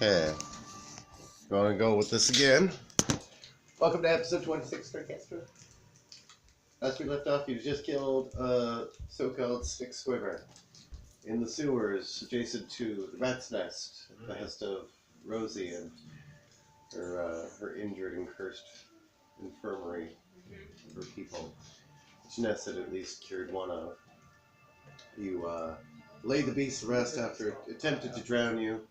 Okay. You want to go with this again? Welcome to episode 26, Strut. As we left off, you just killed a so-called stick swimmer in the sewers adjacent to the rat's nest at the behest of Rosie and her injured and cursed infirmary for people. Which Ness had at least cured one of. You laid the beast to rest after it attempted to drown you.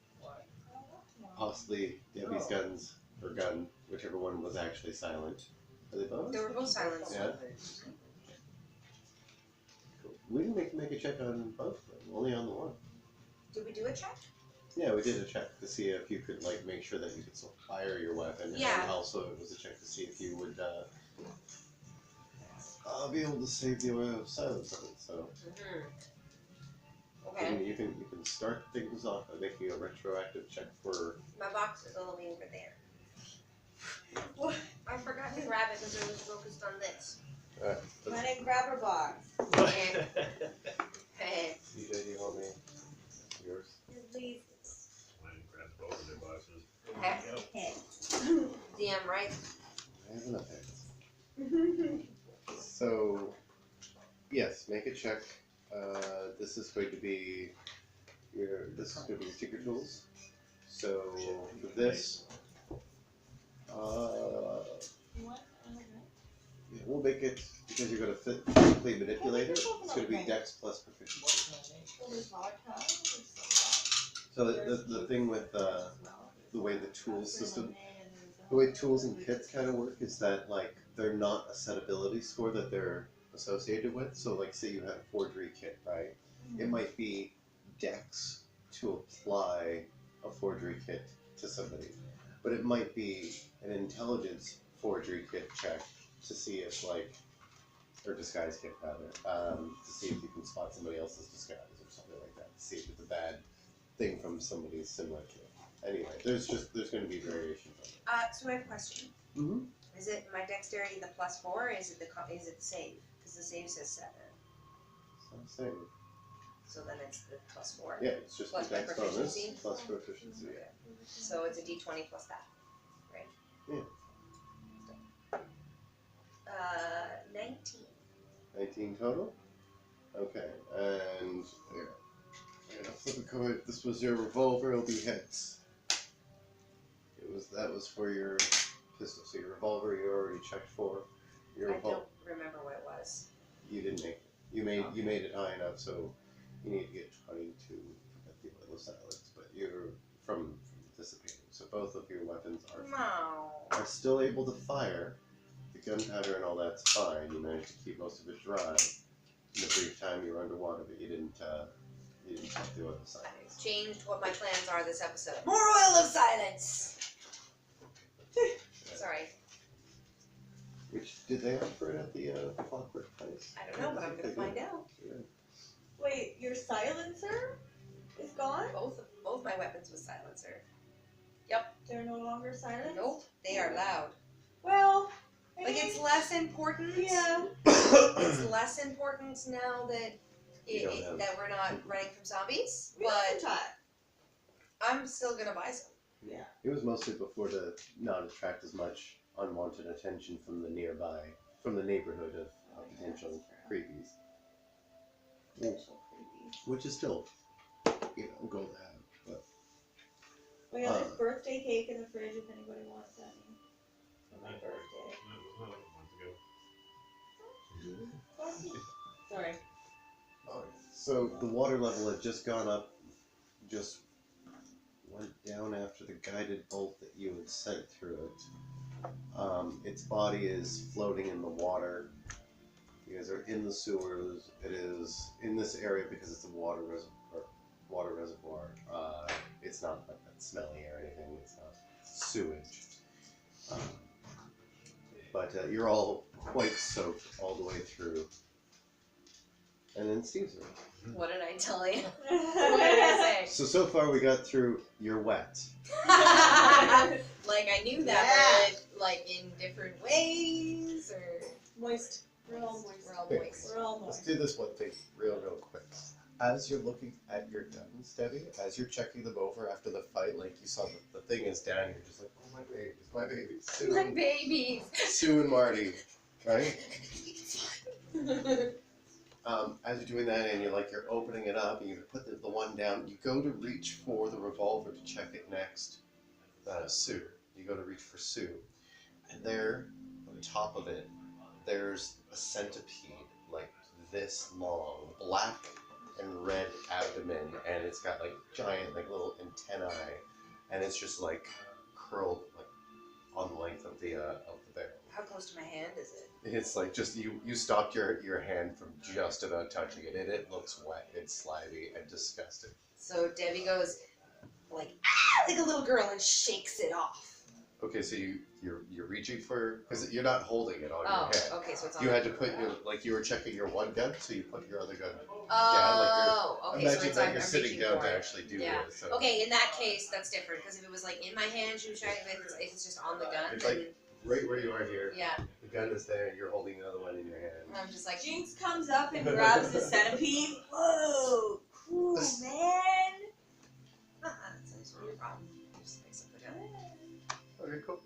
Possibly Debbie's gun, whichever one was actually silent. Are they both? They were both silent. Yeah. Cool. We can make a check on both of them, only on the one. Did we do a check? Yeah, we did a check to see if you could make sure that you could still fire your weapon. Yeah. And also it was a check to see if you would be able to save the silence of it. So Okay. you can start things off by making a retroactive check for. My box is all the way over there. What? I forgot to grab it because I was focused on this. I didn't grab her box. Hey. CJ, do you want me? Yours? Please. Mine grabs both of their boxes. Okay. DM, right? I have enough hands. So, yes, make a check. This is going to be your secret tools. So for this, yeah, we'll make it because you're going to physically manipulate it. It's going to be Dex plus proficiency. So the thing with the way the tools system, the way tools and kits kind of work is that they're not a set ability score that they're associated with. So say you have a forgery kit, right? It might be Dex to apply a forgery kit to somebody, but it might be an intelligence forgery kit check to see if or disguise kit rather, to see if you can spot somebody else's disguise or something like that. To see if it's a bad thing from somebody's similar kit. Anyway, there's going to be variations on it. So I have a question. Mm-hmm. Is it my dexterity the +4 or is it the save? Because the save says 7. So I'm saying. So then it's the +4. Yeah, it's just Plus the my Dex bonus proficiency? plus proficiency. Okay. So it's a d20 plus that, right? Yeah. 19. 19 total? Okay, and here. I'm gonna flip a coin. This was your revolver, it'll be heads. That was for your pistol. So your revolver you already checked for. Your I don't remember what it was. You didn't make it. You made it high enough, so you need to get 22 at the level of silence, but you're from anticipating. So both of your weapons are still able to fire. The gunpowder and all that's fine. You managed to keep most of it dry in the brief time you were underwater, but you didn't check the oil of silence. I've changed what my plans are this episode. More oil of silence! Sorry. Which, did they offer it at the Clockwork place? I don't know, but I'm gonna find out. Yeah. Wait, your silencer is gone? Both my weapons with silencer. They're no longer silent? Nope, they are loud. Well, It's less important. Yeah. It's less important now that that we're not running from zombies, We got but some time. I'm still gonna buy some. Yeah. It was mostly before to not attract as much unwanted attention from the neighborhood of potential creepies. Which is still, a goal to have. But We got this birthday cake in the fridge if anybody wants any. For my birthday. Sorry. so the water level had just gone up, just went down after the guided bolt that you had sent through it. Its body is floating in the water. You guys are in the sewers. It is in this area because it's a water reservoir. It's not that smelly or anything. It's not sewage. But you're all quite soaked all the way through. And then Steve's turn. What did I tell you? What did I say? So far we got through you're wet. Like I knew that, but in different ways, or Moist. We're all moist. we're all moist. We're all Let's moist. do this one thing real quick. as you're looking at your guns, Debbie, as you're checking them over after the fight, like you saw the thing is down, you're just like, oh my babies, Sue, My babies. Sue and Marty, right? As you're doing that and you're opening it up and you put the one down, you go to reach for the revolver to check it next. Sue. You go to reach for Sue. And there, on top of it, there's a centipede, like this long, black and red abdomen, and it's got like giant, like little antennae, and it's just like curled like on the length of the barrel. How close to my hand is it? It's like just you stopped your hand from just about touching it, and it looks wet and slimy and disgusting. So Debbie goes like ah, like a little girl and shakes it off. Okay, so you're reaching for, because you're not holding it on your hand. Okay, so it's on. You had to put your, like you were checking your one gun, so you put your other gun down. Okay, so Imagine it's that I'm you're sitting reaching down for to it. actually do Yeah. this. So. Okay, in that case, that's different because if it was like in my hand, she was trying to. If it's just on the gun. It's then, like right where you are here. yeah, The gun is there. You're holding the other one in your hand. and I'm just like. Jinx comes up and grabs the centipede. Whoa, cool, man. That's not your problem. Just mix it down. Okay, cool.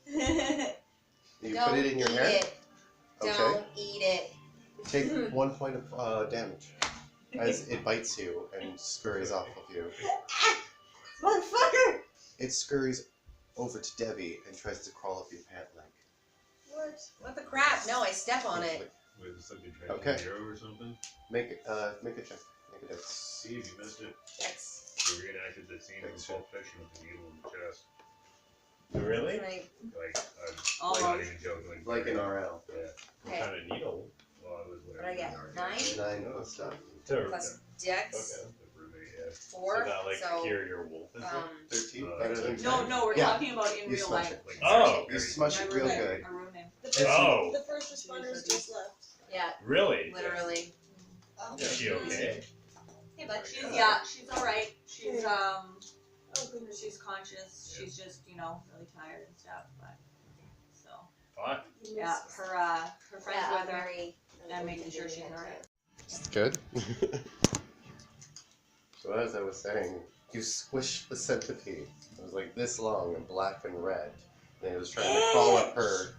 That's You Don't put it in your eat hand. it. Okay. Don't eat it. Take 1 point of damage as it bites you and scurries off of you. Motherfucker! It scurries over to Debbie and tries to crawl up your pant leg. What? What the crap? No, I step on it. Wait, is something trying Okay. to hero or something? Make a check. Make a dex. See if you missed it. That's You reenacted the scene in Pulp Fiction with the needle in the chest. Really? like, Like, Almost. I'm not even joking. Like in RL. Yeah. okay. What kind of needle? Well, I was What did I get? 9 9 plus stuff. plus Dex Okay. The roommate, yeah. 4. So that like so cure your wolf is it? 13. Uh, Better than No, 10. no, we're Yeah. talking about in You real smush life. it. Like, Oh. You smush it real good. Our room name. Oh, The first responders just left. yeah, really? literally. Is she okay? Hey, bud. She's alright. She's Oh goodness, she's conscious. She's just, really tired and stuff, but so Fuck. yeah, her friends Yeah, with her very. and making sure she's alright. Good. So as I was saying, you squish the centipede. It was like this long and black and red. And it was trying to crawl up her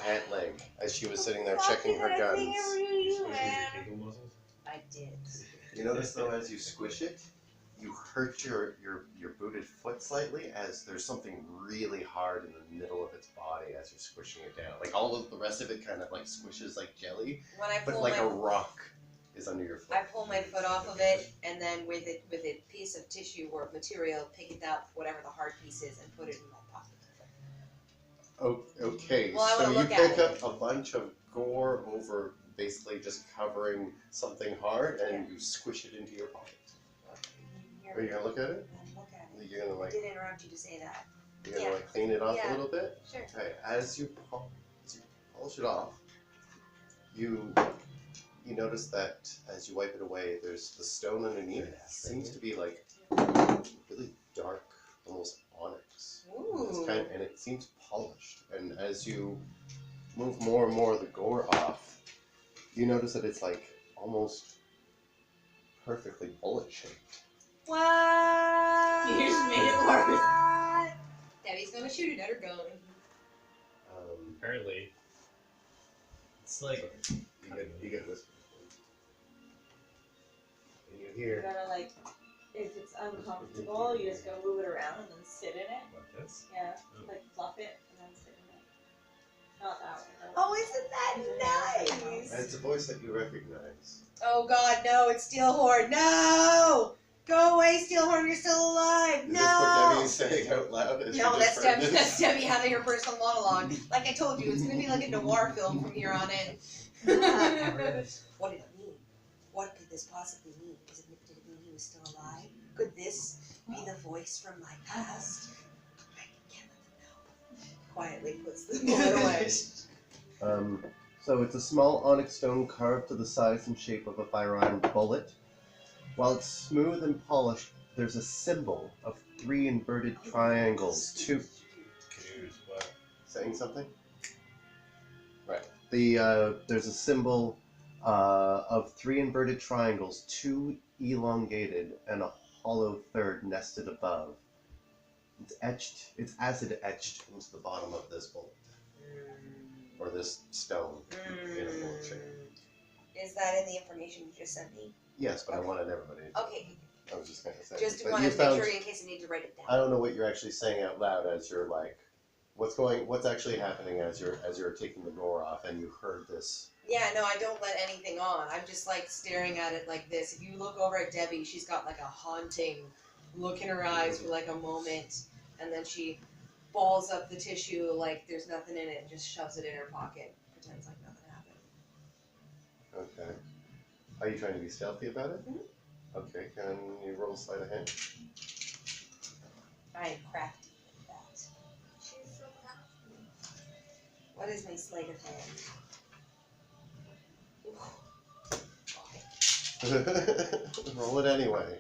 pant leg as she was sitting there checking her guns. Your ankle muscles? I did. You notice though, as you squish it, you hurt your booted foot slightly as there's something really hard in the middle of its body as you're squishing it down. Like all of the rest of it kind of like squishes like jelly, When I but pull like my a rock is under your foot. I pull my foot off of it, and then with a piece of tissue or material, pick it up, whatever the hard piece is, and put it in my pocket. Okay, Well, I so wanna you look at pick it. up a bunch of gore over basically just covering something hard, and you squish it into your pocket. Are you gonna look at it? Look at it. You're gonna I like did interrupt you to say that. you're gonna Yeah. like clean it off Yeah. a little bit. Sure. Okay, as you polish it off, you notice that as you wipe it away, there's the stone underneath seems to be like really dark, almost onyx. Ooh. And it seems polished. And as you move more and more of the gore off, you notice that it's like almost perfectly bullet shaped. What? You just made it worse. Debbie's gonna shoot it at her gun. Apparently. It's like You get this. And you You hear. gotta if it's uncomfortable, you just gotta move it around and then sit in it. Like this? Yeah, fluff it and then sit in it. Not that one. Oh, isn't that And nice? it's a voice that you recognize. Oh God, no! It's Steelhorn. No! Go away, Steelhorn. You're still alive. Is No! this what Debbie's saying out loud? As No, she that's just heard Debbie. this? That's Debbie having her personal monologue. Like I told you, it's gonna be like a noir film from here on in. What did it mean? What could this possibly mean? Did it mean he was still alive? Could this be the voice from my past? I can't let them know. Quietly puts the bullet away. So it's a small onyx stone carved to the size and shape of a firearm bullet. While it's smooth and polished, there's a symbol of 3 inverted triangles. Canoes, what? Saying something? Right. There's a symbol of 3 inverted triangles, 2 elongated, and a hollow third nested above. It's acid etched into the bottom of this bolt, or this stone in a bolt shape. Is that in the information you just sent me? Yes, but I wanted everybody to. Okay. I was just going to say. Just But wanted you to found, make sure in case I need to write it down. I don't know what you're actually saying out loud as you're like, what's actually happening as you're taking the door off and you heard this. Yeah, no, I don't let anything on. I'm just like staring at it like this. If you look over at Debbie, she's got like a haunting look in her eyes for like a moment, and then she balls up the tissue like there's nothing in it and just shoves it in her pocket, pretends like nothing happened. Okay. Are you trying to be stealthy about it? Mhm. Okay, can you roll sleight of hand? I am crafty with that. She's so crafty. What is my sleight of hand? Roll it anyway.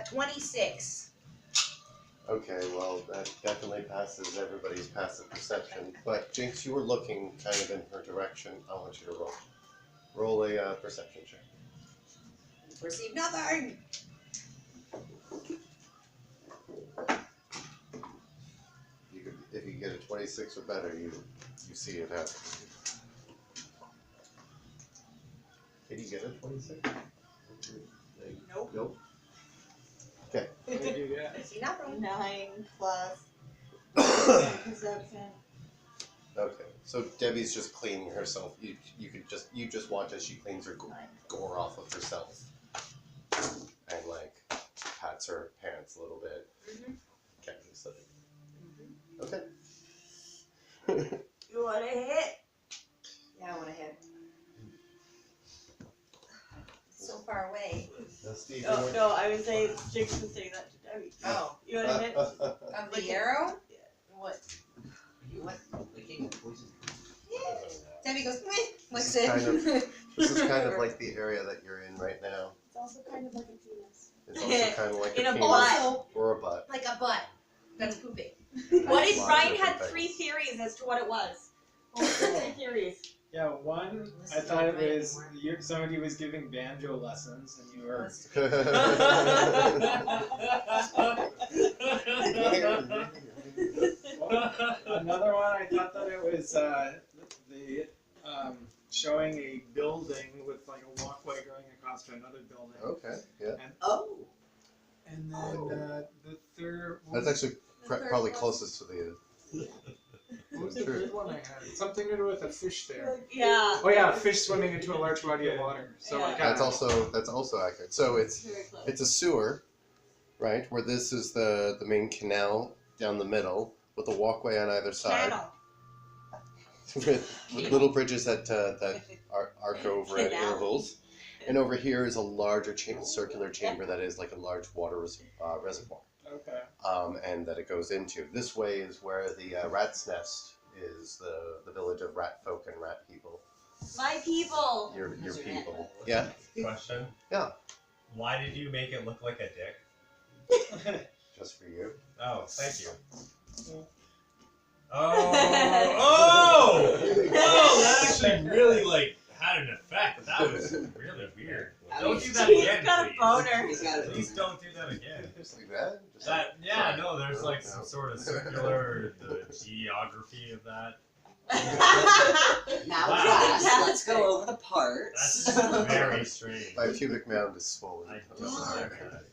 26. Okay, well, that definitely passes everybody's passive perception. But Jinx, you were looking kind of in her direction. I want you to roll. Roll a perception check. Perceive nothing! If you get a 26 or better, you see it happen. Did you get a 26? Nope. Nope. Okay. What did you get? See nothing. 9 plus perception. Okay. So Debbie's just cleaning herself. You just watch as she cleans her gore off of herself, and like pats her pants a little bit. Mhm. Casually. Mhm. Okay. You want to hit? Yeah, I want to hit. It's so far away. Steve, Oh, no, I was saying Jinx was saying that to Debbie. Oh. You want to hit? Of the arrow? Yeah. What? What? Like getting poison? Yeah. Debbie goes, meh, like This is kind of- it. This is kind of like the area that you're in right now. It's also kind of like a penis. It's also kind of like In a a penis Also, or a butt. like a butt that's pooping. What if Lot of Ryan different had things. 3 theories as to what it was? What were the 3 theories? Yeah, one, I thought it was somebody was giving banjo lessons and you were. Another one, I thought that it was showing a building with like a walkway going across to another building. Okay, yeah. Oh. And then the third. That's actually The third probably one. closest to the. What was the True. third one I had? Something to do with a fish there. Yeah. Oh yeah, a fish swimming into a large body of water. So Yeah. like That's also accurate. So Very close. it's a sewer, right? Where this is the main canal down the middle with a walkway on either side. Channel. with little bridges that arc over at Canal. intervals. And over here is a larger circular chamber that is like a large water reservoir. Okay. And that it goes into. This way is where the rat's nest is, the village of rat folk and rat people. My people! Your people. Yeah? Question? Yeah. Why did you make it look like a dick? Just for you. Oh, thank you. Oh, that actually really like had an effect. That was really weird. Don't do that He's again, got a please. boner. He's got Please don't do that again. Just like that? Just That yeah, no, there's No, like no. some sort of circular the geography of that. Now, Wow. class, let's go over the parts. That's very strange. My pubic mound is swollen. I I'm don't sorry. like that.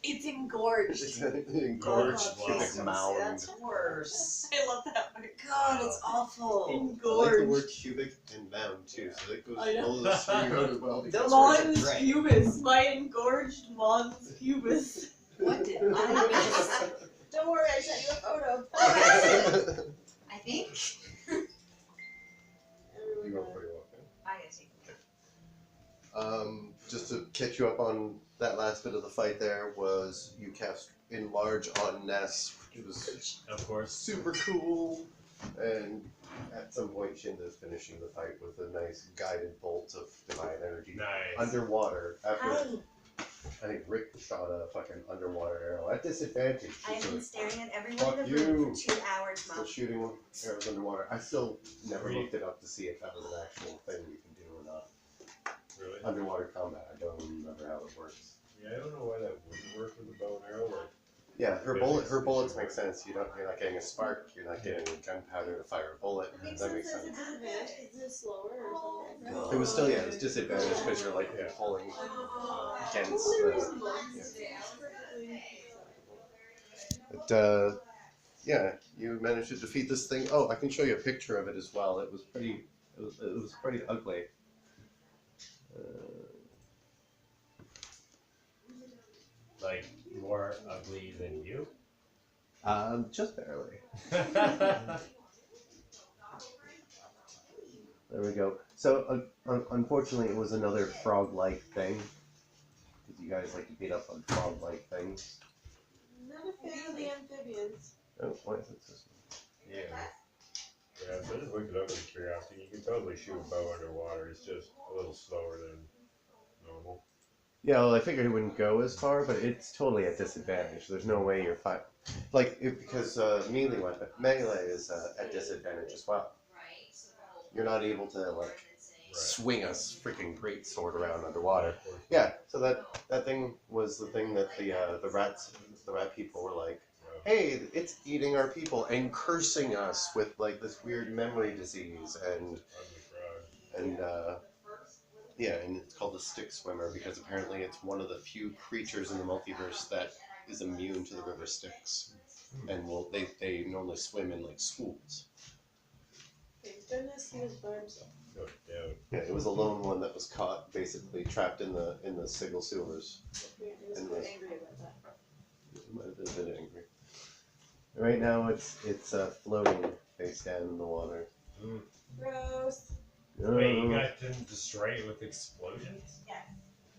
It's engorged. It's an engorged Oh, pubic wow. mound. That's worse. I love that word. God, it's awful. I like the Engorged. word cubic and mound too, so that goes I know. all those three go well together. Those words are Mons great. pubis. My engorged mons pubis. What did I miss? Don't worry, I sent you a photo. I think. You go pretty well. I gotta take Just to catch you up on that last bit of the fight, there was you cast enlarge on Ness, which was Of course. super cool, and at some point Shinda's finishing the fight with a nice guided bolt of divine energy Nice. underwater. After Hi. I think Rick shot a fucking underwater arrow at disadvantage. I have So been staring at everyone Fuck in the room you. for 2 hours, still Mom. shooting arrows underwater. I still never Really? looked it up to see if that was an actual thing you can do or not. Really? underwater combat. I don't remember how it works. Yeah, I don't know why that wouldn't work with the bow and arrow. Like, Yeah, her Physics, bullets it make should sense. You're not getting a spark. You're not getting gunpowder to fire a bullet. It makes That sense makes as a sense. disadvantage because it's slower or something. It was still it was disadvantaged because you're like pulling against Totally the. reasonable. Yeah. It's perfectly acceptable. But yeah, you managed to defeat this thing. Oh, I can show you a picture of it as well. It was pretty. It was pretty ugly. Like more ugly than you. Just barely. There we go. So unfortunately, it was another frog-like thing. Because you guys like to beat up on frog-like things. Not a fan of the amphibians. Oh, why is it this yeah. Yeah, so I just looked it up out of curiosity. You can totally shoot a bow underwater. It's just a little slower than normal. Yeah, well, I figured it wouldn't go as far, but it's totally at disadvantage. There's no way you're fine. Because melee is at disadvantage as well. You're not able to swing a freaking great sword around underwater. Yeah, so that thing was the thing that the rat people were like, hey, it's eating our people and cursing us with like this weird memory disease and it's called the stick swimmer because apparently it's one of the few creatures in the multiverse that is immune to the river Styx, and they normally swim in like schools. Thank goodness he was by himself. No doubt. Yeah, it was a lone one that was caught basically trapped in the Sigil sewers. He was And quite the- angry about that. It might have been a bit angry. Right now it's floating face down in the water. Gross. Wait, you guys didn't destroy it with explosions?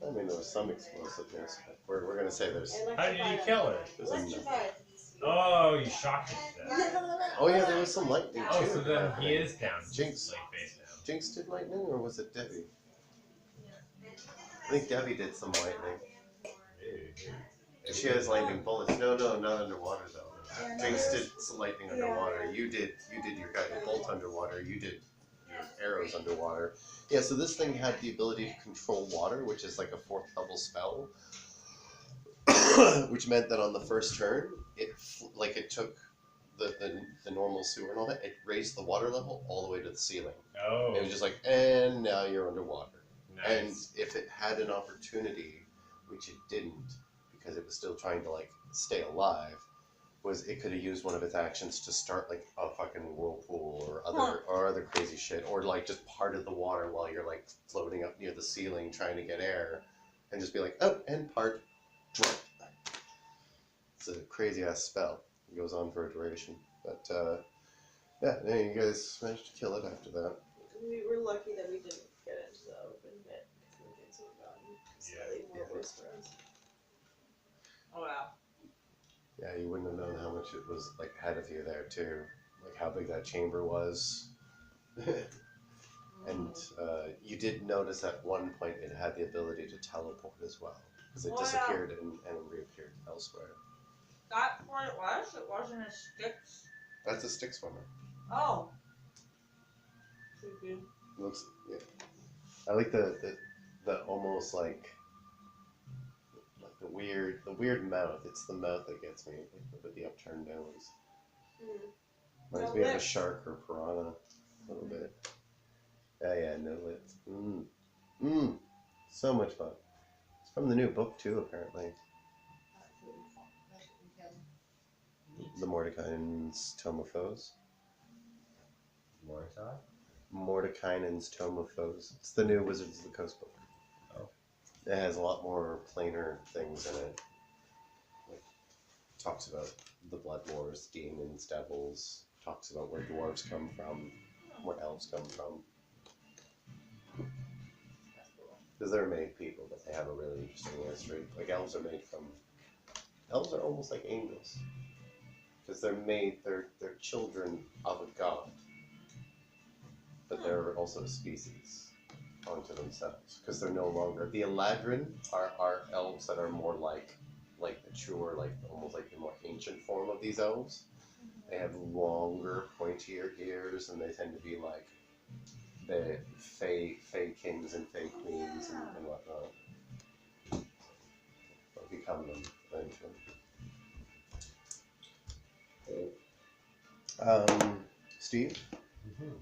I mean, there was some explosiveness, but we're gonna say there's. How did you kill her? there's a- Electrified. Oh, you shocked her to death. Oh yeah, there was some lightning Oh, too. so then he is down. Jinx. Like face down. Jinx did lightning, or was it Debbie? I think Debbie did some lightning. She has lightning bullets. No, not underwater though. Yeah, no, Jinx there's- did some lightning underwater. You did your guy bolt underwater. You did your arrows underwater. Yeah, so this thing had the ability to control water, which is like a 4th level spell. Which meant that on the first turn, it took the normal sewer and all that. It raised the water level all the way to the ceiling. Oh, It was just like, and now you're underwater. And nice. if it had an opportunity, which it didn't, because it was still trying to like stay alive, was it could have used one of its actions to start like a fucking whirlpool or other crazy shit, or like just parted the water while you're like floating up near the ceiling trying to get air, and just be like, oh, and part, drop. It's a crazy ass spell. It goes on for a duration, but yeah, you guys managed to kill it after that. We were lucky that we didn't get into the open bit because things would have gotten slightly more worse for us. Oh wow. Yeah, you wouldn't have known how much it was like ahead of you there too, like how big that chamber was. And you did notice at one point it had the ability to teleport as well, because it Oh, yeah. disappeared and reappeared elsewhere. That's what it was? It wasn't a sticks? That's a stick swimmer. Oh. It looks, yeah. I like the almost like the weird mouth. It's the mouth that gets me, like, with the upturned nose. Reminds No me of a lips. shark or piranha, a little bit. Yeah, no lips. So much fun. It's from the new book too, apparently. The Mordekainen's Tome of Foes. Mordecai? Mordekainen's Tome of Foes. It's the new Wizards of the Coast book. Oh. It has a lot more plainer things in it. Like, talks about the blood wars, demons, devils. Talks about where dwarves come from, where elves come from. Because they're made people, but they have a really interesting history. Like elves are almost like angels. Because they're children of a god. But they're also a species unto themselves. Because they're no longer, the Eladrin are elves that are more like the truer, like almost like the more ancient form of these elves. They have longer, pointier ears, and they tend to be like the Fey kings and Fey queens and whatnot. Or become them eventually. Steve,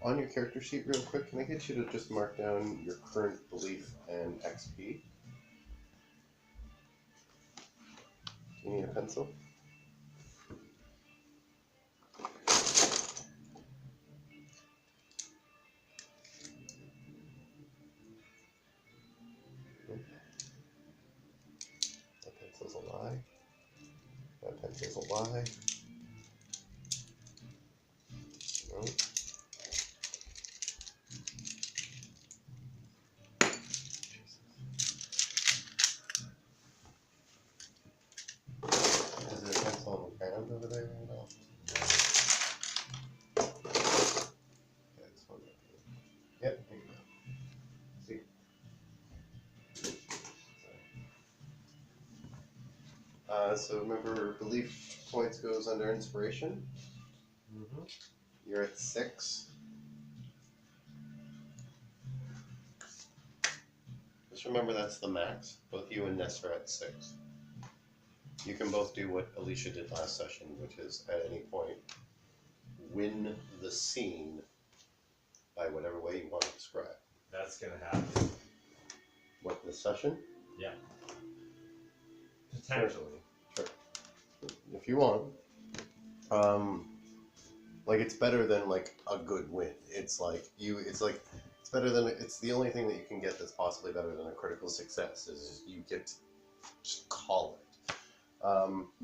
on your character sheet real quick, can I get you to just mark down your current belief and XP? Do you need a pencil? That pencil's a lie. That pencil's a lie. No. Is there a pencil on the ground over there right now? Yeah, this one right here. Yep, there you go. See? So remember, belief points goes under inspiration. You're at 6. Just remember that's the max. Both you and Ness are at 6. You can both do what Alicia did last session, which is at any point win the scene by whatever way you want to describe. That's gonna happen. What, this session? Yeah. Potentially. Sure. If you want. Like it's better than like a good win. It's better than, it's the only thing that you can get that's possibly better than a critical success is you get to just call it.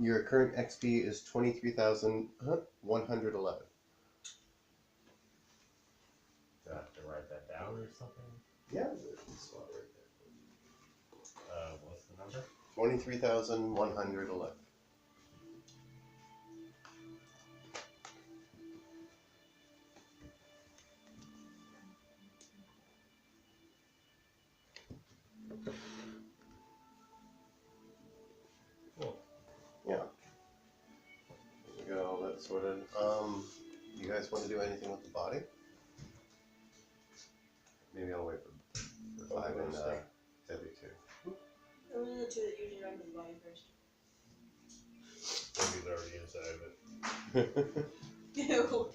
Your current XP is 23,111. Do I have to write that down or something? Yeah, there's a spot right there. What's the number? 23,111. Cool. Yeah. There we go, that's sorted. You guys want to do anything with the body? Maybe I'll wait for 5 and Debbie too. Those are the two that usually run to the body first. Maybe already inside of it. Ew.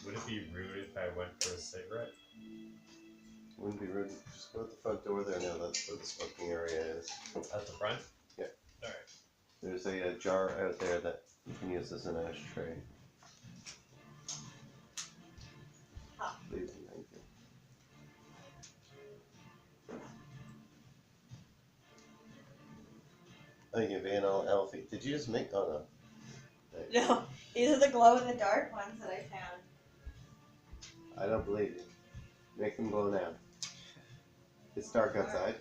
Would it be rude if I went for a cigarette? Wouldn't be rude. Just go out the front door there now. That's where the smoking area is. At the front? Yeah. Alright. There's a jar out there that you can use as an ashtray. Ah. Please and thank you. Thank you, Van Alfie. Did you just make? Oh no. Thank you. No, these are the glow in the dark ones that I found. I don't believe you. Make them glow now. It's dark outside.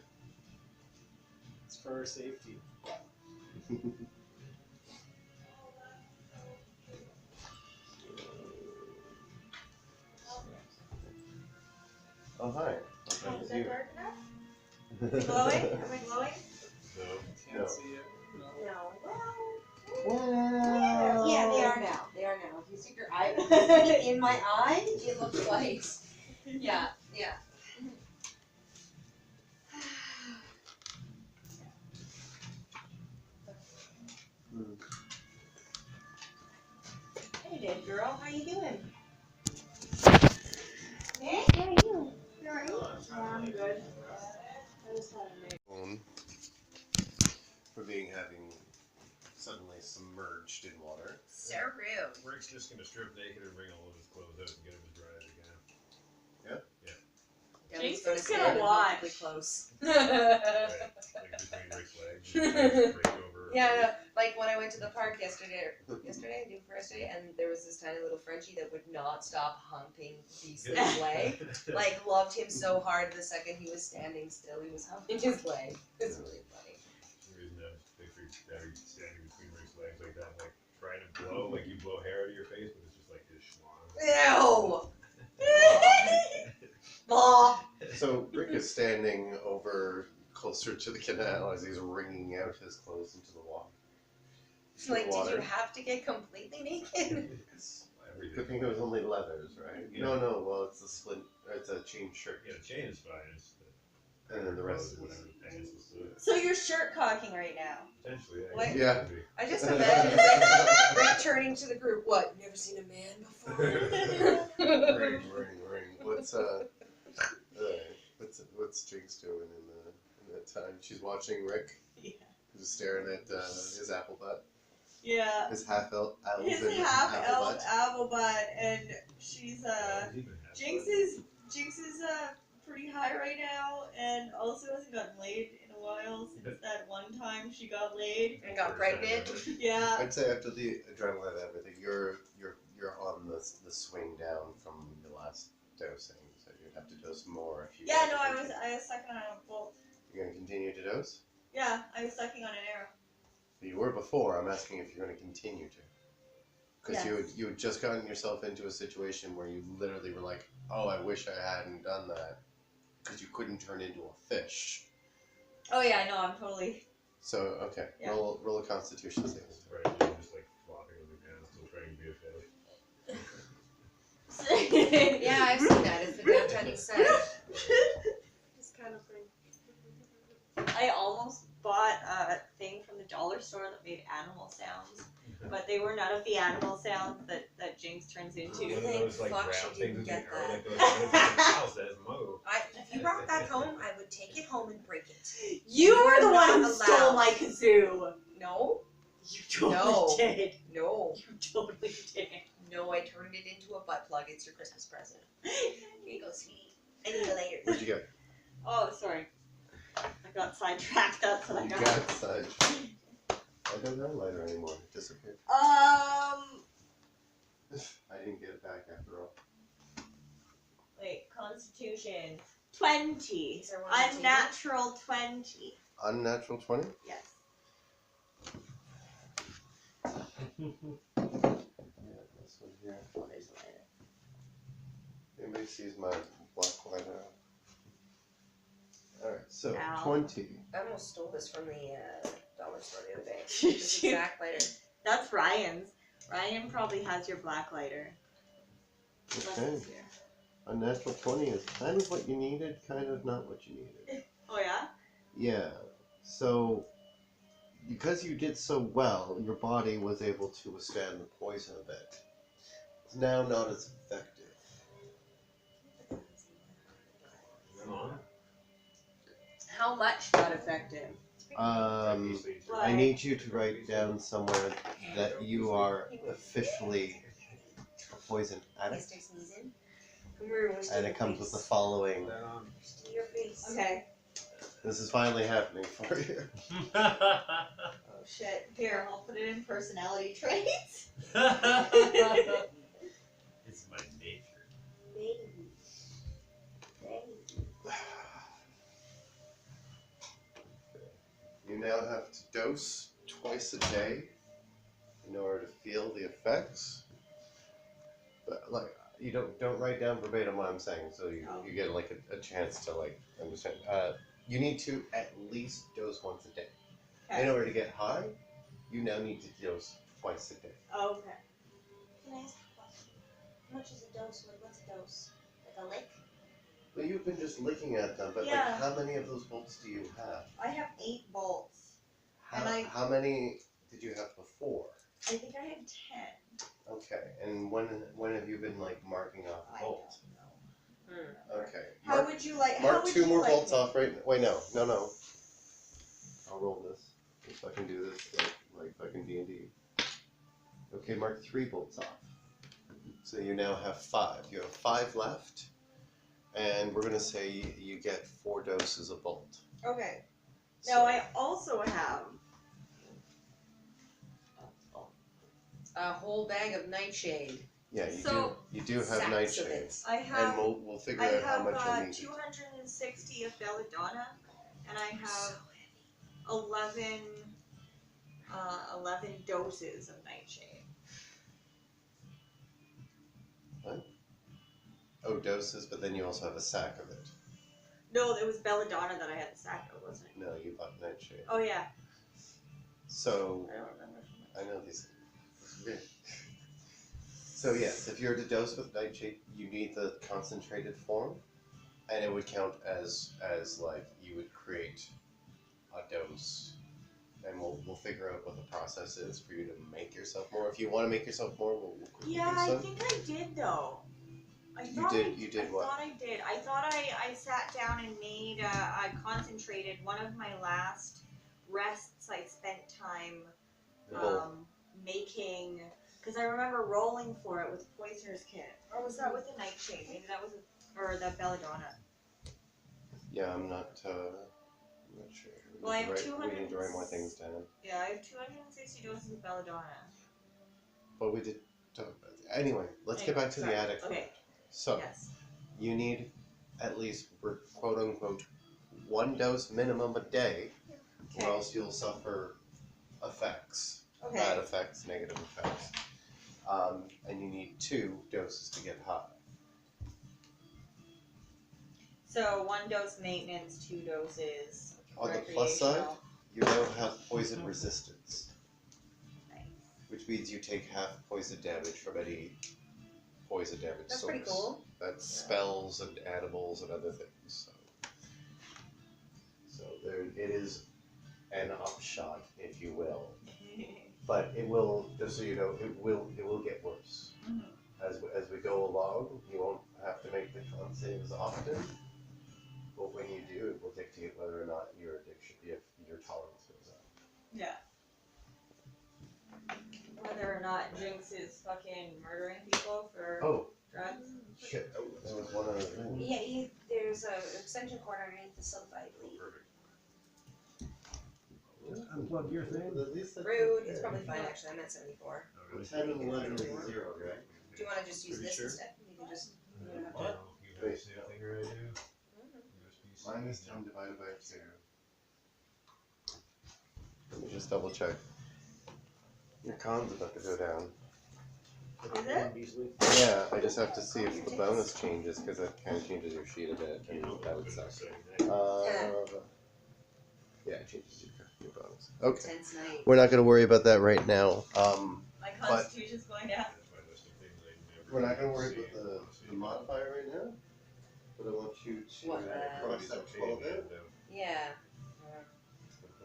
It's for our safety. Oh hi. Oh, How is are you? that dark enough? Is it glowing? Am I glowing? No. Can't No. see it. No. No. Well. Yeah, they are now. They are now. If you stick your eye in my eye, it looks white. Yeah, yeah. Hey, dead girl, how you doing? Hey, how are you? You alright? I'm good. I just had a night. For having suddenly submerged in water. So rude. Rick's just gonna strip naked and bring all of his clothes out and get him as dry as he can. Devin's Jinx is stand gonna watch. uncomfortably close. Right. Like between Rick's legs. And break over. Yeah, like when I went to the park yesterday, day before yesterday, and there was this tiny little Frenchie that would not stop humping Beast's leg. Like, loved him so hard the second he was standing still, he was humping his leg. It's really funny. The reason I was picturing Daddy standing between Rick's legs like that, like trying to blow, like you blow hair out of your face, but it's just like his schwan. Ew! Blah. So Rick is standing over closer to the canal as he's wringing out his clothes into the water. Like, did you have to get completely naked? Good thing it was only leathers, right? Yeah. No. Well, it's a splint. Or it's a chain shirt. Yeah, the chain is fine. It's And then the rest is whatever the pants is. So you're shirt cocking right now. Potentially, yeah. What? Yeah. I just imagine Rick turning to the group. What? Never seen a man before? ring. What's Jinx doing in that time? She's watching Rick. Yeah. Who's staring at his apple butt. Yeah. His half-elf His apple half-elf butt. apple butt, and she's Jinx is pretty high right now, and also hasn't gotten laid in a while since that one time she got laid. And got pregnant. Yeah. I'd say after the adrenaline and everything, you're on the swing down from the last dosing, so you'd have to dose more if you. Yeah. No, I was sucking on a bolt. You're gonna continue to dose? Yeah, I was sucking on an arrow. You were before. I'm asking if you're gonna continue to. Because Yes. you had just gotten yourself into a situation where you literally were like, oh, I wish I hadn't done that, because you couldn't turn into a fish. Oh yeah, no, I'm totally. So okay, Yeah. roll a Constitution save. Right, you're just like flopping on the ground, still trying to be a fish. Yeah, I've seen that. It's the downtown east side. This kind of thing. I almost bought a thing from the dollar store that made animal sounds, but they were none of the animal sounds that Jinx turns into. One of Thank those like fuck round she things didn't with the get arrow that. that goes out. The house says Mo. If you brought that home, I would take it home and break it. You were the Not one who stole allowed. my kazoo. No, You totally No. did. no, You totally did. no. I turned it into a butt plug. It's your Christmas present. Here you go, sweetie. I need it later. What'd you get? Oh, sorry. I got sidetracked. That's what I You got. got such. I don't have a lighter anymore. It disappeared. Um. I didn't get it back after all. Wait. Constitution 20. Is there one on the Unnatural 20. Unnatural 20? Yes. Yeah, this one here. Oh, there's a lighter. Anybody sees my black lighter? Alright, so Ow. 20. I almost stole this from the dollar store the other day. This exact lighter. That's Ryan's. Ryan probably has your black lighter. Unless Okay. it's here. Unnatural 20 is kind of what you needed, kind of not what you needed. Oh yeah? Yeah. So, because you did so well, your body was able to withstand the poison a bit. It's now not as effective. Come on. How much? Not effective. I need you to write down somewhere that you are officially a poison addict, Stay sneezing. and it comes with the following. Steal your face. Okay. This is finally happening for you. Oh shit. Here, I'll put it in personality traits. It's my nature. Baby. Baby. You now have to dose twice a day in order to feel the effects. But like, you don't write down verbatim what I'm saying, so you get like a chance to like understand. You need to at least dose once a day. In order to get high, you now need to dose twice a day. Okay. Can I ask a question? How much is a dose? What's a dose? Like a lick? Well, you've been just looking at them, but Yeah. like, how many of those bolts do you have? I have 8 bolts. How, And I- how many did you have before? I think I have 10. Okay, and when have you been like marking off I bolts? don't know. Okay. How would you like? Mark how would 2 you more like bolts me? off right. Wait, no. I'll roll this. If I can do this like fucking D&D. Okay, mark 3 bolts off. So you now have 5. You have 5 left, and we're gonna say you get 4 doses of bolt. Okay. So, Now I also have. A whole bag of nightshade. yeah, So- you do have Sacks of nightshade, it. I and have. we'll figure I out how have much you'll need. 260 of belladonna, and I have So 11 doses of nightshade. Oh, doses, but then you also have a sack of it. No, it was Belladonna that I had the sack of, wasn't it? No, you bought Nightshade. Oh yeah. So I don't remember. I know these. So yes, if you're to dose with Nightshade, you need the concentrated form, and it would count as like you would create a dose, and we'll figure out what the process is for you to make yourself more. If you want to make yourself more, we'll quickly Yeah, do I so. think I did though. I You thought did- I, you did I what? thought I did. I thought I sat down and made I concentrated one of my last rests. I spent time The bowl. making, because I remember rolling for it with Poisoner's Kit, or was that with the Nightshade? Maybe that was or the Belladonna. Yeah, I'm not sure. Well, I have We need to write more things down. Yeah, I have 260 doses of Belladonna. But we did talk about it. Anyway, let's get back to the attic. Okay. So, Yes. you need at least, quote unquote, 1 dose minimum a day, or else you'll suffer effects. Okay. Bad effects, negative effects. And you need 2 doses to get high. So 1 dose maintenance, 2 doses. On the plus side, recreational. you now have poison resistance, Nice. which means you take half poison damage from any poison damage That's source. pretty cool. That's spells and animals and other things. So there, it is an upshot, if you will. But it will, just so you know, it will get worse. Mhm. As we go along, you won't have to make the con saves often. But when you do, it will dictate whether or not your addiction, if your tolerance goes up. Yeah. Whether or not Jinx is fucking murdering people for Oh, drugs. shit. There was one other thing. Yeah, there's a extension cord underneath the sofa, I believe. Unplug your thing. At least that's Rude. okay. It's probably fine actually. I'm at 74. 10 and 11 is 0, right? Do you want to just use Pretty this sure. instead? You can just. You don't have to. What? You have the same thing I do. Mine is 10 divided by 2. Let me just double check. Your con's about to go down. Is it? Yeah, I just have to see if the bonus changes, because that kind of changes your sheet a bit, and that would suck. Yeah, it changes your bonus. Okay. Tense night. We're not going to worry about that right now. My constitution's going down. We're not going to worry about the modifier right now, but I want you to What, cross that 12 in. Yeah.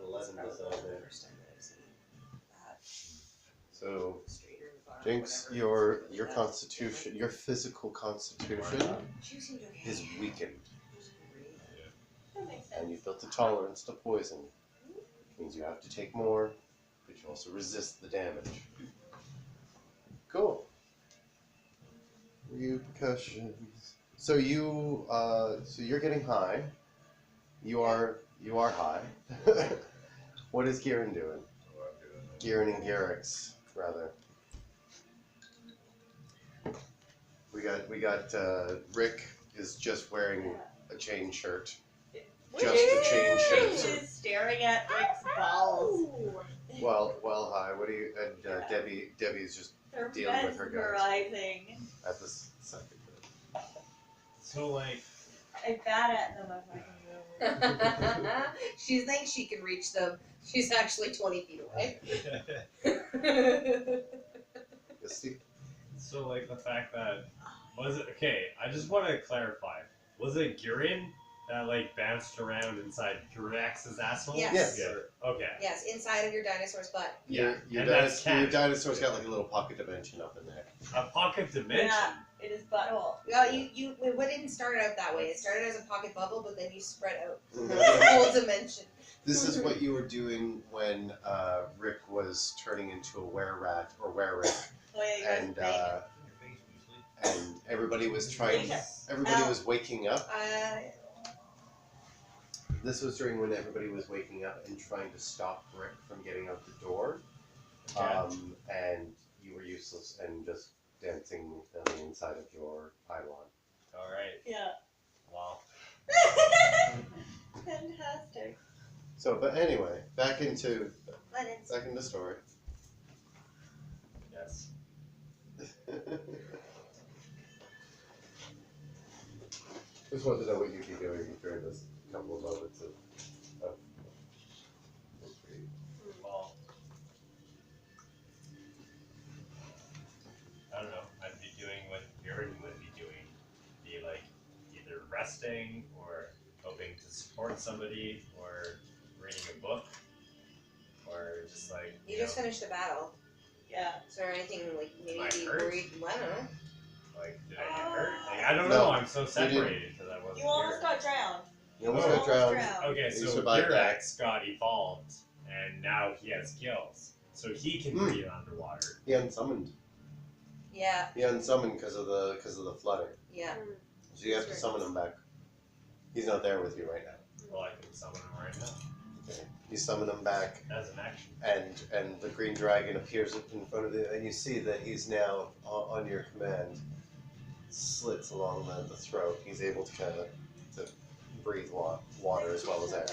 11 is out there. First time that I've seen that. So, Straighter in the bottom, Jinx, whatever. your constitution, your physical constitution She seemed okay. is weakened, It was great. That makes and sense. you've built a tolerance to poison, which means you have to take more, but you also resist the damage. Cool. Repercussions. So you're getting high. You are high. What is Kieran doing? Kieran and Garrix, rather. We got Rick is just wearing a chain shirt. Just a chain Jinx shirt. is staring at Rick's balls. Well high. What do you and Debbie's just They're dealing with her guts. mesmerizing. at this second. So like, I bat at them if I can move. She thinks she can reach them. She's actually 20 feet away. Yes, Steve? so like the fact that was it okay? I just want to clarify. Was it Gurion that like bounced around inside Drax's asshole? Yes. Yeah. Okay. Yes, inside of your dinosaur's butt. Yeah, Your and that's your canon. dinosaur's got like a little pocket dimension up in there. A pocket dimension. Yeah, it is butthole. Well, it didn't start out that way. It started as a pocket bubble, but then you spread out Mhm. the whole dimension. This is what you were doing when Rick was turning into a were-rat or were-rick, The way you guys and bang and everybody was trying. Yes. Everybody Ow. was waking up. it. This was during when everybody was waking up and trying to stop Rick from getting out the door. Okay. And you were useless and just dancing on the inside of your pylon. All right. Yeah. Wow. Fantastic. So, but anyway, back into But it's story. Yes. Just wanted to know what you'd be doing during this couple of moments of history. Well, I don't know. I'd be doing what Garen would be doing. Be like either resting or hoping to support somebody or reading a book or just like You just finished the battle. Yeah. Is there anything like maybe Am I be hurt? worried? I don't know. like did I get hurt? Like I don't No, know. I'm so separated because I wasn't You almost here. got drowned. You almost Oh. got drowned. Okay, You so survived that. Girax got evolved and now he has skills, so he can Hmm. breathe underwater. He unsummoned. Yeah, He unsummoned because of the flutter. yeah. So you have to summon him back. He's not there with you right now. Well, I can summon him right now Okay. You summon him back, as an action. and the green dragon appears in front of you, and you see that he's now on your command. Slits along the throat. He's able to kind of to breathe water as well as air.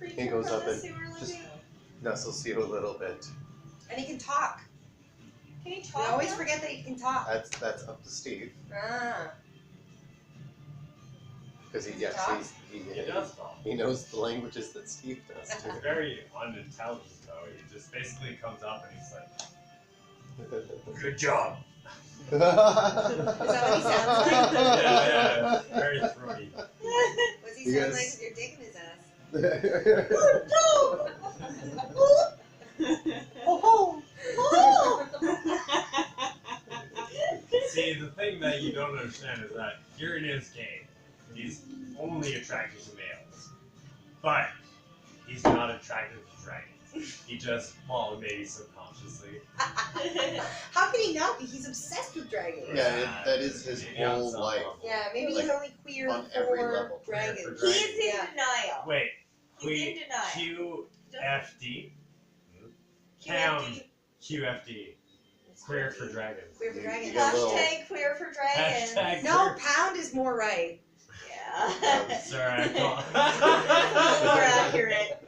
He goes up and just nestles you a little bit. And he can talk. Can you We talk? always now? forget that he can talk. That's up to Steve Ah. because he He does talk. he knows the languages that Steve does He's too. very unintelligent though. He just basically comes up and he's like, "Good job." Is that what he sounds like? Yeah, very throaty. What's he You sound guys- like with your dick in his ass? See, the thing that you don't understand is that here in his game, he's only attracted to males, but he's not attracted to dragons. He just, well, maybe subconsciously. How can he not be? He's obsessed with dragons. Yeah, that is his Maybe on whole some life. level. Yeah, maybe Like, he's only queer on every for level. dragons. Queer He for is in Yeah. denial. Wait, He's in denial. QFD? QFD. QFD. Queer for dragons. Queer for You dragons. got a little- Hashtag queer for dragons. Hashtag No, queer. pound is more right. Yeah. Sorry, I More thought. accurate.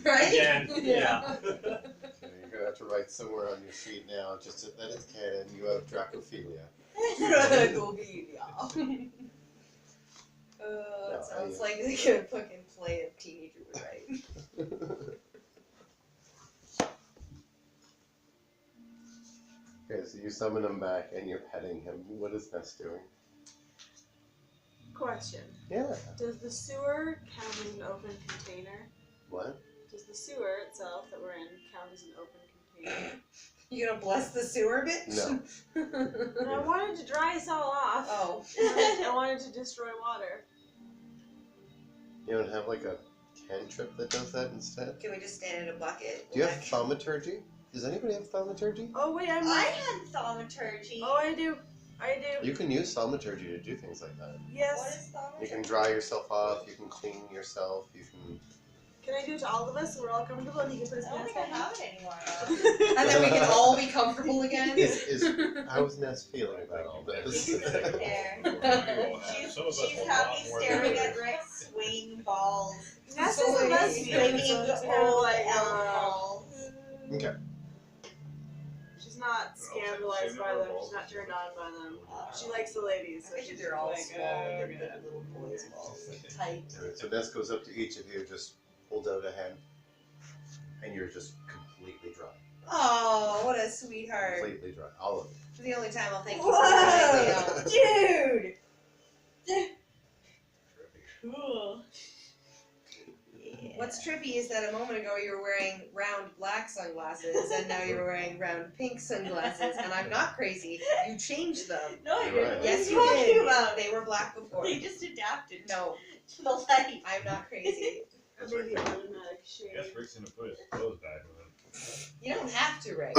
Right? Again, yeah. Okay, you're gonna have to write somewhere on your sheet now, just that it's canon. You have dracophilia. That sounds like a good fucking play a teenager would write. Okay, so you summon him back and you're petting him. What is Ness doing? Question. Yeah. Does the sewer count as an open container? What? Does the sewer itself that we're in count as an open container? You gonna bless the sewer, bitch? No. And I wanted to dry us all off. Oh. I wanted to destroy water. You don't have like a cantrip that does that instead? Can we just stand in a bucket? Do you have thaumaturgy? Does anybody have thaumaturgy? Oh wait, I'm. I had thaumaturgy. Oh, I do. I do. You can use thaumaturgy to do things like that. What Yes. is thaumaturgy? You can dry yourself off, you can clean yourself, you can... Can I do it to all of us so we're all comfortable and he can put his I don't pants think I back have it anymore. And then we can all be comfortable again? How's Ness feeling about all this? There. She's happy staring at Rick's swaying balls. on? Ness is a lesbian, Swinging so it's kind old of like, balls. Okay. she's not scandalized by them. She's not turned on by them. She likes the ladies. So I bet she's they're all like, small with their good. big little boys' balls. Like tight. Alright, so Ness goes up to each of you, just holds out a hand, and you're just completely dry. Oh, what a sweetheart. Completely dry. All of it. It's the only time I'll thank you for everything Whoa, else. dude! Cool. What's trippy is that a moment ago you were wearing round black sunglasses and now you're wearing round pink sunglasses, and I'm not crazy. You changed them. No, I You're didn't. right. What Yes, are you you talking did. about? They were black before. They just adapted No, to the light. I'm not crazy. Maybe automatic shade. I guess Rick's gonna put his clothes back on. You don't have to, Rick.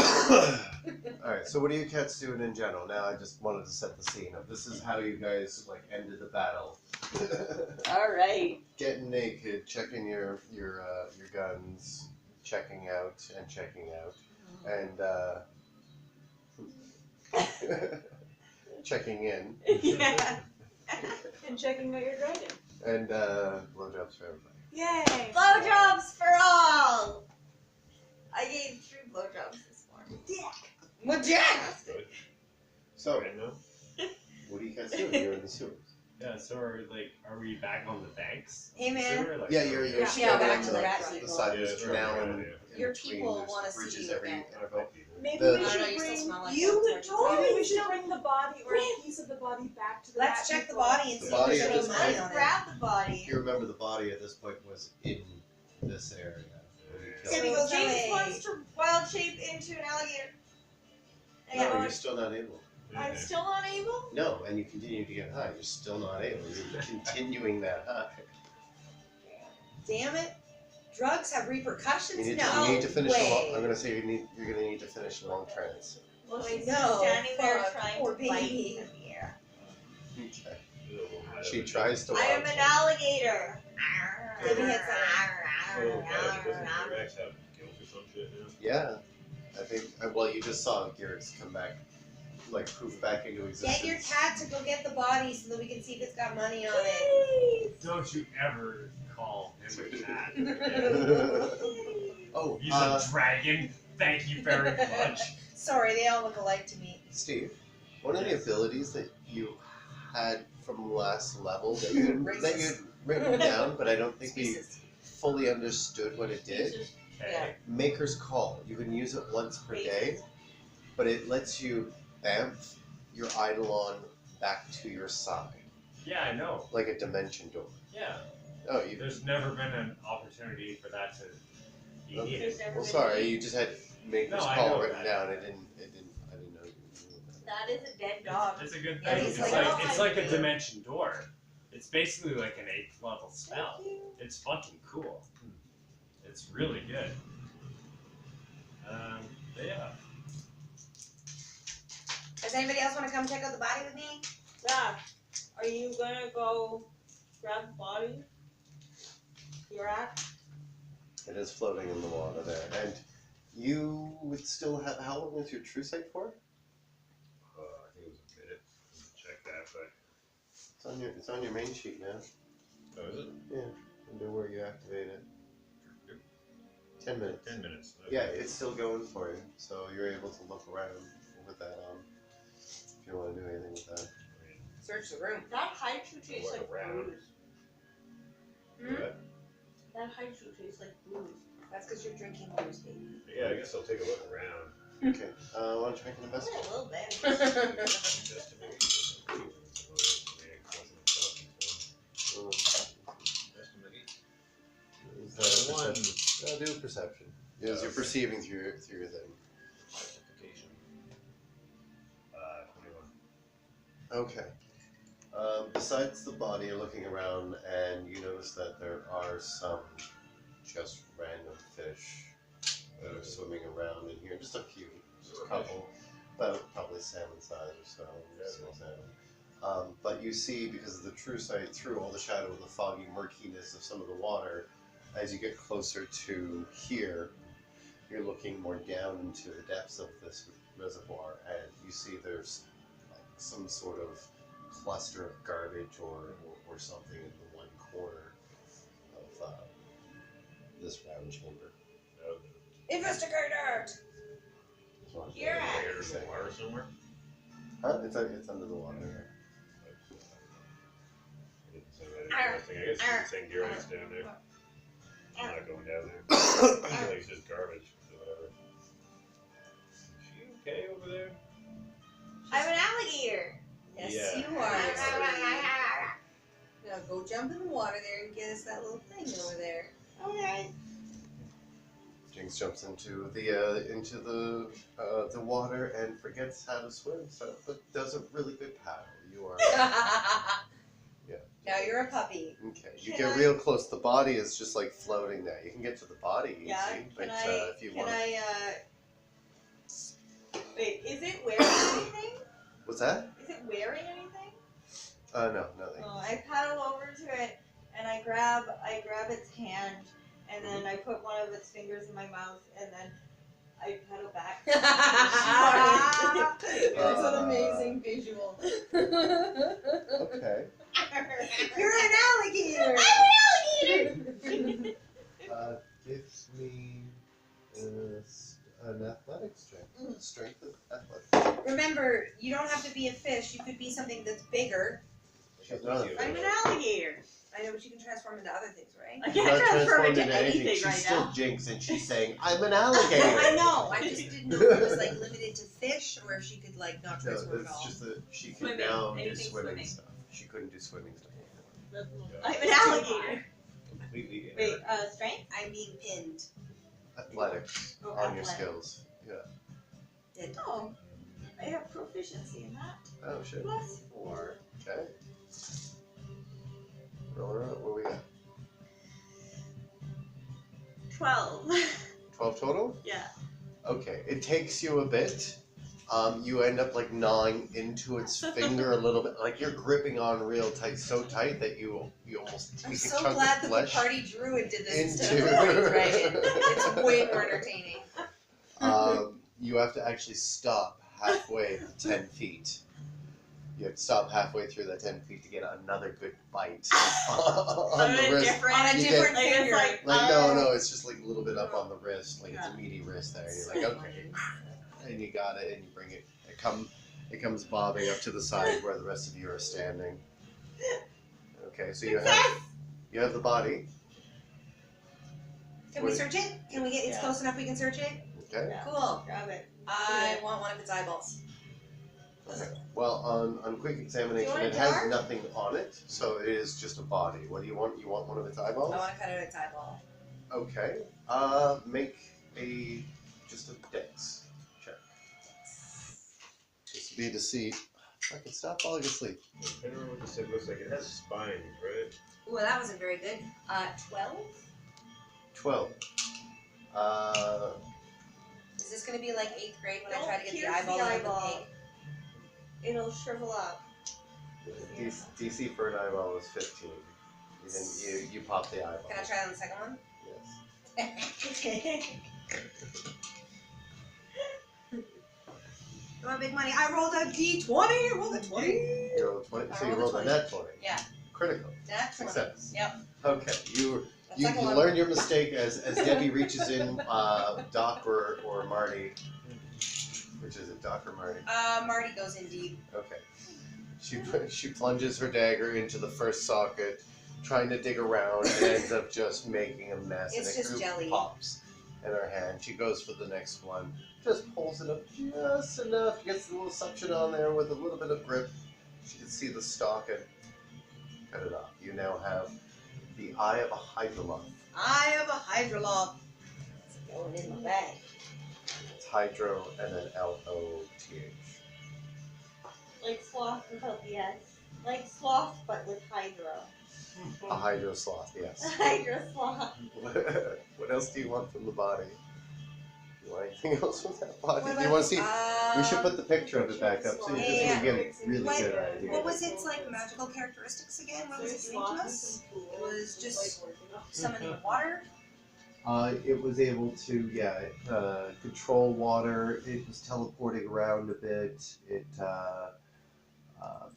Alright, so what are you cats doing in general? Now I just wanted to set the scene up. This is how you guys like ended the battle. Alright. Getting naked, checking your guns, checking out and checking out. And checking in. Yeah. And checking out your dragon. And blowjobs for everybody. Yay! Blowjobs for all! I gave 3 blowjobs this morning. Well, Jack! Good. So, Right now? what do you guys do? You're in the sewers. Yeah, so are we back on the banks? Hey, man. Sewer? Like, Yeah, you're Yeah, standing back on to the, the rat the people. side of Yeah, this that's probably canal a good and idea. in Your between people there's wanna see bridges you every again. interval. Maybe The- we I don't should know, you still bring smell like you that. would totally. Maybe we should bring the body or a piece of the body back to the Let's rat check the people. body and The see body if at there's this any money point- on it. Grab the If body. you remember, the body at this point was in this area. where we So killed he it. goes that James way. wants to wild shape into an alligator. No, you're still not able. I'm still not able? No, and you continue to get high. You're still not able. You're continuing that high. Damn it. Drugs have repercussions? You need, No you need to finish way. a long. I'm gonna say you're gonna need to finish a long trance. Well, I she's know, just standing there fuck, trying poor to bite baby. in the air. Okay. Ugh, She tries to. I am watch an you. alligator. Give me a Oh, God, doesn't T-Rex have gills or some shit now? Yeah, I think. Well, you just saw Garrett's come back, like poof back into existence. Get your cat to go get the body so that we can see if it's got money on it. Don't you ever call him a cat. Oh, He's a dragon. Thank you very much. Sorry, they all look alike to me. Steve, one of the abilities that you had from last level that you had written down, but I don't think we Species. fully understood what it did. Okay. Maker's Call. You can use it once per day, but it lets you bamf your Eidolon back to your side, Yeah, I know. like a dimension door. Yeah. Oh, you. There's never been an opportunity for that to be Okay. needed. Well, sorry, you just had Maker's No, I Call know written that. down. I didn't know you were doing that. That is a dead dog. It's a good Yeah, thing. he's It's like, like, "Oh, it's my like a God." dimension door. It's basically like an 8th level spell. It's fucking cool. It's really good. But yeah. Does anybody else want to come check out the body with me? Yeah. Are you gonna go grab the body? You're at? It is floating in the water there, and you would still have. How long is your true sight for? I think it was a minute. Check that, but. It's on your main sheet now. Oh, is it? Yeah, under where you activate it. 10 minutes. 10 minutes. Yeah, it's still going for you, so you're able to look around with that on. If you want to do anything with that. Search the room. That haiku tastes like around. booze. What? That haiku tastes like booze. That's because you're drinking booze, baby. Yeah, I guess I'll take a look around. Okay, want to try and investigate? A little bit. Just to make sure. Is that a perception? Do a perception. Yes, you're perceiving through your thing. Justification. 21. Okay. Besides the body, you're looking around and you notice that there are some just random fish that are swimming around in here. Just a few, just a couple, about probably salmon size or so, small salmon. But you see, because of the true sight, through all the shadow of the foggy murkiness of some of the water, as you get closer to here, you're looking more down into the depths of this reservoir, and you see there's like some sort of cluster of garbage or something in the one corner of this round chamber. Investigator! You're at. There's some water somewhere? Huh? It's under the water there. I didn't say that interesting. I guess you could say Garrett's down there. I'm not going down there. I feel like it's just garbage or whatever. Is she okay over there? I'm an alligator. Yes, Yeah. you are. Now go jump in the water there and get us that little thing over there. Okay. Jinx jumps into the water and forgets how to swim, but does a really good paddle. You are yeah. Now you're a puppy. Okay. You Can get I- real close. The body is just like floating there. You can get to the body easy, Yeah, but can I, if you can want, I, wait, is it wearing anything? what's that? Is it wearing anything? No, nothing. Oh, I paddle over to it and I grab its hand and then I put one of its fingers in my mouth and then I paddle back. That's an amazing visual. Okay. You're an alligator! Give me an athletics check. strength and athletics. Remember, you don't have to be a fish. You could be something that's bigger. She's not a I'm fish. an alligator. I know, but you can transform into other things, right? I She's can't not transform transformed into into anything. anything She's right still now. Jinx, and she's saying, "I'm an alligator." I know. I just didn't know if it was like limited to fish or if she could like not No, transform at it's all. just that she can Swimming. now do Anything swimming swimming. stuff. She couldn't do swimming stuff before. I'm an alligator. Completely Wait, inert. strength? I'm being pinned. Athletics Oh, on your athletics. skills. Yeah. Did. Oh, I have proficiency in that. Oh shit. +4. Okay. Roll her out. What we got? 12. 12 total? Yeah. Okay. It takes you a bit. You end up like gnawing into its finger a little bit, like you're gripping on real tight, so tight that you almost take I'm a so chunk glad of that the flesh party druid did this instead into. of the party dragon. It's way more entertaining. You have to actually stop halfway 10 feet. You have to stop halfway through that 10 feet to get another good bite on the wrist. On a You different Like, it's finger. like, No, it's just like a little bit up on the wrist, like it's a meaty wrist there. And you're like, okay, and you got it, and you bring it. It comes bobbing up to the side where the rest of you are standing. Okay, so you have the body. Can we search it? Can we get? It's Yeah. close enough. We can search it. Okay. Yeah. Cool. Grab it. I want one of its eyeballs. Okay. Well, on quick examination, want a it has jar? nothing on it, so it is just a body. What do you want? You want one of its eyeballs? I want to cut out its eyeball. Okay. Make just a dex check. This would be deceit. I can stop falling asleep. Depending on what the sid looks like, it has spines, right? Ooh, that wasn't very good. 12. 12. Is this gonna be like 8th grade when Don't I try to get the pierce eyeball the out of the eyeball. pig? It'll shrivel up. DC for an eyeball is 15. You didn't. You popped the eyeball. Can I try on the second one? Yes. Okay. You want big money? I rolled a d20. I rolled a 20. You rolled 20. I So you rolled a rolled a 20. net 20. Yeah. Critical. That's 20. Success. Yep. Okay. You That's like a learn your mistake as Debbie reaches in Doc or Marty. Which is it, Doc or Marty? Marty goes in deep. Okay. She plunges her dagger into the first socket, trying to dig around, and ends up just making a mess. It's and it just jelly. pops in her hand. She goes for the next one, just pulls it up just enough, gets a little suction on there with a little bit of grip. She can see the stalk and cut it off. You now have the eye of a hydroloth. I have a hydroloth. It's going in my bag. It's hydro and then L-O-T-H. Like sloth without the S. Like sloth, but with hydro. A hydro sloth, yes. Hydro sloth. What else do you want from the body? Do you want anything else from that body? What Do you want to about, see? We should put the picture of it back up so you Yeah. can get a really What- good idea. What was its like magical characteristics again? What was it doing to us? It was just summoning water. It was able to, control water. It was teleporting around a bit.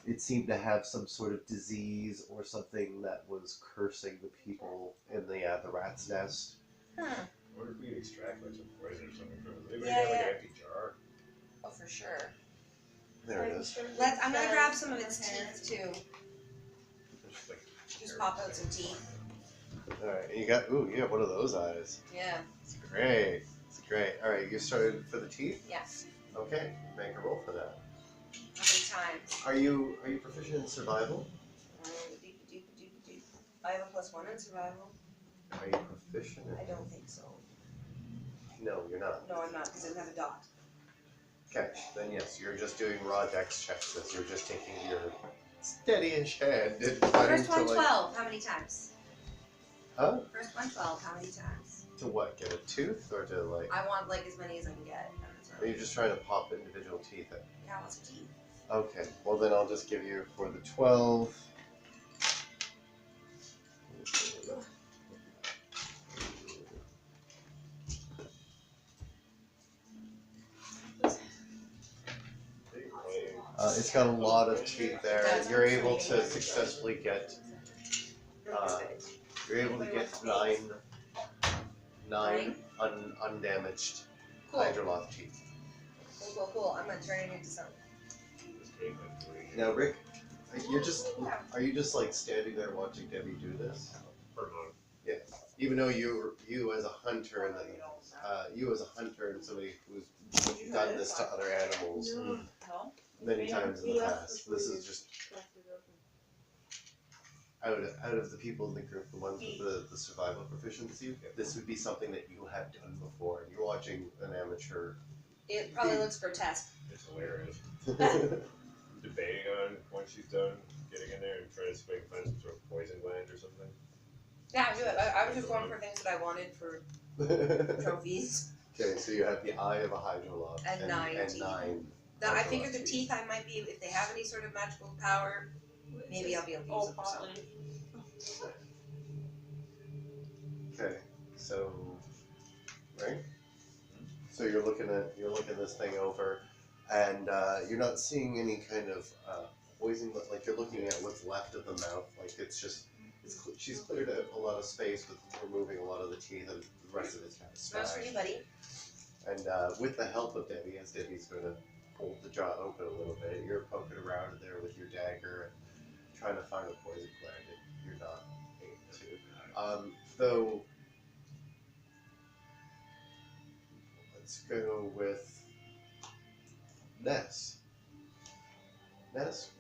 It seemed to have some sort of disease or something that was cursing the people in the rat's nest. Huh. I wonder if we could extract like some poison or something from it. Does anybody Yeah, have like yeah. an empty jar? Oh, for sure. There it is. I'm gonna grab some of its teeth too. Just like Just pop out some teeth. Alright, you got one of those eyes. Yeah. It's great. It's great. Alright, you started for the teeth? Yeah. Okay, make a roll for that. How many times? Are you proficient in survival? I have a +1 in survival. Are you proficient I in... don't think so. No, you're not. No, I'm not because I don't have a dot. Okay, then yes, you're just doing raw dex checks as you're just taking your steady-ish hand and fighting First one, to 12. How many times? Huh? First one, 12. How many times? To what? Get a tooth or to like... I want like as many as I can get. Are you just trying to pop individual teeth in? Yeah, I want some teeth. Okay, well then I'll just give you for the 12. It's got a lot of teeth there, and you're able to successfully get. You're able to get nine undamaged Cool. hydroloth teeth. Cool. I'm gonna turn it into something. This cake I'm doing it Now, Rick, are you just like standing there watching Debbie do this? per month. Yeah. Even though you as a hunter and somebody who's done this to other animals many times in the past, this is just out of the people in the group, the ones with the survival proficiency. This would be something that you have done before, and you're watching an amateur. It probably looks grotesque. It's hilarious. Debating on once she's done getting in there and trying to see if I can find some sort of poison gland or something. Yeah, do it. I was just going for things that I wanted for trophies. Okay, so you have the eye of a hydrolock And 9 teeth. Now, I figured the teeth I might be, if they have any sort of magical power, maybe I'll be able to use them for something. Okay, so right. So you're looking this thing over, and you're not seeing any kind of poison, but like you're looking at what's left of the mouth. Like she's cleared out a lot of space with removing a lot of the teeth, and the rest of it's kind of Smells for you, smashed. buddy. And with the help of Debbie, as Debbie's going to hold the jaw open a little bit, you're poking around in there with your dagger and trying to find a poison gland, and you're not able to. Though, let's go with Ness. Ness,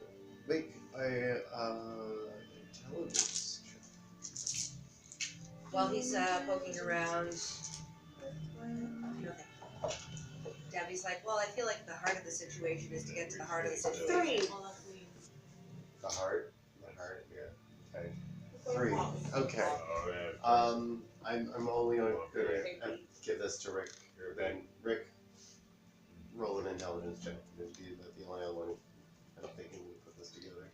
make a intelligence check. While he's poking around, Debbie's like, well, I feel like the heart of the situation is to get to the heart of the situation. 3. The heart, yeah. Okay. 3. Okay. Oh, man. I'm only going to give this to Rick. Then Rick, roll an intelligence check. It'd be the only other one I don't think he would put this together.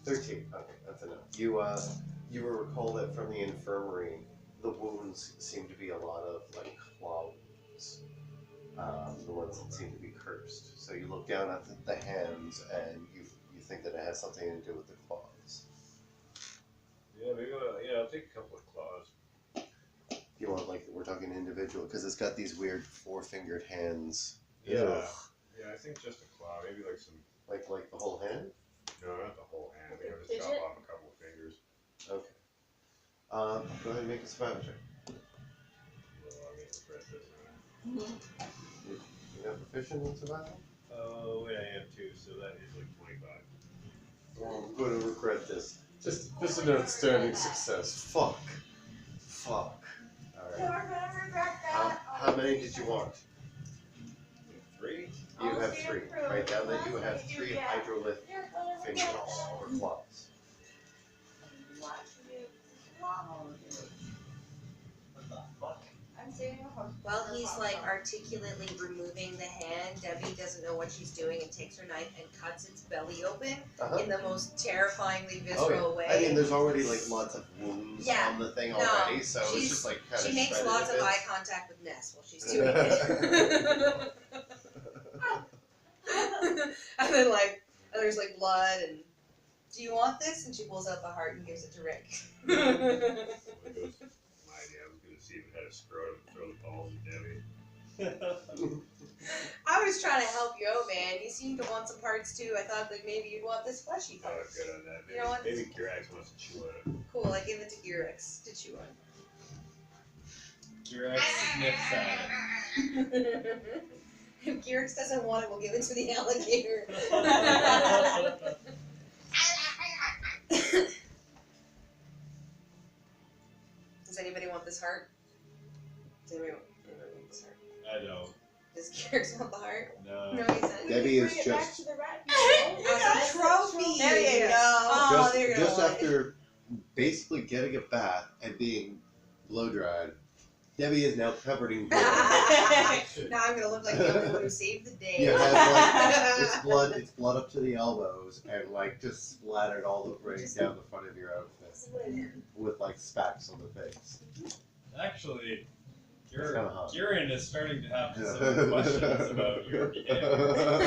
13. Okay, that's enough. You will recall that from the infirmary, the wounds seem to be a lot of like claw wounds. The ones that seem to be cursed. So you look down at the hands and you think that it has something to do with the claws. Yeah, maybe I'll take a couple of claws. You want like we're talking individual because it's got these weird 4-fingered hands. Yeah. Ugh. Yeah, I think just a claw. Maybe like some. Like the whole hand. No, not the whole hand. I think I'll just chop off a couple of fingers. Okay. Go ahead and make a survival check. Well, I'm gonna regret this. You're not proficient in survival? Oh, wait, I am too. So that is like 25. Oh, I'm going to regret this. Just an outstanding success. Fuck. Alright. How many did you want? 3. You have 3. Write down that you have 3 hydrolith fingers or claws. While he's like articulately removing the hand, Debbie doesn't know what she's doing and takes her knife and cuts its belly open in the most terrifyingly visceral way. I mean, there's already like lots of wounds on the thing already, so it's just like kind of. She makes lots of eye contact with Ness while she's doing it. And then there's like blood and. Do you want this? And she pulls out the heart and gives it to Rick. My idea. I was gonna see if it had a scrotum and throw the balls at Debbie. I was trying to help you out, man. You seem to want some parts too. I thought that maybe you'd want this fleshy Oh, part. I'm good on that. Maybe, You know what? maybe Kirax wants to chew on it. Cool, I give it to Girax to chew on. Kirax sniffs at it. If Girax doesn't want it, we'll give it to the alligator. Does anybody want this heart? Does anybody want this heart? I don't. Does Girax want the heart? No. No, he doesn't. Debbie is just As a trophy! There you go. Oh, there you just go. after basically getting a bath and being blow dried. Debbie is now covered in blood. Now I'm gonna look like the only one who saved the day. You have like it's blood up to the elbows and like just splattered all the way down the front of your outfit with like spacks on the face. Actually, It's kinda hot. Kieran is starting to have some questions about your behavior.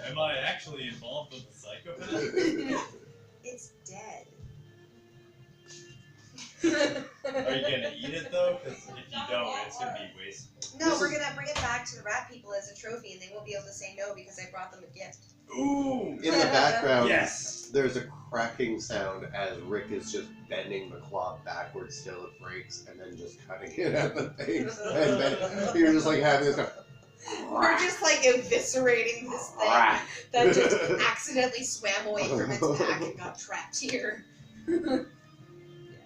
Am I actually involved with the psychopath? It's dead. Are you gonna eat it though? Because if you don't, it's gonna be wasteful. No, we're gonna bring it back to the rat people as a trophy, and they won't be able to say no because I brought them a gift. Ooh! In the background, Yes! there's a cracking sound as Rick is just bending the claw backwards till it breaks, and then just cutting it at the face. And then you're just like having this. We're just like eviscerating this thing that just accidentally swam away from its pack and got trapped here. Yeah,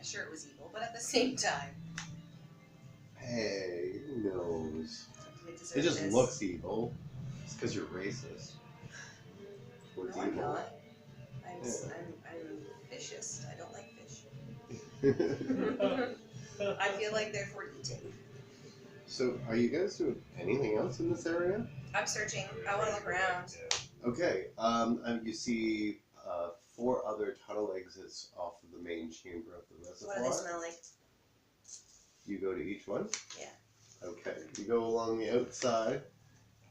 sure it was evil, but at the same time, Hey, who knows? it deserves It just this. looks evil. It's because you're racist. Towards No, I'm evil. not. I'm vicious. I don't like fish. I feel like they're for eating. So, are you guys doing anything else in this area? I'm searching. I want to look around. Okay. You see 4 other tunnel exits off of the main chamber of the What do they reservoir. smell like? You go to each one. Yeah. Okay. You go along the outside.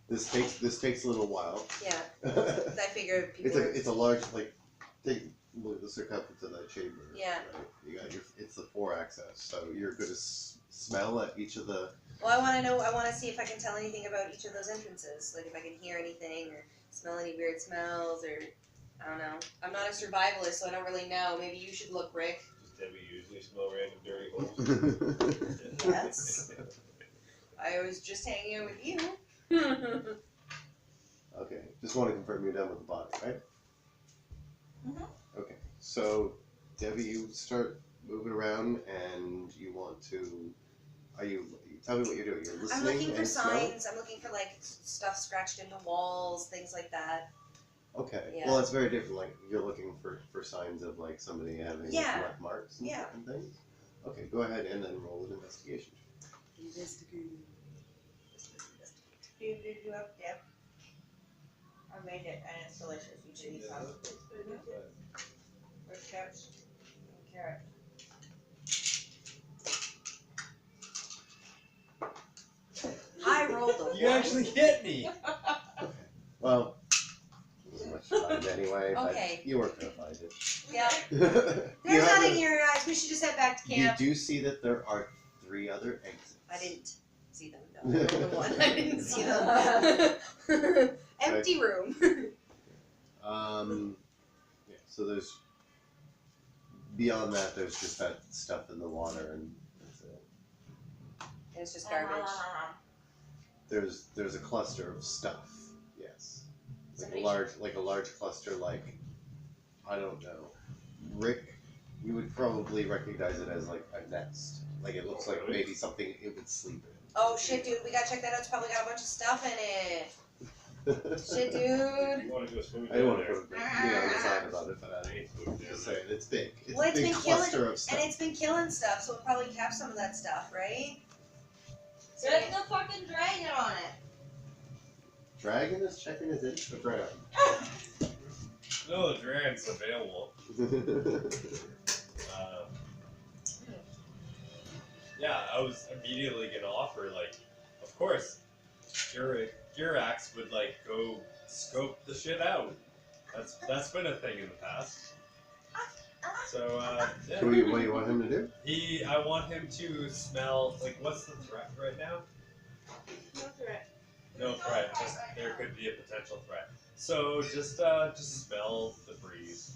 This takes a little while. Yeah. I figure people. It's a large take look at the circumference of that chamber. Yeah. Right? You got it's the 4 access, so you're going to smell at each of the. Well, I want to know. I want to see if I can tell anything about each of those entrances. Like if I can hear anything or smell any weird smells or I don't know. I'm not a survivalist, so I don't really know. Maybe you should look, Rick. Does Debbie usually smell random dirty holes? Yes. I was just hanging out with you. Okay. Just want to confirm you're done with the body, right? Mhm. Okay. So, Debbie, you start moving around, and you want to. Tell me what you're doing. You're listening. I'm looking for and smell? signs. I'm looking for like stuff scratched into walls, things like that. Okay. Yeah. Well, it's very different. Like you're looking for signs of like somebody having like, Yeah. left marks and Yeah. certain things. Okay, go ahead and then roll an investigation. Investigate. Do you have dip? I made it and it's delicious. You should eat some. With chips and carrot. I rolled a You one. actually hit me! Well, it wasn't much fun anyway, Okay. but you weren't gonna find it. Yeah. You There's have nothing to- here, guys. We should just head back to You camp. do see that there are 3 other exits. I didn't see them. No, I rolled a one. I didn't see them. Empty room. Yeah. So there's beyond that. There's just that stuff in the water, and that's it. It's just garbage. There's a cluster of stuff. Yes. Somebody Like a large cluster. Like I don't know. Rick, you would probably recognize it as like a nest. Like it looks like maybe something it would sleep in. Oh shit, dude. We gotta check that out. It's probably got a bunch of stuff in it. Shit, dude. You want to go swimming I don't down want to there? put a big on the side about it, but I Ain't swimming down just there. saying it's big. It's Well, a it's big been cluster killing- of stuff. And it's been killing stuff, so it probably kept some of that stuff, right? There's no fucking dragon on it. Dragon is checking his Instagram. No, the dragon's available. Yeah, I was immediately gonna offer, like, of course, Girax would, like, go scope the shit out. That's been a thing in the past. So, yeah. What do you want him to do? I want him to smell, like, what's the threat right now? No threat. No threat, just there could be a potential threat. So just smell the breeze.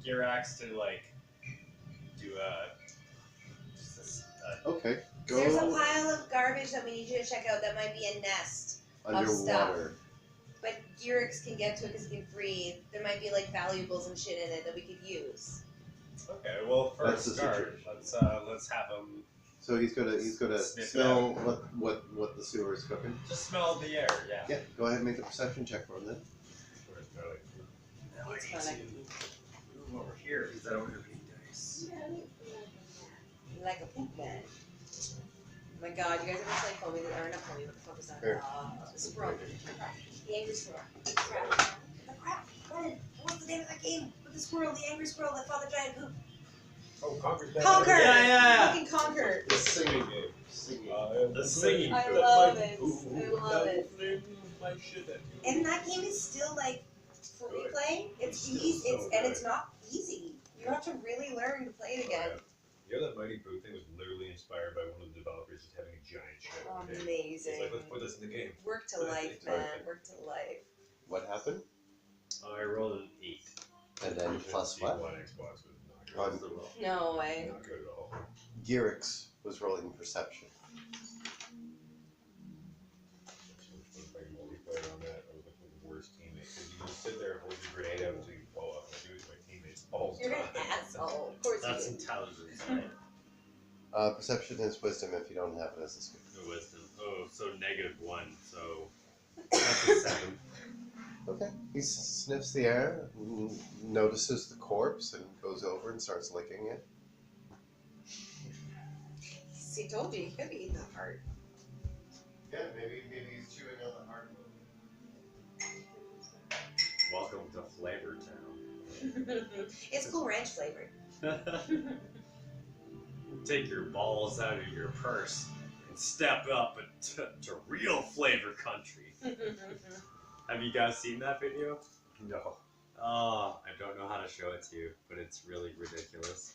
Girax to like do Okay, go There's a pile of garbage that we need you to check out that might be a nest. underwater. But Girax can get to it because he can breathe. There might be like valuables and shit in it that we could use. Okay, well for That's a the start, situation. let's have him So he's gonna Sniff it smell what the sewer is cooking. just smell the air, yeah. Yeah, go ahead and make a perception check for him then. Where's Charlie? Now It's I need fine. to move over here because I don't have any dice. Like a poop man. Oh my god, you guys ever play Foamy? Or not Foamy, what the fuck was that? Here. The squirrel. The angry squirrel. The crap. What's the name of that game? With the squirrel, the angry squirrel that fought the giant poop. Oh, Conquer's back. Conquer! Yeah. Fucking Conquer! The singing game. Singing. The singing. I love it. I love it. My shit at you. And that game is still like free play. It's easy. It's not easy. You have to really learn to play it again. You know that Mighty Boo thing was literally inspired by one of the developers just having a giant ship. one day. He's Amazing. like, let's put this in the game. Work to life, man. Work to life. What happened? I rolled an 8. And then plus what? One Xbox was not good. No way. Not good at all. Gyrix was rolling perception. Playing multiplayer on that, I was like the worst teammate. Because you just sit there and hold your grenade out until you blow up. And I do it to my teammates all the You're an time. asshole. Of course That's you do. intelligence, right? Perception is wisdom if you don't have it as a skill. No wisdom. Oh, so -1. So that's a 7. Okay. He sniffs the air, notices the corpse, and goes over and starts licking it. See, told you, he could be eating the heart. Yeah, maybe he's chewing on the heart. Welcome to Flavor Town. It's Cool Ranch flavored. Take your balls out of your purse and step up to real flavor country. Have you guys seen that video? No. Oh, I don't know how to show it to you, but it's really ridiculous.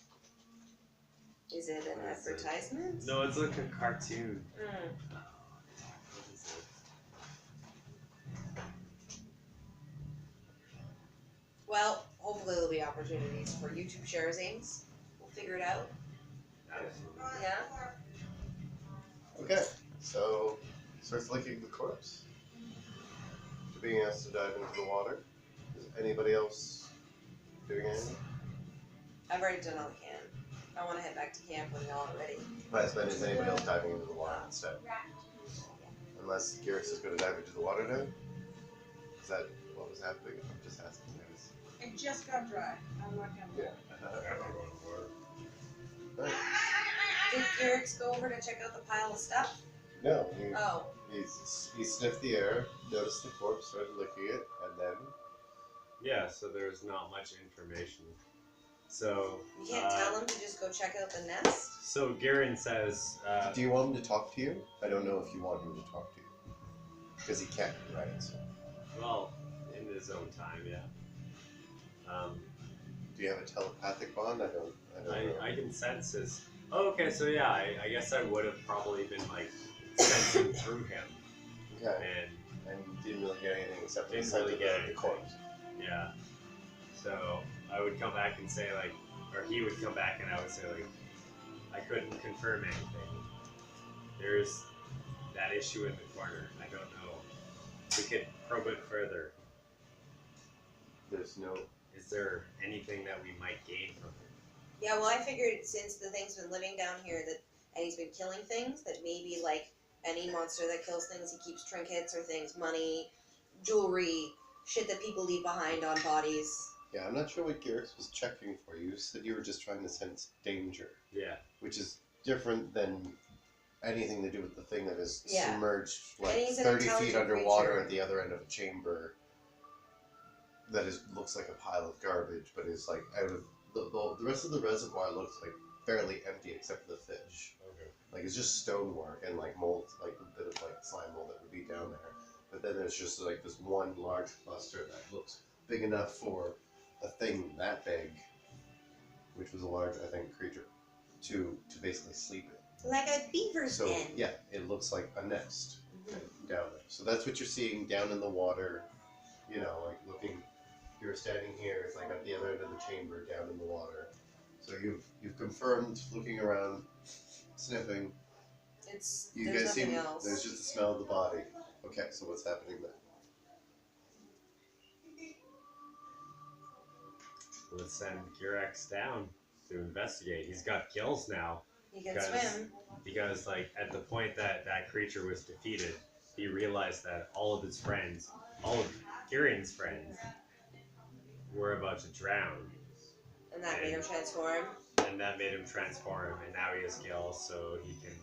Is it an What is it? advertisement? No, it's like a cartoon. Mm. What is it? Well, hopefully there'll be opportunities for YouTube shares. We'll figure it out. Absolutely. Yeah. Okay, so starts licking the corpse. After being asked to dive into the water. Is anybody else doing anything? I've already done all I can. I want to head back to camp when y'all are ready. Last is anybody else diving into the water instead? Unless Gyrix is going to dive into the water now? Is that what was happening? I'm just asking. It just got dry. I'm not gonna. Yeah. I'm not going to work. Right. Did Gyrix go over to check out the pile of stuff? No, Oh. he sniffed the air, noticed the corpse, started licking it, and then Yeah, so there's not much information. So You can't tell him to just go check out the nest? So Garen says, do you want him to talk to you? I don't know if you want him to talk to you. Because he can't, right? So. well, in his own time, yeah. Do you have a telepathic bond? I don't know. I can sense his. Oh, okay, so yeah, I guess I would have probably been like sensing through him, Okay. and And you didn't really get anything except for the Didn't scent really of get the anything. corpse. yeah. So I would come back and say like, or he would come back and I would say like, I couldn't confirm anything. There's that issue in the corner. I don't know. We could probe it further. There's no. Is there anything that we might gain from it? Yeah, well, I figured since the thing's been living down here and he's been killing things, that maybe like any monster that kills things, he keeps trinkets or things, money, jewelry, shit that people leave behind on bodies. Yeah, I'm not sure what Gyrix was checking for. You said you were just trying to sense danger, Yeah. which is different than anything to do with the thing that is Yeah. submerged like And he's an 30 feet intelligent underwater creature. at the other end of a chamber that looks like a pile of garbage, but is like out of the rest of the reservoir looks like fairly empty except for the fish. Okay. Like it's just stonework and like mold, like a bit of like slime mold that would be down there. But then there's just like this one large cluster that looks big enough for a thing that big, which was a large, I think, creature, to basically sleep in. Like a beaver's So den. yeah, it looks like a nest Mhm. down there. So that's what you're seeing down in the water. You know, like looking. You're standing here. It's like at the other end of the chamber, down in the water. So you've confirmed looking around, sniffing. It's You there's guys nothing seem else. there's just the smell of the body. Okay, so what's happening then? Let's send Girex down to investigate. He's got gills now. He can Guys. swim. Because like at the point that that creature was defeated, he realized that all of his friends, all of Kieran's friends, were about to drown, And that made him transform. and that made him transform. And now he has gills, so he can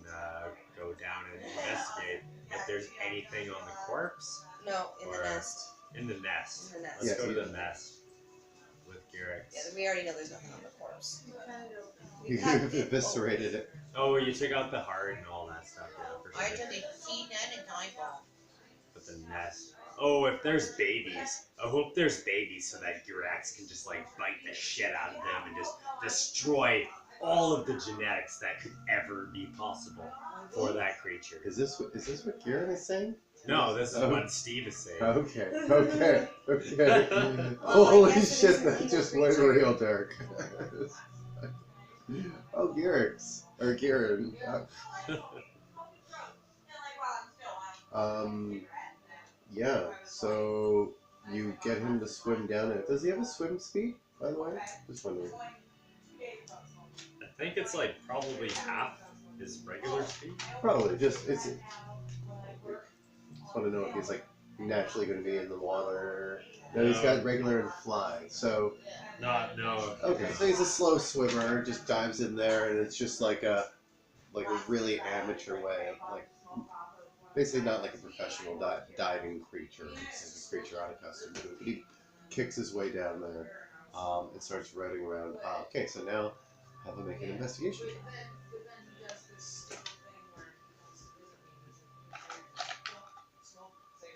go down and investigate if there's anything on the corpse No, in the Or- nest. in the nest. In the nest. Let's Yeah, go to he- the nest with Girex. Yeah, we already know there's nothing on the corpse. We You've cut- eviscerated it. Oh, you took out the heart and all that stuff. Yeah, for I sure. took a seed and an eyeball. But the nest. Oh, if there's babies. I hope there's babies so that Girax can just like bite the shit out of them and just destroy all of the genetics that could ever be possible for that creature. Is this what Kieran is saying? No, this is Oh. what Steve is saying. Okay. Okay. Well, I Holy guess it is shit! an That evil just went creature. real dark. Oh, Garrix or Kieran. Yeah. So you get him to swim down it. Does he have a swim speed? By the way, just wondering. I think it's like probably half his regular speed. Probably just it's. Just want to know if he's like naturally going to be in the water. No, he's got regular and fly. So No. okay, so he's a slow swimmer. Just dives in there, and it's just like a really amateur way of like basically not like a professional diving creature. It's like a creature unaccustomed to it. But he kicks his way down there and starts routing around. Okay, so now have him make an investigation check.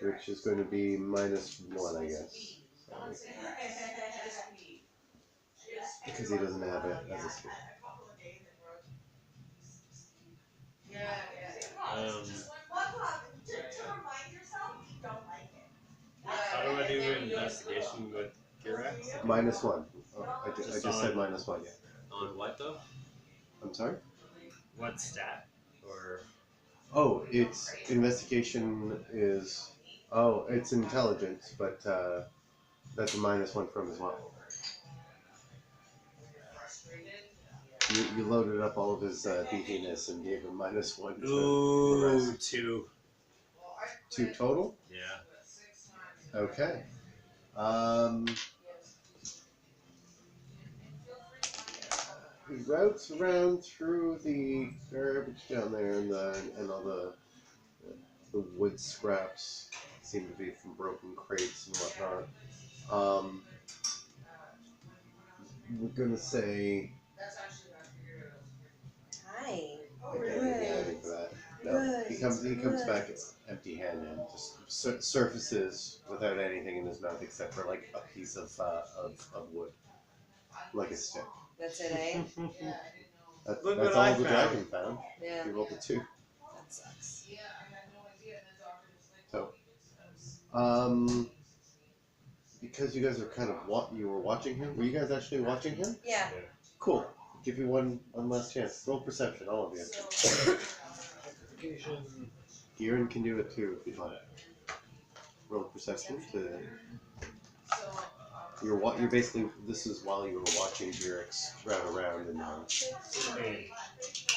Which is going to be -1, I guess. So, because he doesn't have it as a skill. How do I do an investigation with Girax? -1. Oh, I just said -1, yeah. On what though? I'm sorry? What stat? Or Oh, it's investigation is. Oh, it's intelligence, but that's a -1 from as well. You loaded up all of his beefiness and gave him -1 to the rest. 2. 2 total? Yeah. Okay. He routes around through the garbage down there and all the wood scraps seem to be from broken crates and whatnot. We're gonna say. Hi. Okay, for that. No, he comes back empty-handed, just surfaces without anything in his mouth except for like a piece of wood, like a stick. That's it, eh? That's Look all what I the found. dragon found. Yeah. He rolled a 2. That sucks. So, because you guys are kind of you were watching him. Were you guys actually watching him? Yeah. Cool. Give you one last chance. Roll perception, all of you. Kieran can do it too if you'd like. Roll perception to. You're basically. This is while you were watching Jurix run around and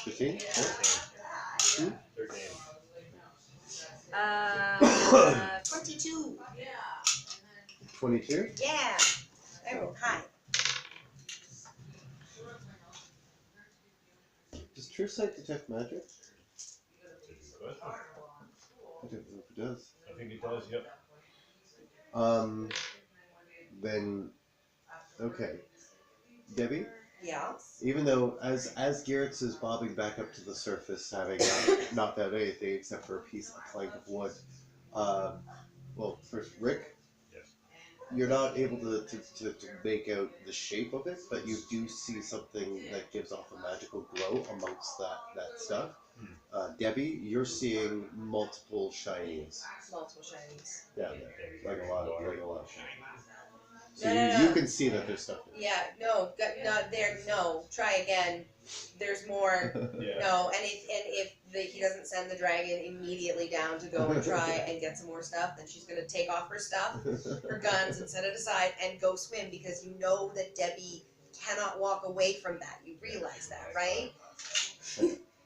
15. 13. 22. 22. Yeah. I rolled high. Does True Sight detect magic? I don't know if it does. I think it does, yep. Then, okay. Debbie, Yeah. even though as Garrett's is bobbing back up to the surface, having knocked out anything except for a plank of wood, well, first, Rick, Yes. you're not able to make out the shape of it, but you do see something that gives off a magical glow amongst that stuff. Debbie, you're seeing multiple shinies. Multiple shinies. Yeah, like a lot of shinies. So No. you can see that there's stuff there. Yeah, no, not there. No, try again. There's more. Yeah. No, and if he doesn't send the dragon immediately down to go and try and get some more stuff, then she's gonna take off her stuff, her guns, and set it aside and go swim because you know that Debbie cannot walk away from that. You realize that, right?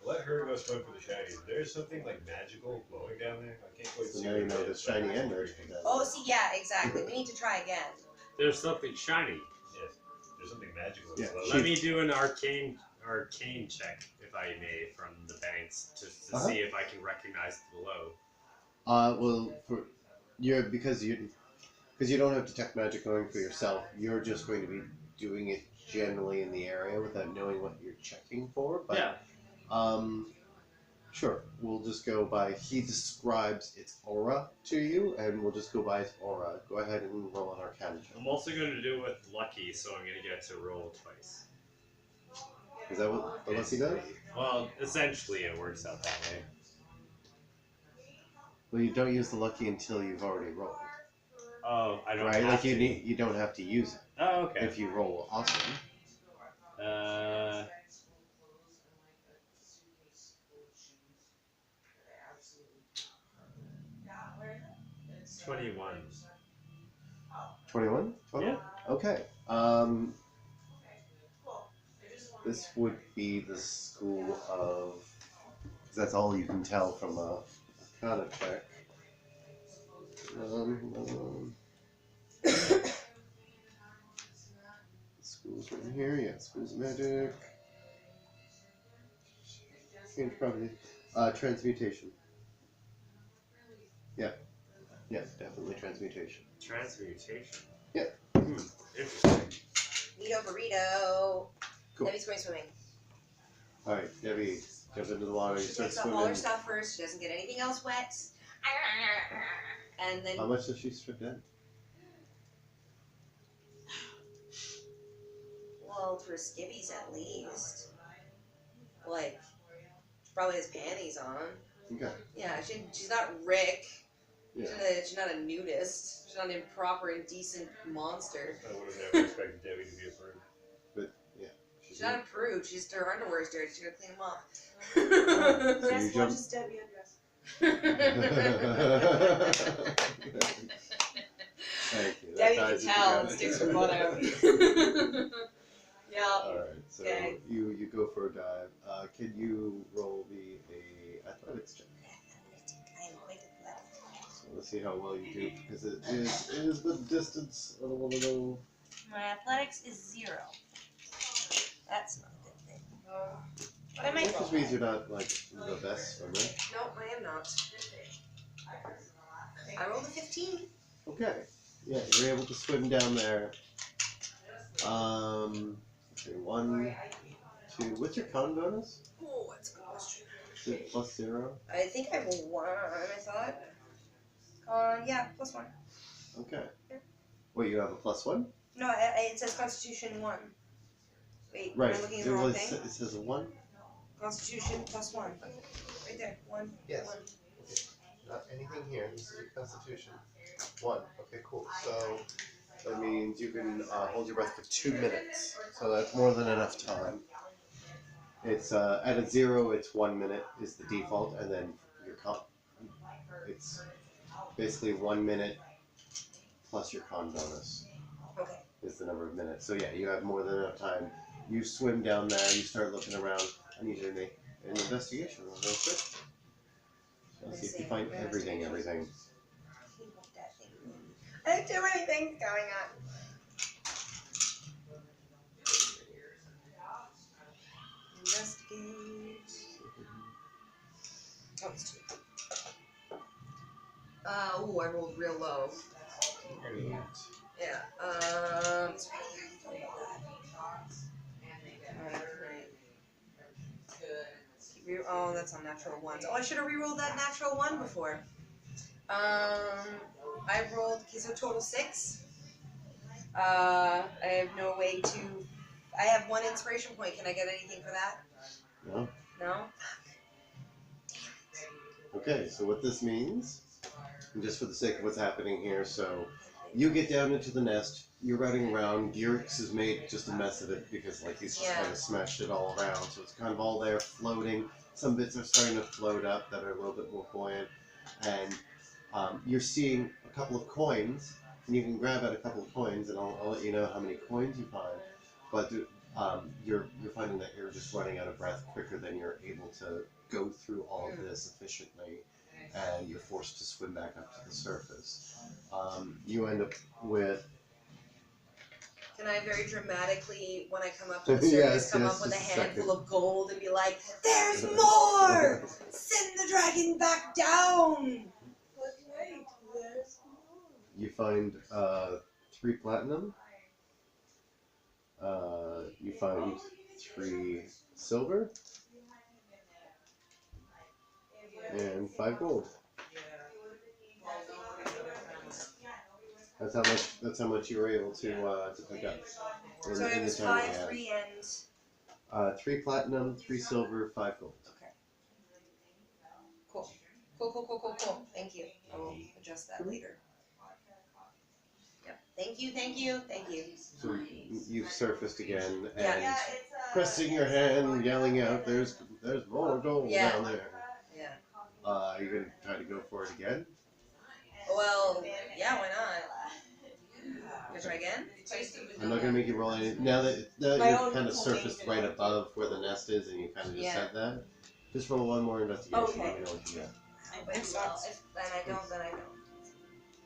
Let her go swim for the shinies. There's something like magical glowing down there. I can't quite So see now what you it know is, there's but- shiny and magical down Oh, see, yeah, exactly. We need to try again. There's something shiny. Yes. There's something magical. Yeah. That's Let me do an arcane check, if I may, from the banks, just to see if I can recognize the glow. Well, because you don't have detect magic going for yourself, you're just going to be doing it generally in the area without knowing what you're checking for. But Yeah. Sure, we'll just go by. He describes its aura to you, and we'll just go by its aura. Go ahead and roll an Arcana check. I'm also going to do it with lucky, so I'm going to get to roll twice. Is that what the lucky does? Well, essentially it works out that way. Well, you don't use the lucky until you've already rolled. Oh, I don't Right? have Like to. you don't have to use it. Oh, okay. If you roll awesome. 21. 21? Total? Yeah. Okay. This would be the school of. 'Cause that's all you can tell from a Arcana check. School's right here. Yeah, school's magic. Change property. Transmutation. Yeah. Yeah, definitely transmutation. Transmutation. Yeah. Interesting. Neato burrito. Cool. Debbie's going swimming. Alright, Debbie, jump into the water. You She start takes off all her swimming. stuff first. She doesn't get anything else wet. And then, How much does she strip down? well, for skivvies at least. Like, she probably has panties on. Okay. Yeah, she's not Rick. Yeah. She's not a nudist. She's not an improper, indecent monster. I would have never expected Debbie to be a prude. But, yeah. She's not a prude. She's her underwear's dirty. She's gonna clean them off. So you Just jump. watches Debbie undress. Thank you. That Debbie ties can it tell and together. sticks her butt out. Yeah. Alright, so Okay. you go for a dive. Can you roll me a athletics check? I am quite athletic. So let's see how well you do, because it is the distance of the little. My athletics is 0. That's not a good thing. But I might roll. Which means you're not like the best swimmer. No, I am not. I rolled a 15. Okay. Yeah, you're able to swim down there. Okay, 1, 2. What's your con bonus? Oh, that's a good question. Is it +0? I think I have a 1, I thought. Yeah, +1. Okay. Wait, you have a +1? No, it says Constitution 1. Wait, Right. am I looking at the wrong thing? It says a 1? Constitution +1. Right there. 1. Yes. 1. Okay. Not anything here. This is your constitution. 1. Okay, cool. So that means you can hold your breath for 2 minutes. So that's more than enough time. It's at a 0, it's 1 minute is the default, and then your it's basically 1 minute plus your con bonus Okay. is the number of minutes. So yeah, you have more than enough time. You swim down there. You start looking around. I need you to make an investigation real quick. Let's see if you find everything. I have too many things going on. Investigate. Oh, it's 2. Ooh, I rolled real low. Yeah. It's right here. Oh, that's on natural ones. Oh, I should have re-rolled that natural 1 before. I rolled, okay, so total 6. I have no way to, I have 1 inspiration point. Can I get anything for that? No? No? Okay, so what this means, and just for the sake of what's happening here, so you get down into the nest, you're running around, Gearix has made just a mess of it because like he's just kind of smashed it all around, so it's kind of all there floating. Some bits are starting to float up that are a little bit more buoyant, and you're seeing a couple of coins, and you can grab at a couple of coins, and I'll let you know how many coins you find, but you're finding that you're just running out of breath quicker than you're able to go through all of this efficiently, and you're forced to swim back up to the surface. You end up with... Can I very dramatically, when I come up to the Yes, surface, come yes, up with a just a handful second. of gold and be like, there's more! Send the dragon back down! But wait, there's more. You find 3 platinum. You find 3 silver. And 5 gold. That's how much you were able to pick up. So it was 5, 3, and 3 platinum, 3 silver, 5 gold. Okay. Cool. Cool. Thank you. I will adjust that later. Yep. Thank you. So you've surfaced again and Yeah. pressing your hand, yelling out, "There's more gold Yeah. down there." Yeah. Are you gonna try to go for it again? Well, yeah, why not? Can I try again? I'm not gonna make you roll any. Now that My you're own kind of whole surfaced thing, right above where the nest is, and you kind of just Yeah. said that, just roll one more investigation. Okay. Let me know what you get. Then I don't.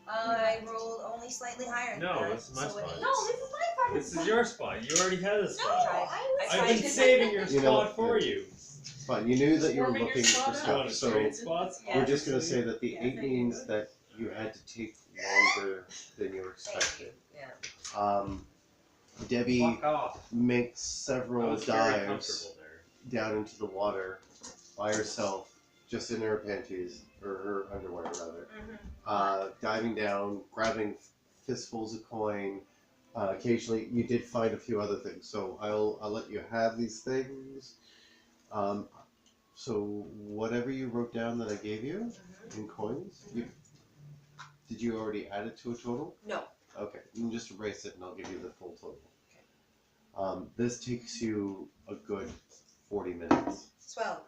I rolled only slightly higher. No, this is my so an spot. eight. No, this is my fucking This is your spot. You already had a No, spot. I I've tried been to- saving your You know, spot for you. It's fine. You knew that you were Forming your looking for spot You stuff, want to so trade spots? we're just gonna say Obviously. that the Yes, 8 I means do. that you had to take longer than you were expecting. Yeah. Debbie Fuck off. makes I several was very dives comfortable there. down into the water by herself, just in her panties, or her underwear rather. Diving down, grabbing fistfuls of coin. Occasionally, you did find a few other things, so I'll let you have these things. So whatever you wrote down that I gave you in coins, did you already add it to a total? No. Okay, you can just erase it and I'll give you the full total. This takes you a good 40 minutes. Swell.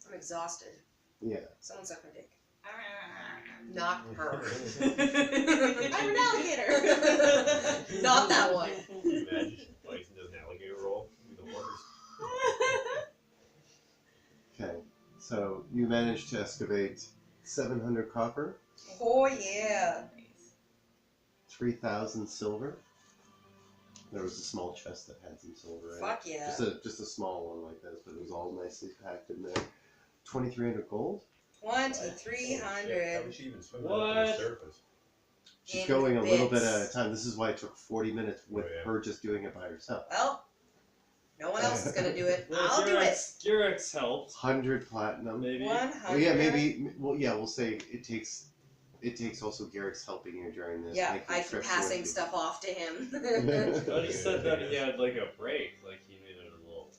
I'm exhausted. Yeah. Someone suck my dick. Not her. I'm an alligator. Not that one. Imagine Bison does an alligator roll with the horse. Okay, so you managed to excavate 700 copper, Oh yeah. 3,000 silver. There was a small chest that had some silver in it. Fuck yeah. Just a small one like this, but it was all nicely packed in there. 2,300 gold. 2,300. How would she even swim What? up to the surface? She's In going a little bit bits. at a time. This is why it took 40 minutes with Oh, yeah. her just doing it by herself. Well, no one else is gonna do it. Well, I'll do it. Your ex helped. 100 platinum. Maybe. 100. Well, yeah, maybe. Well, yeah, we'll say it takes also Garrick's helping you during this. Yeah, making I keep trips passing with you. stuff off to him. But he said that he had like a break, like he needed a little.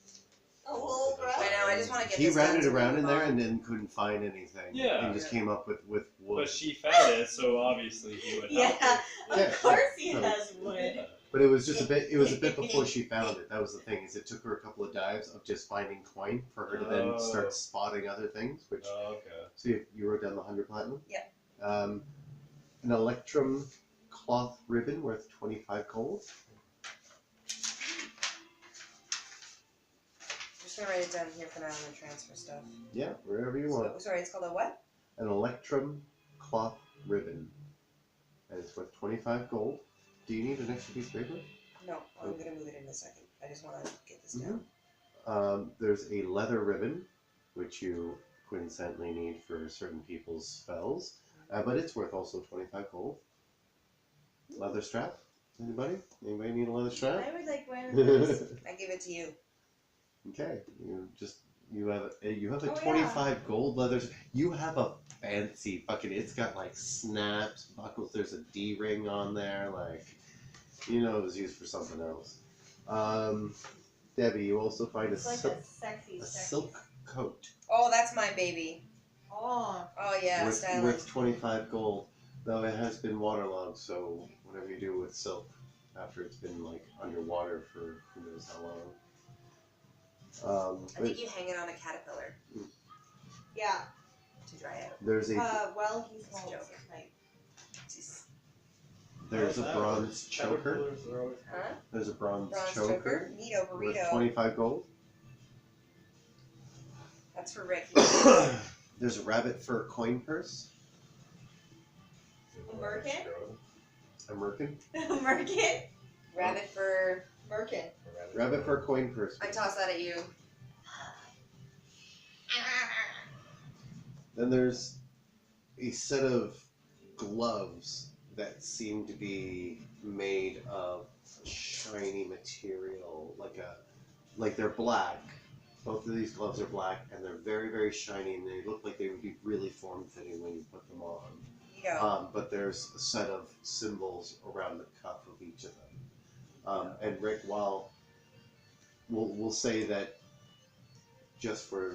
A little bro. I know. I just want to get He this done. ran it to around move in there on. and then couldn't find anything. Yeah. And just came up with wood. But she found it, so obviously he would help. Yeah, Yeah. of course he So- has wood. But it was just a bit. It was a bit before she found it. That was the thing. Is it took her a couple of dives of just finding coin for her to then Oh. start spotting other things. Which Oh, okay. so you wrote down the 100 platinum. Yeah. An electrum cloth ribbon worth 25 gold. I'm just gonna write it down here for now and then transfer stuff. Yeah, wherever you want. Sorry, it's called a what? An electrum cloth ribbon, and it's worth 25 gold. Do you need an extra piece of paper? No, I'm Okay. gonna move it in a second. I just want to get this down. There's a leather ribbon, which you coincidentally need for certain people's spells, but it's worth also 25 gold. Leather strap. Anybody? Anybody need a leather strap? I would like one of those. I give it to you. Okay, you have a Oh, 25 gold leather. You have a fancy fucking. It's got like snaps, buckles. There's a D ring on there. Like, you know, it was used for something else. Debbie, you also find It's like a sexy, a sexy. silk coat Oh, that's my baby. Oh, Oh yeah, worth, styling. worth 25 gold. Though it has been waterlogged, so whatever you do with silk after it's been like underwater for who knows how long. I think you hang it on a caterpillar Yeah. to dry out. There's a well, he's It's a home. joke. Like, there's a bronze choker. Huh? There's a bronze Bronze choker choker. Neato worth burrito. 25 gold. That's for Rick. There's a rabbit fur coin purse. Merkin? A merkin. Merkin? Rabbit for. Merkin. Rabbit fur coin purse. I toss that at you. Then there's a set of gloves that seem to be made of shiny material, like they're black. Both of these gloves are black, and they're very, very shiny, and they look like they would be really form-fitting when you put them on. But there's a set of symbols around the cuff of each of them. And Rick, while we'll say that just for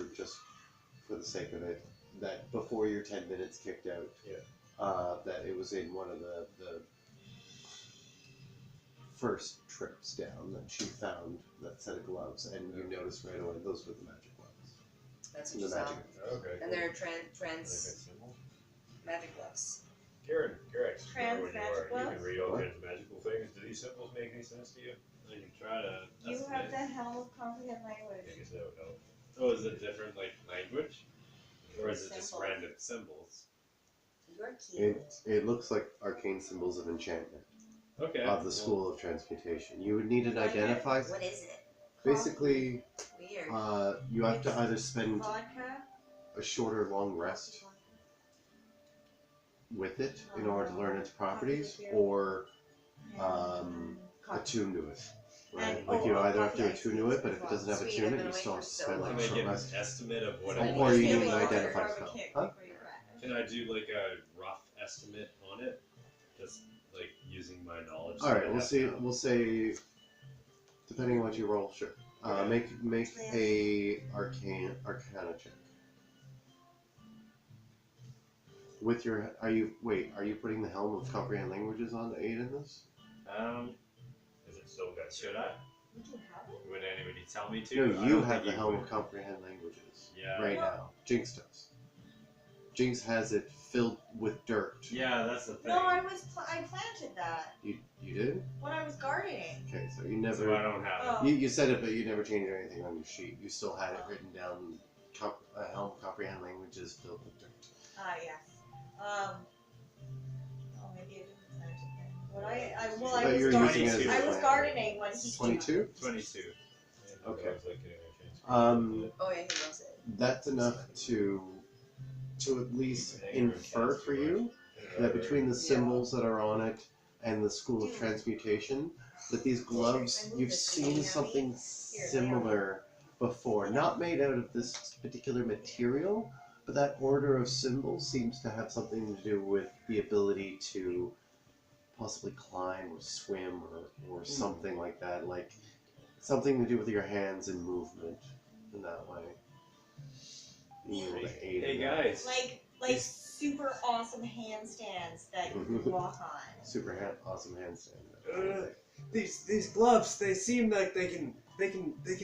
the sake of it, that before your 10 minutes kicked out, that it was in one of the first trips down that she found that set of gloves, and you noticed right away those were the magic gloves. That's The what you saw. magic gloves. Okay. And they're Like trans that symbol? magic gloves. Karen, you're expert Trans when you magic are. You gloves? can read all What? kinds of magical things. Do these symbols make any sense to you? I can try to. You estimate. have the helm of comprehend I language. guess that would help. Oh, is it different like language, or is it just Symbols. random symbols? You're cute. It looks like arcane symbols of enchantment Okay. of the school of transmutation. You would need an Like it. identify. What is it? Basically, Weird. you have to either spend Vodka? a short or long rest with it in order to learn its properties, or attune to it. Right? And- Like you oh, either have to coffee attune to it, but if it doesn't have Sweet, attunement, I've you been still have awake to for spend so like Can a I short get an rest. estimate of what Or it Or is? you need an Water identify or spell. kick Huh? before you crash. Can I do like a rough estimate on it? Just like using my knowledge. All right, we'll see. We'll say, depending on what you roll, sure. Okay. Make a arcana check. With your, are you putting the helm of comprehend languages on to aid in this? Is it still got Should I? Would you have it? Would anybody tell me to? No, I you don't have think the you helm would. of comprehend languages. Yeah. Right now, Jinx does. Jinx has it filled with dirt. Yeah, that's the thing. No, I planted that You did? when I was gardening. Okay, so you never. So I don't have Oh. You said it, but you never changed anything on your sheet. You still had it written down. Helm of comprehend languages filled with dirt. Ah, yes. Oh, maybe I didn't plant it then. What I But was you're gardening. using it as a I was plant. gardening when he 22. 22. Okay. Oh yeah, he loves it. That's enough to at least infer for you that between the symbols that are on it and the school of transmutation, that these gloves, you've seen something similar before. Not made out of this particular material, but that order of symbols seems to have something to do with the ability to possibly climb or swim or something like that. Like something to do with your hands and movement in that way. Being able to aid Hey in that. guys. like These- super awesome handstands that you can walk on. Super awesome handstand. These gloves, they seem like they can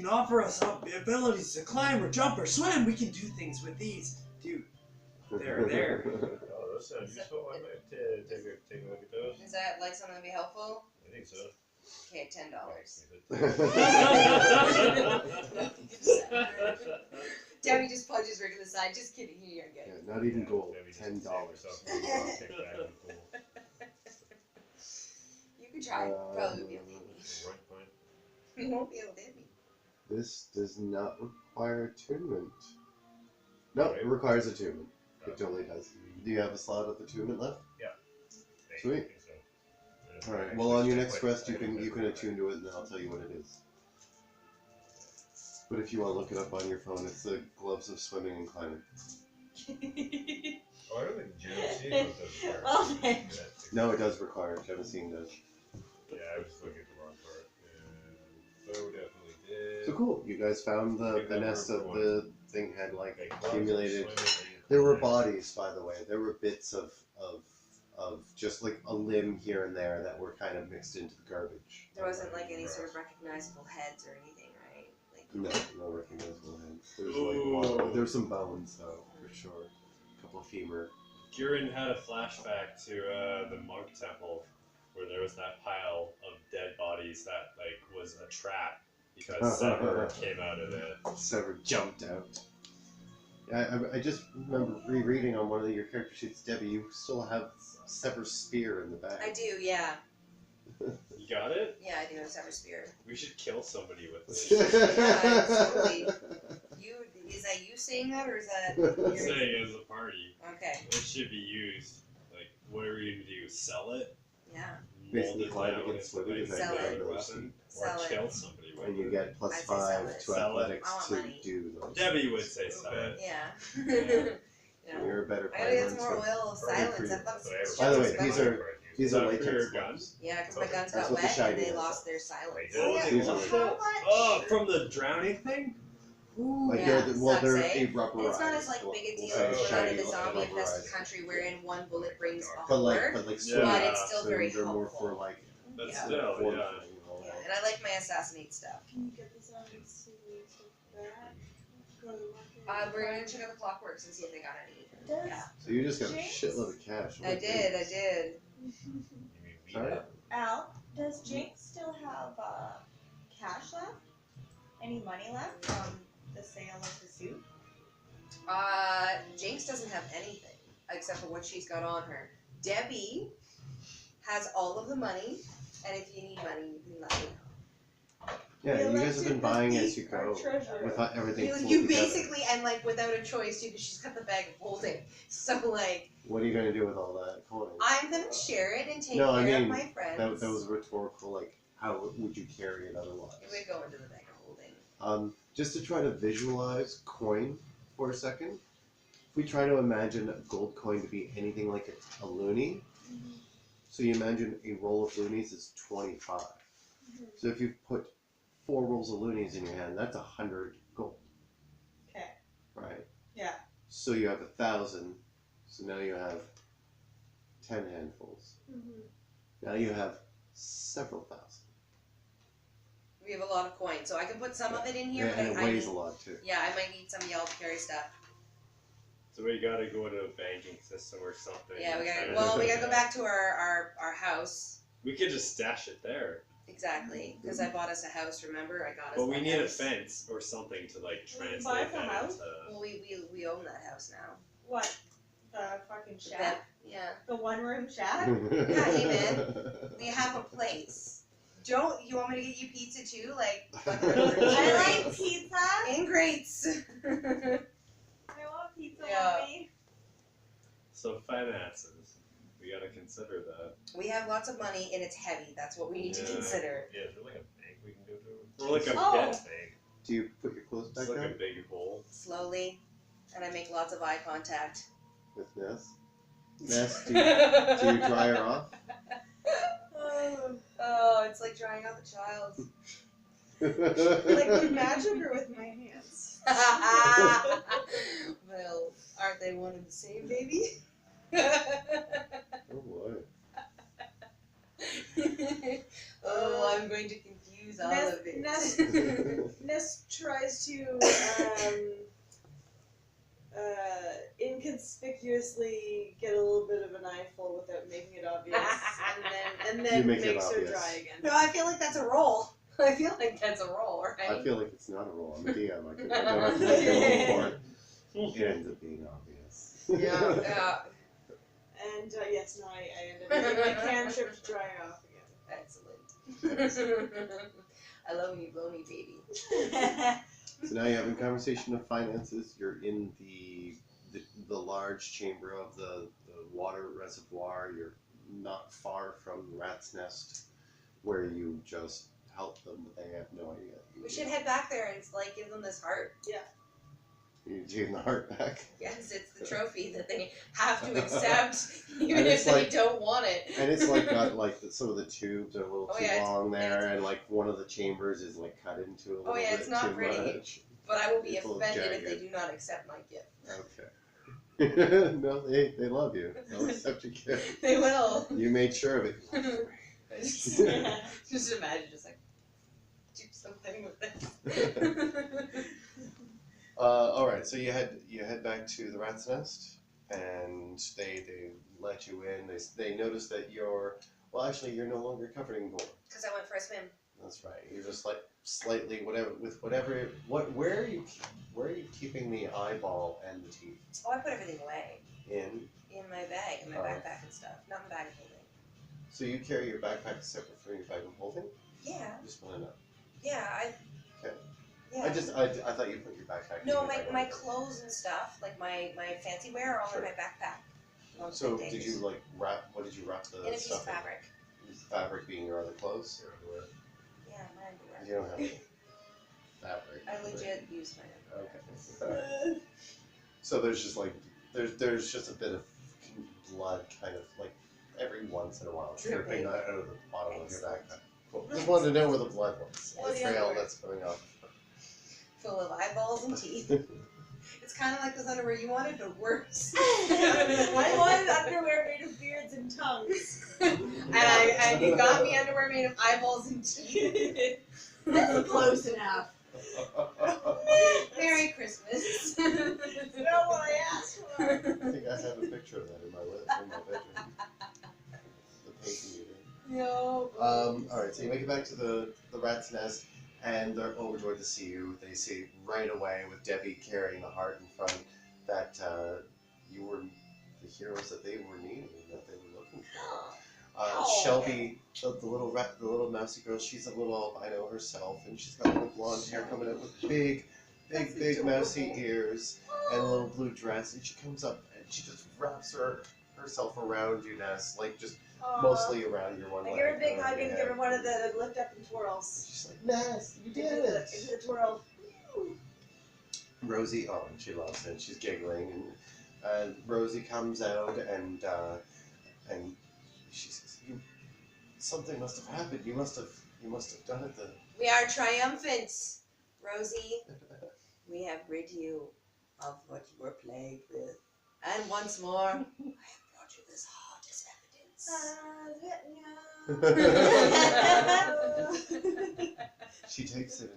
offer us the abilities to climb or jump or swim. We can do things with these. Dude, there. Oh, those sound useful. I might take a look at those. Is that like something to be helpful? I think so. Okay, $10. Debbie just punches Rick in the side. Just kidding. Here you Yeah, go. not even gold. Maybe just $10. save yourself a little kickback in the pool. You can try. Probably won't be able to hit me. Right, fine. You won't be able to hit me. This does not require attunement. No, it requires attunement. It totally does. Do you have a slot of attunement left? Sweet. I think so. All right. Well, on your next rest, you can attune to it, and then I'll tell you what it is. But if you want to look it up on your phone, it's the gloves of swimming and climbing. Oh, I don't think Genesee does require Well, attunement. then. Yeah, that's- No, it does require it. Genesene does. Yeah, I was looking at the wrong part. So definitely did. So cool. You guys found the Give that nest word that for the thing had like Okay, accumulated. swimming. There were bodies, by the way. There were bits of just like a limb here and there that were kind of mixed into the garbage. There wasn't like any sort of recognizable heads or anything, right? Like No recognizable heads. There was Ooh. like there were some bones though, for sure. A couple of femur. Kieran had a flashback to the monk temple where there was that pile of dead bodies that like was a trap because Sever came out of it. Sever jumped out. I just remember rereading on one of your character sheets, Debbie. You still have Sever's spear in the bag. I do, yeah. You got it? Yeah, I do have Sever Spear. We should kill somebody with this. Totally. Is that you saying that, or is that? I'm saying as a party, Okay. it should be used. Like, what are we gonna do? Sell it? Yeah. Mold Basically, it climb down against into, Libby, like, Sell a it. good weapon, or Sell it. kill somebody with And you it. get plus I'd say sell 5 it. to Sell it. athletics I want to money. do those. Debbie would say sell it. Yeah. Yeah. Yeah. You're a better I gotta get climber. some more so- oil of Or silence. free. I thought So this I By the was way, these special. are- These Is are that for latex your gloves. Yeah, because my guns That's got what the wet and shiny they is. lost their silence. Oh, yeah. These are How much? Oh, from the drowning thing? Ooh. Like Yeah, they're sucks, eh? a rubberized. And it's not as like we'll- big a we'll deal say if we're not shiny, in a like zombie infested rubberized. country wherein one bullet brings a But word. like But Yeah. it's still so very they're more for helpful. like But Yeah. still, form yeah. thing, you know, Yeah, like- and I like my assassinate stuff. Can you get this on to stuff back? Go to the market. We're gonna check out the clockworks and see if they got any. Yeah. So you just got a Jinx? shitload of cash. I did. You mean we Sorry? have? Al, does Jinx still have cash left? Any money left from the sale of the suit? Jinx doesn't have anything except for what she's got on her. Debbie has all of the money, and if you need money, you can let me know. Yeah, you guys have been buying as you Our go. treasure. With everything. You pulled together. basically, and like without a choice too, because she's got the bag of holding. So like, What are you gonna do with all that coin? I'm gonna share it and take No, I care of mean, my friends. That was rhetorical. Like, how would you carry it otherwise? It would go into the bag of holding. Just to try to visualize coin for a second, if we try to imagine a gold coin to be anything like a loonie, so you imagine a roll of loonies is 25. So if you put 4 rolls of loonies in your hand, that's 100 gold. Okay. Right? Yeah. So you have 1,000, so now you have 10 handfuls. Now you have several thousand. We have a lot of coins, so I can put some of it in here, Yeah, but and it I weighs need, a lot too. yeah, I might need some of y'all to carry stuff. So we gotta go to a banking system or something. Yeah, we gotta. and- Well, we gotta go back to our house. We could just stash it there. Exactly, because I bought us a house. Remember, I got us. But we that need a house. fence or something to like Will you translate buy the that house? into. Well, we own that house now. What? The fucking shack? That- yeah. The one room shack? Yeah, hey man, we have a place. Don't you want me to get you pizza too? Like I like pizza. in grates. I want pizza, Yeah. mommy. So finances. We gotta consider that. We have lots of money and it's heavy. That's what we need to Yeah. consider. Yeah, is there like a bank we can go to? Or like a Oh. debt Bank. Do you put your clothes back It's like on a big hole. Slowly, and I make lots of eye contact. with Ness? Ness, do you dry her off? Oh, it's like drying off a child. Like with magic or with my hands? Well, aren't they one and the same, baby? Oh boy. Oh, I'm going to confuse all Ness- of it. Ness tries to inconspicuously get a little bit of an eyeful without making it obvious, and You then make it makes her obvious. dry again. No, I feel like that's a roll. I feel like that's a roll, right? I feel like it's not a roll. I'm a DM. I don't have to make a roll for it. It ends up being obvious. Yeah. And yes, no, I ended up using my cantrip to dry it off again. Excellent. I love when you blow me, baby. So now you're having a conversation of finances. You're in the large chamber of the water reservoir. You're not far from the rat's nest, where you just help them, but they have no idea. We should head back there and like give them this heart. You give the heart back. Yes, it's the trophy that they have to accept, even And if it's they like- don't want it. And it's like got like some of the tubes are a little Oh, too yeah, it's- long and there, it's- and like one of the chambers is like cut into a little Oh, yeah, bit it's not too pretty. much. But I will be It's a little offended if they jagged. do not accept my gift. Okay. No, they love you. They'll accept your gift. They will. You made sure of it. Just imagine, just like do something with this. All right, so you head back to the rat's nest, and they let you in. They notice that you're no longer covered in gore. Because I went for a swim. That's right. You're just like slightly where are you keeping the eyeball and the teeth? Oh, I put everything away In. my bag, in my Oh. backpack and stuff. Not in my bag of holding. So you carry your backpack separate from your bag of holding? Yeah, Just want to know. yeah, Okay. yeah. I thought you put your backpack. No, in your bag of my holding. clothes and stuff, like my fancy wear, are all Sure. in my backpack. On So days. did you like wrap? What did you wrap the In a piece of stuff fabric. in? Fabric being your other clothes. Your underwear. Yeah, my underwear. You don't have any fabric. I legit use my underwear. Okay. So there's just like there's just a bit of blood kind of like every once in a while, Dripping. dripping out of the bottom of your backpack. Cool. Just wanted to know where the blood was. Or The the trail underwear. that's coming off. Full of eyeballs and teeth. It's kind of like those underwear you wanted, but worse. I wanted underwear made of beards and tongues. And you got me underwear made of eyeballs and teeth. That's close enough. Merry Christmas. That's not what I asked for. I think I have a picture of that in my bedroom. The painting you did. No. Alright, so you make it back to the rat's nest, and they're overjoyed to see you. They see right away, with Debbie carrying the heart in front, that you were the heroes that they were needing, that they were looking for. Shelby, the little mousy girl, she's a little albino herself, and she's got little blonde hair coming out with big mousy ears and a little blue dress, and she comes up and she just wraps herself around you, Ness, like just mostly around your one I leg. give her a big around hug your and head. give her one of the lift up and twirls. She's like, Ness, you did Into it! the twirl. Rosie, oh, and she loves it. She's giggling, and Rosie comes out, and she says, "Something must have happened. You must have done it then." We are triumphant, Rosie. We have rid you of what you were plagued with. And once more, I have brought you this heart as evidence. She takes it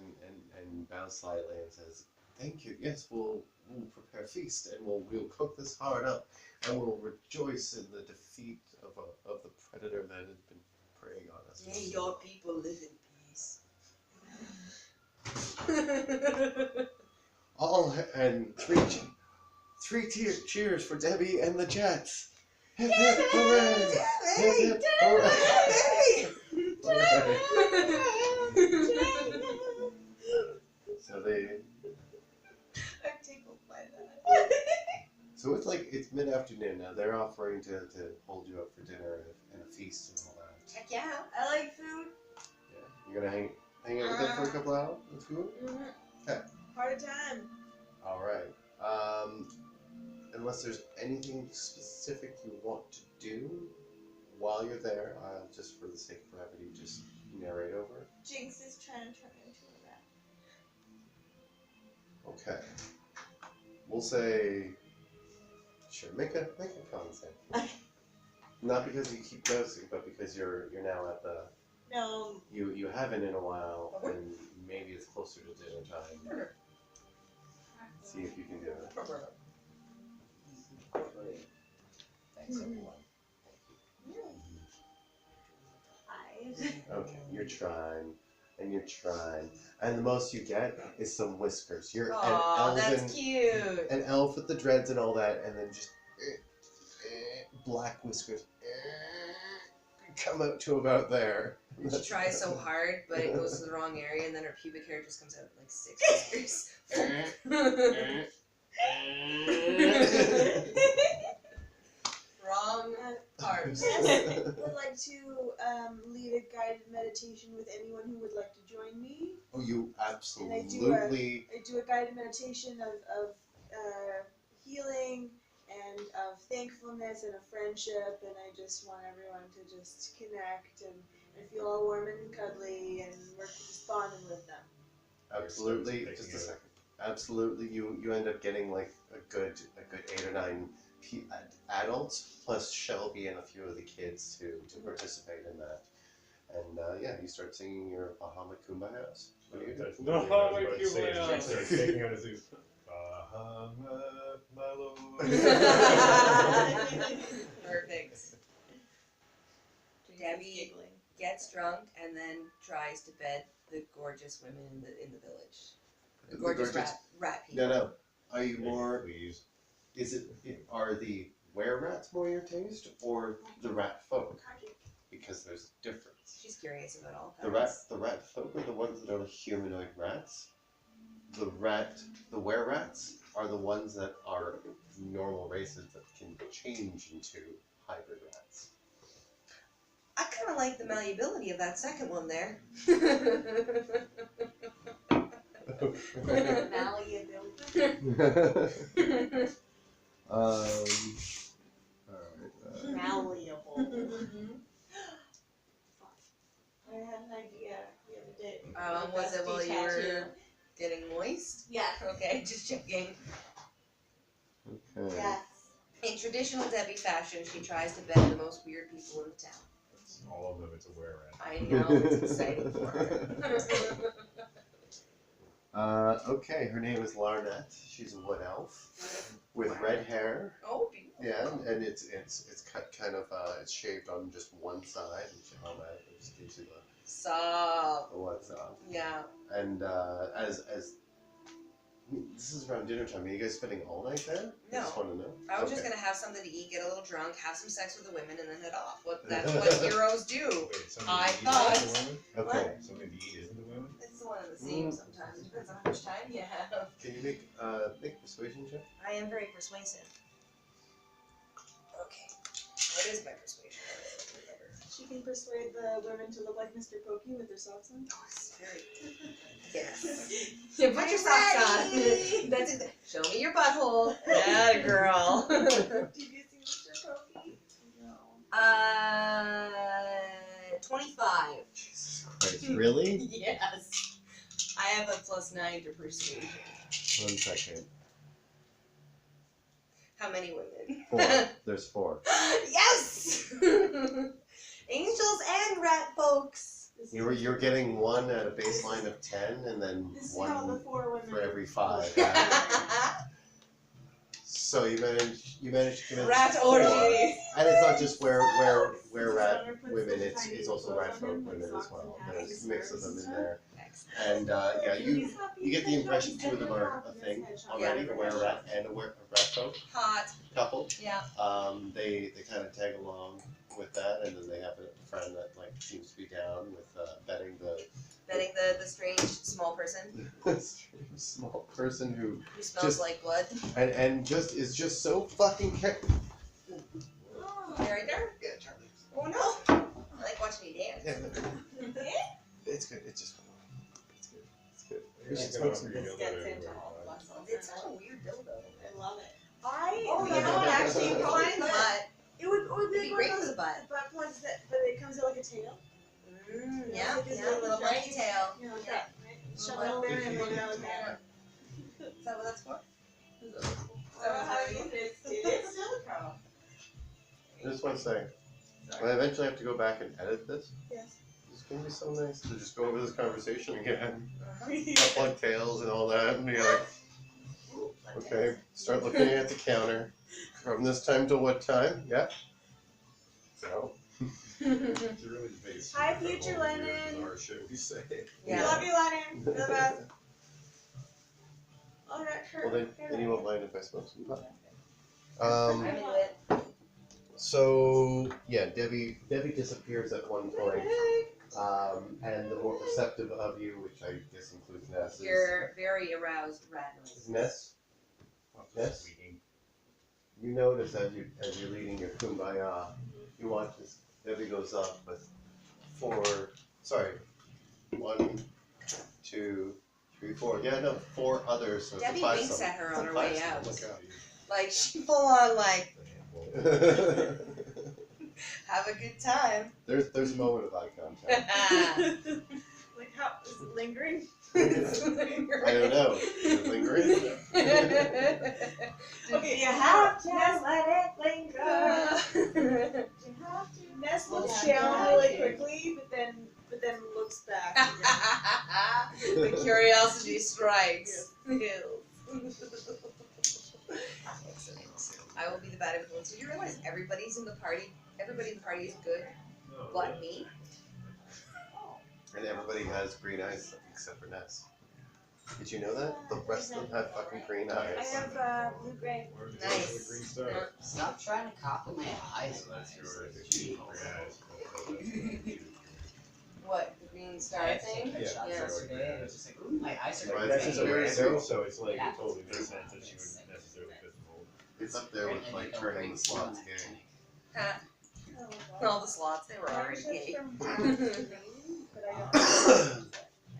and bows slightly and says, "Thank you. Yes, we'll prepare a feast, and we'll cook this heart up, and we'll rejoice in the defeat of the predator that has been preying on us." May your people live in peace. All and three cheers for Debbie and the Jets. Hip hip hooray! Hip hip hooray! So I'm tickled by that. so it's mid-afternoon now. They're offering to hold you up for dinner and a feast and all that. Heck yeah. I like food. Yeah, you're gonna hang out with them for a couple hours. That's cool. Part of time. All right. Unless there's anything specific you want to do while you're there, I'll just, for the sake of brevity, just narrate over. Jinx is trying to turn me into a rat. Okay. We'll say, sure. Make a con save. Not because you keep dosing, but because you're now at the. No. You haven't in a while, and maybe it's closer to dinner time. See if you can do it. Thanks, everyone. Okay, you're trying, and the most you get is some whiskers. You're Aw, an that's elven, cute. an elf with the dreads and all that, and then just black whiskers come out to about there. She tries so hard, but it goes to the wrong area, and then her pubic hair just comes out like 6 whiskers. Wrong part. Would like to lead a guided meditation with anyone who would like to join me. Oh, you I do a guided meditation of healing and of thankfulness and of friendship, and I just want everyone to just connect and feel all warm and cuddly and work just bonding with them. Absolutely. Just a second. Absolutely, you end up getting like a good 8 or 9 adults plus Shelby and a few of the kids to participate in that. And yeah, you start singing your Bahama Kumbayas. What do you do? Bahama Kumbayas. Start taking out his Bahama, my lord. Perfect. Debbie gets drunk and then tries to bed the gorgeous women in the village. The gorgeous rat people. No. Are you more? Please. Are the were-rats more your taste, or the rat folk? Because there's a difference. She's curious about all The rat folk are the ones that are humanoid rats. The were-rats are the ones that are normal races that can change into hybrid rats. I kind of like the malleability of that second one there. Malleable. Okay, just checking. Okay. Yes. In traditional Debbie fashion, she tries to bend the most weird people in the town. All of them, it's a were rat. I know, it's exciting for her. Okay, her name is Larnette. She's a wood elf with red hair. Oh, beautiful. Yeah, and it's cut kind of it's shaved on just one side, and she automatically just gives you Stop. the one side. Yeah. And as this is around dinner time. Are you guys spending all night there? No. I just want to know. I was just gonna have something to eat, get a little drunk, have some sex with the women, and then head off. That's what heroes do. Wait, something I to eat thought- isn't the women? Okay. Something to eat isn't the women? It's one and the same sometimes. It depends on how much time you have. Can you make a persuasion check? I am very persuasive. Okay. What is my persuasion? She can persuade the women to look like Mr. Pokey with their socks on. Oh, it's very. Yes. Yeah, put your socks on. That's it. Show me your butthole. Yeah, girl. Did you see Mr. Pokey? No. 25. Jesus Christ, really? Yes. I have a +9 to persuasion. 1 second. How many women? 4. There's 4. Yes! Angels and rat folks. You're getting 1 at a baseline of 10, and then This is how the 1 4 women. for every 5. So you managed to convince Rat 4. orgy. And it's not just where rat women, it's also rat folk women as well. There's a mix of them in there. And yeah, you get the impression 2 of them are a thing already, a were-rat and a rat folk Hot. couple. Yeah. They kind of tag along with that, and then they have a friend that like seems to be down with betting the strange small person the small person who smells Just- like blood. and just is just so fucking Right there? Yeah, Charlie. Oh no. I like watching you dance. Yeah, it's good. It's just it's good. It's good. We You're should not gonna smoke some. offer your This dildo gets to into everybody, all of bud. us. It's such a weird dildo. I love it. Oh, you know what? Actually, you can find the butt. It would It'd be be like great one for of the butt. those butt plugs that, but it comes out like a tail. Yeah, Like it's yeah, like little a monkey tail. You know, like Yeah. that, right? Shove it up there and then down there. Is that what that's for? It's silicone. I just want to say, when I eventually have to go back and edit this, Yes. it's gonna be so nice to just go over this conversation again. Uh-huh. Plug tails and all that, and be like, okay, start looking at the counter. From this time till what time? Yeah. So. It's really based Hi, on the future whole weird, Lennon. bizarre shit we say. We Yeah. love you, Lennon. You're the best. All right, her. Well then you won't mind if I smoke some pot. I'm into it. So yeah, Debbie disappears at one point, and the more perceptive of you, which I guess includes Ness, is You're very aroused rat noise. Ness. Yes. You notice as you're leading your kumbaya, you watch this. Debbie goes up with 1, 2, 3, 4. Yeah, no, 4 others. So it's a Debbie 5 winks at her on her way out. Look out. Like, she full on, like, have a good time. There's a moment of eye contact. Like how is it lingering? I don't know. Is it lingering? Okay, You have to let it linger. You have to. Ness looks down really quickly, but then looks back. The curiosity strikes. I will be the bad influence. Did you realize everybody in the party is good, but me? And everybody has green eyes except for Ness. Did you know that? The rest of them have fucking green I eyes. have blue-gray. Nice. Green star. Stop trying to copy my eyes. That's yours. Jeez. What, the green star thing? Took shots yesterday, and it was just like, ooh, my eyes are Right, green. that's just So very random, so- so it's like Yeah. it totally makes sense that she wouldn't necessarily fit the mold. It's up there with like turning the slots gay. Huh. All the slots, they were already gay. But I don't.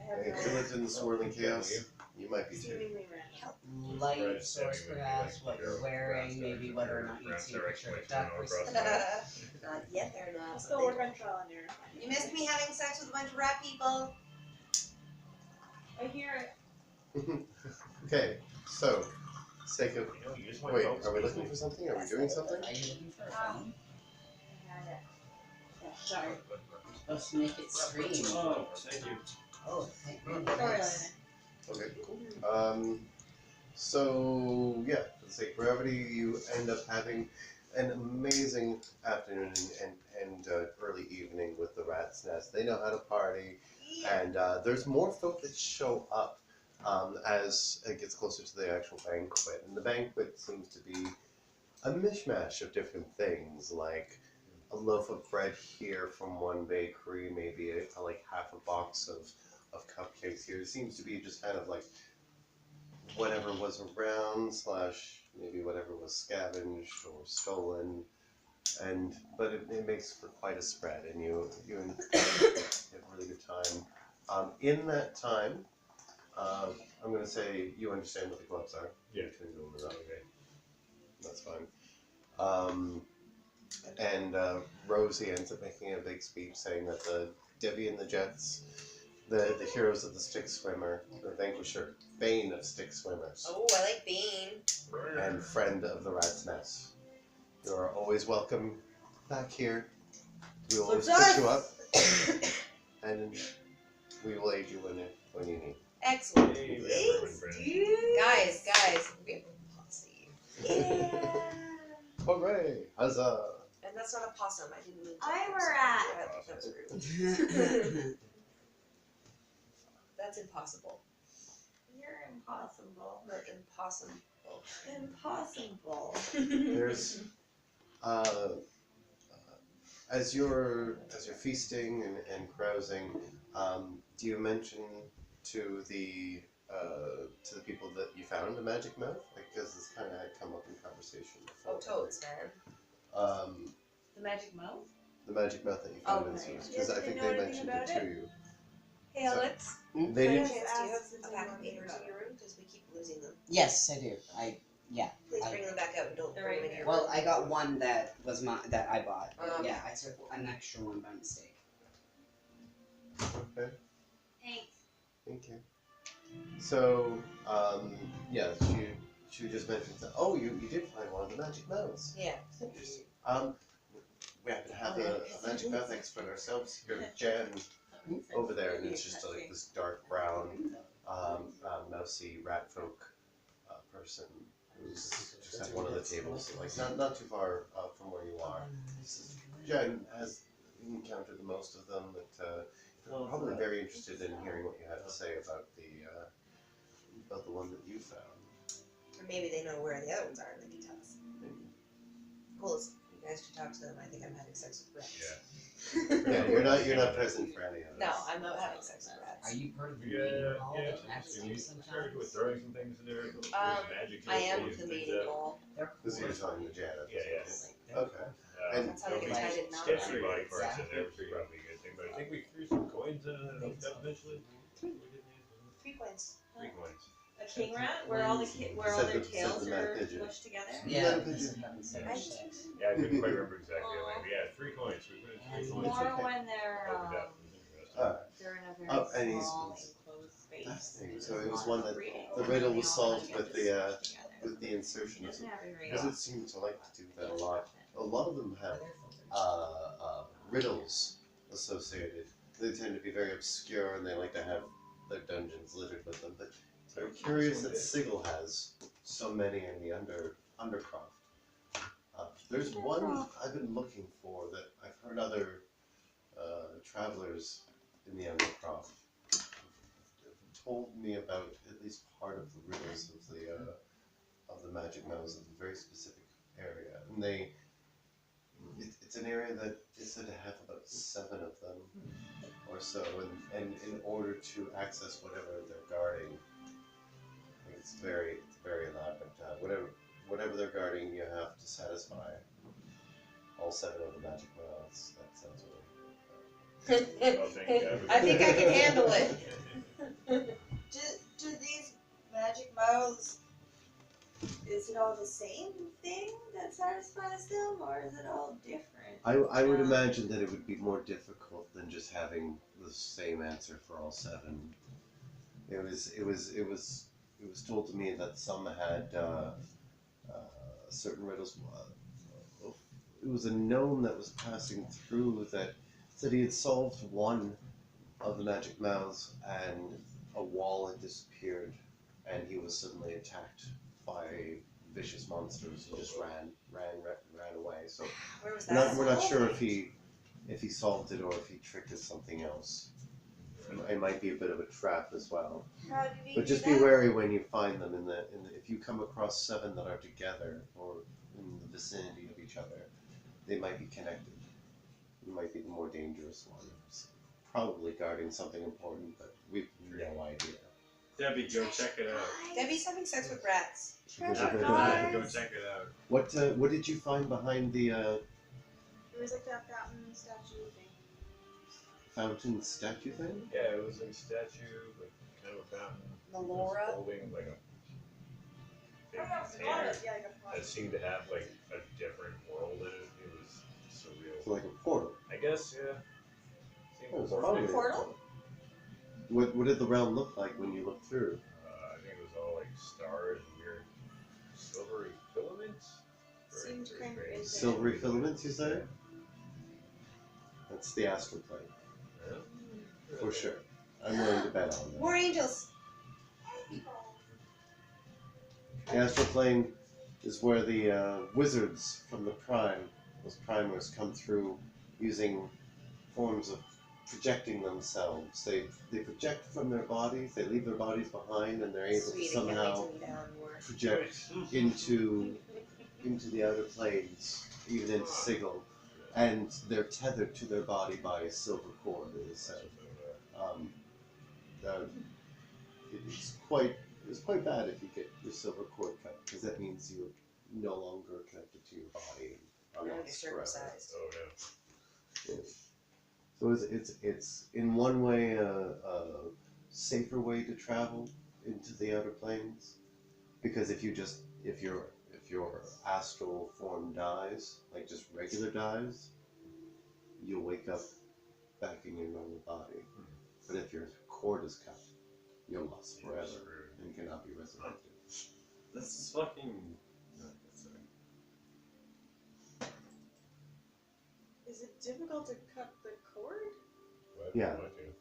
Hey, if you lived in the swirling chaos, you might be too. Seemingly random. Light source perhaps, what you're wearing, maybe whether or not you see a picture of duck recently. Not yet, they're I'll not. still work on trial and error. You missed me having sex with a bunch of rat people. I hear it. Okay, So, sake of. You know, you just want Wait, folks are we to looking for something? Are we doing something? Are you looking for a phone? Yeah, sorry. You're supposed to make it stream. Oh, thank you. Oh, thank Sorry, goodness. Okay, cool. So yeah, for the sake of brevity, you end up having an amazing afternoon and early evening with the Rat's Nest. They know how to party, and there's more folk that show up as it gets closer to the actual banquet. And the banquet seems to be a mishmash of different things, like a loaf of bread here from one bakery, maybe like half a box of cupcakes here. It seems to be just kind of like whatever was around / maybe whatever was scavenged or stolen, but it makes for quite a spread, and you have a really good time. In that time, I'm going to say you understand what the gloves are. Yeah. You can go over that. Okay. That's fine. And Rosie ends up making a big speech saying that the Debbie and the Jets, the heroes of the stick swimmer, the vanquisher, bane of stick swimmers, Oh, I like Bean. and friend of the Rat's Nest. You are always welcome back here. We will always put you up, and we will aid you when you need. Excellent. Hey, we have Thanks, friends. dude. Guys, we have a posse. Yeah. Hooray! Huzzah! And that's not a possum. I didn't mean to. I'm a rat. That was rude. That's impossible. You're impossible. But impossible. Impossible. There's as you're feasting and carousing, do you mention to the people that you found a magic mouth? Because this kind of had come up in conversation before. Oh, toads, man. The magic mouth? The magic mouth that you found in Okay. Zeus, because I Yes, think they know they anything mentioned it about to you. Hey, So- Alex. They By didn't. chance, do you have Ask if a pack of anyone papers knows in your room? Because we keep losing them. Yes, I do. Please bring them back out and don't They're bring them right in your Well, room. I got one that was that I bought. Okay. Yeah, I took an extra one by mistake. Okay. Thanks. Thank you. So, yeah, she just mentioned that. Oh, you did find one of the magic mouths. Yeah. Interesting. We happen to have a magic mouth expert ourselves here, Jen, over there, and it's just like this dark brown, mousy rat folk person who's just at one of the tables, like not too far from where you are. Jen has encountered the most of them, but probably very interested in hearing what you have to say about the one that you found. Or maybe they know where the other ones are and they can tell us. Cool. You guys should talk to them. I think I'm having sex with rats. Yeah, you're not present for any of this. No, I'm not having sex with rats. Are you part of the Yeah, meeting hall yeah, that it's acts interesting. We sometimes? started with throwing some things in there. There's magic I am and the things meeting that- hall. They're This is you're talking to Janet. Yeah, Okay. And That's how they get tied in now. sketchy body parts in there, which is probably a good thing. But I think we threw some coins in and hooked up eventually. 3 points. 3 coins. A king rat? Where all the where all Said their the- said tails the are mad pigeon. mushed together? Yeah, Pigeon. this is having sex. Yeah, I couldn't quite remember exactly. But yeah, 3 coins. We put in 3 It's coins. More okay. when they're Opened up. It was interesting. Alright. they're in a very Oh, and he's- small enclosed space. Fascinating. It's So it a was lot one of that breeding. the And riddle they was all solved have with to the stick together. with the insertion of Doesn't happen very because often. it seemed to like to do that a lot. A lot of them have riddles associated. They tend to be very obscure and they like to have their dungeons littered with them. But it's very curious that Sigil has so many in the Undercroft. There's one I've been looking for that I've heard other travelers in the Undercroft have told me about at least part of the riddles of the magic mouths of a very specific area, and it's an area that is said to have about 7 of them or so, and in order to access whatever they're guarding, I think it's very elaborate. Whatever they're guarding, you have to satisfy all 7 of the magic mouths. That sounds really. Well, thank God. I think I can handle it. Do these magic mouths, is it all the same thing that satisfies them, or is it all different? I would imagine that it would be more difficult than just having the same answer for all 7. It was it was told to me that some had certain riddles. It was a gnome that was passing through that said he had solved one of the magic mouths, and a wall had disappeared, and he was suddenly attacked by vicious monsters and just ran away. So Where was we're that? not sure if he solved it or if he tricked us something else. It might be a bit of a trap as well. How did he But do just be that? wary when you find them if you come across 7 that are together or in the vicinity of each other, they might be connected. You might be the more dangerous one. Probably guarding something important, but we've no idea. Debbie, go check it out. Debbie's having sex with rats. After that, go check it out. What did you find behind the It was like that fountain statue thing. fountain statue thing? Yeah, it was like a statue, like kind of a fountain. Melora? It was holding like a big container Yeah, like a that seemed to have like a different world in it. It was surreal. It's like a portal. I guess, yeah. Seemed Oh, it's bizarre. probably a portal? What did the realm look like when you looked through? I think it was all like stars and weird silvery filaments. Seemed kind of strange. infinite. Silvery filaments, you say? That's the astral plane, Yeah. for sure. I'm willing to bet on that. More angels. The astral plane is where the wizards from the prime, those primers, come through using forms of projecting themselves. They project from their bodies, they leave their bodies behind, and they're able to Sweetie, somehow can't wait to meet Alan Moore. project into the outer planes, even into Sigil, and they're tethered to their body by a silver cord, it is said. It's quite bad if you get your silver cord cut, because that means you're no longer connected to your body and You're are gonna be lost forever. circumcised. Oh, yeah. Yeah. So it's in one way a safer way to travel into the outer planes, because if your astral form dies, like just regular dies, you'll wake up back in your normal body. But if your cord is cut, you're lost forever and cannot be resurrected. This is fucking. No, sorry. Is it difficult to cut the cord? What? Yeah. What, dude?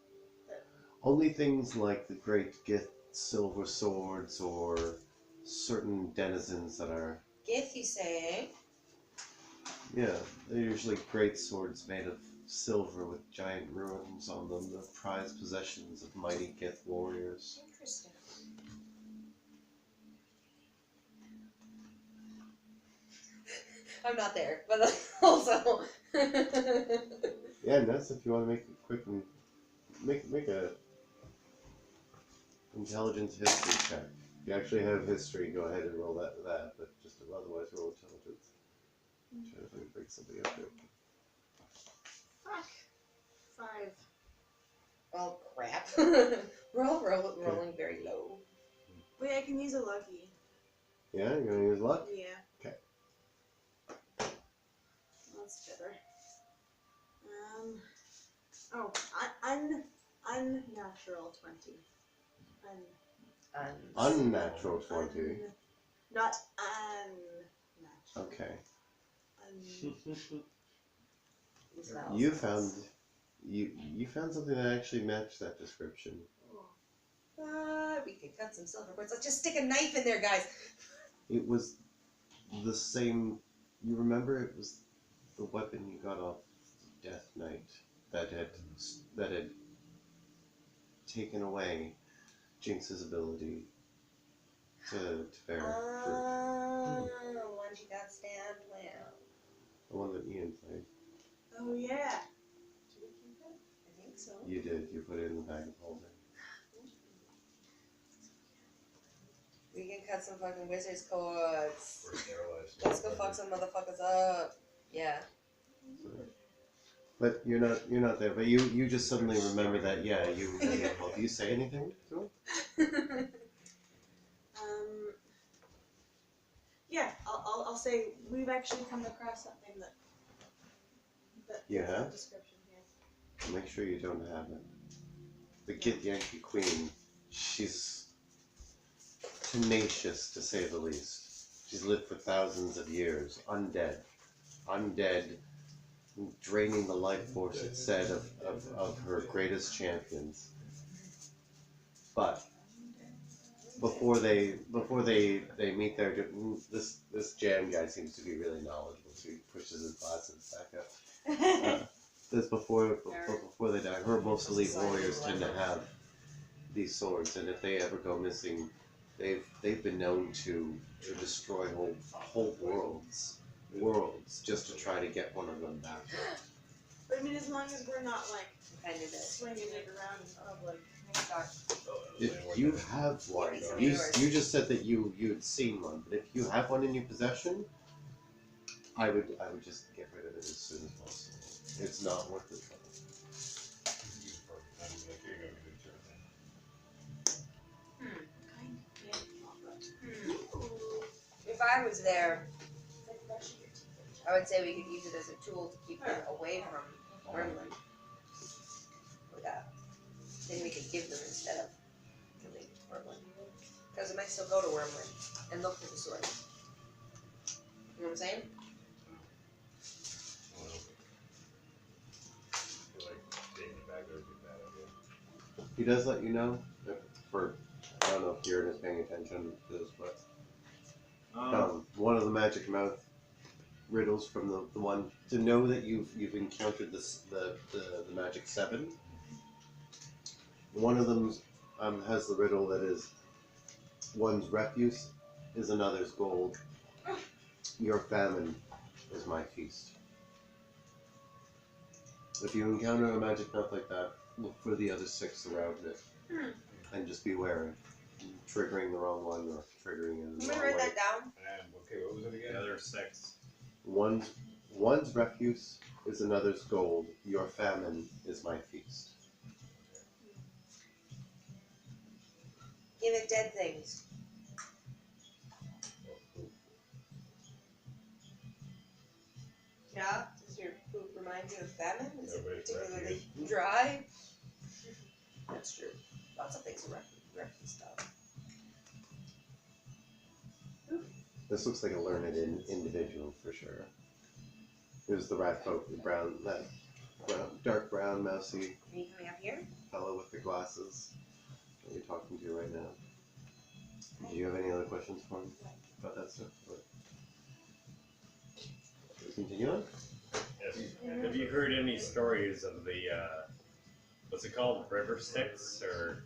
Only things like the great Gith silver swords or certain denizens that are, Gith, you say? yeah, they're usually great swords made of silver with giant runes on them, the prized possessions of mighty Gith warriors. Interesting. I'm not there, but also. Yeah, Ness, if you want to make it quick and make a intelligence history check. If you actually have history, go ahead and roll that with that, but just otherwise roll intelligence. Try to break something up here. Fuck. 5. Oh crap. We're all rolling very low. Wait, I can use a lucky. Yeah, you're gonna use luck? Yeah. Okay. That's better. Unnatural 20. Unnatural 20. Not unnatural. Okay. Smells. You found something that actually matched that description. We could cut some silver cords. Let's just stick a knife in there, guys. It was the same. You remember it was the weapon you got off Death Knight that had taken away Jinx's ability to bear fruit. The one she got stabbed with. The one that Ian played. Oh yeah. Did we keep it? I think so. You did. You put it in the bag of holding. We can cut some fucking wizard's cords. Or sterilized. Let's go fuck some motherfuckers up. Yeah. But you're not there. But you just suddenly remember that. Yeah, you. Well, do you say anything to him? Yeah, I'll say we've actually come across something that You fits have? that description, yes. Make sure you don't have it. The Gith Yankee Queen. She's tenacious to say the least. She's lived for thousands of years, undead, draining the life force, it said, of her greatest champions. But before they meet their this jam guy seems to be really knowledgeable. So he pushes his glasses back up. This before they die, her most elite warriors tend to have these swords, and if they ever go missing, they've been known to destroy whole worlds just to try to get one of them back. But I mean, as long as we're not like I knew that. swinging it around in public. If you have one, you just said that you'd seen one, but if you have one in your possession, I would just get rid of it as soon as possible. It's not worth the trouble. If I was there, I would say we could use it as a tool to keep them away from Wormland. Then we could give them instead of killing Wormland. Because it might still go to Wormland and look for the sword. You know what I'm saying? He does let you know, I don't know if Kieran is paying attention to this, but one of the magic mouth riddles from the one, to know that you've encountered the magic 7. One of them has the riddle that is, one's refuse is another's gold. Your famine is my feast. If you encounter a magic mouth like that, look for the other 6 around it. And just be wary. Triggering the wrong one or triggering it in the Let wrong me write way. that down. Okay, what was it again? The other 6. One's refuse is another's gold. Your famine is my feast. Give it dead things. Yeah? Does your poop remind you of famine? Is it particularly dry? That's true. Lots of things are refuse stuff. This looks like a learned individual for sure. Here's the rat folk, dark brown, mousy Are you coming up here? fellow with the glasses that you're talking to right now. Do you have any other questions for him about that stuff? Continue on? Yes. Have you heard any stories of the, what's it called? River Styx or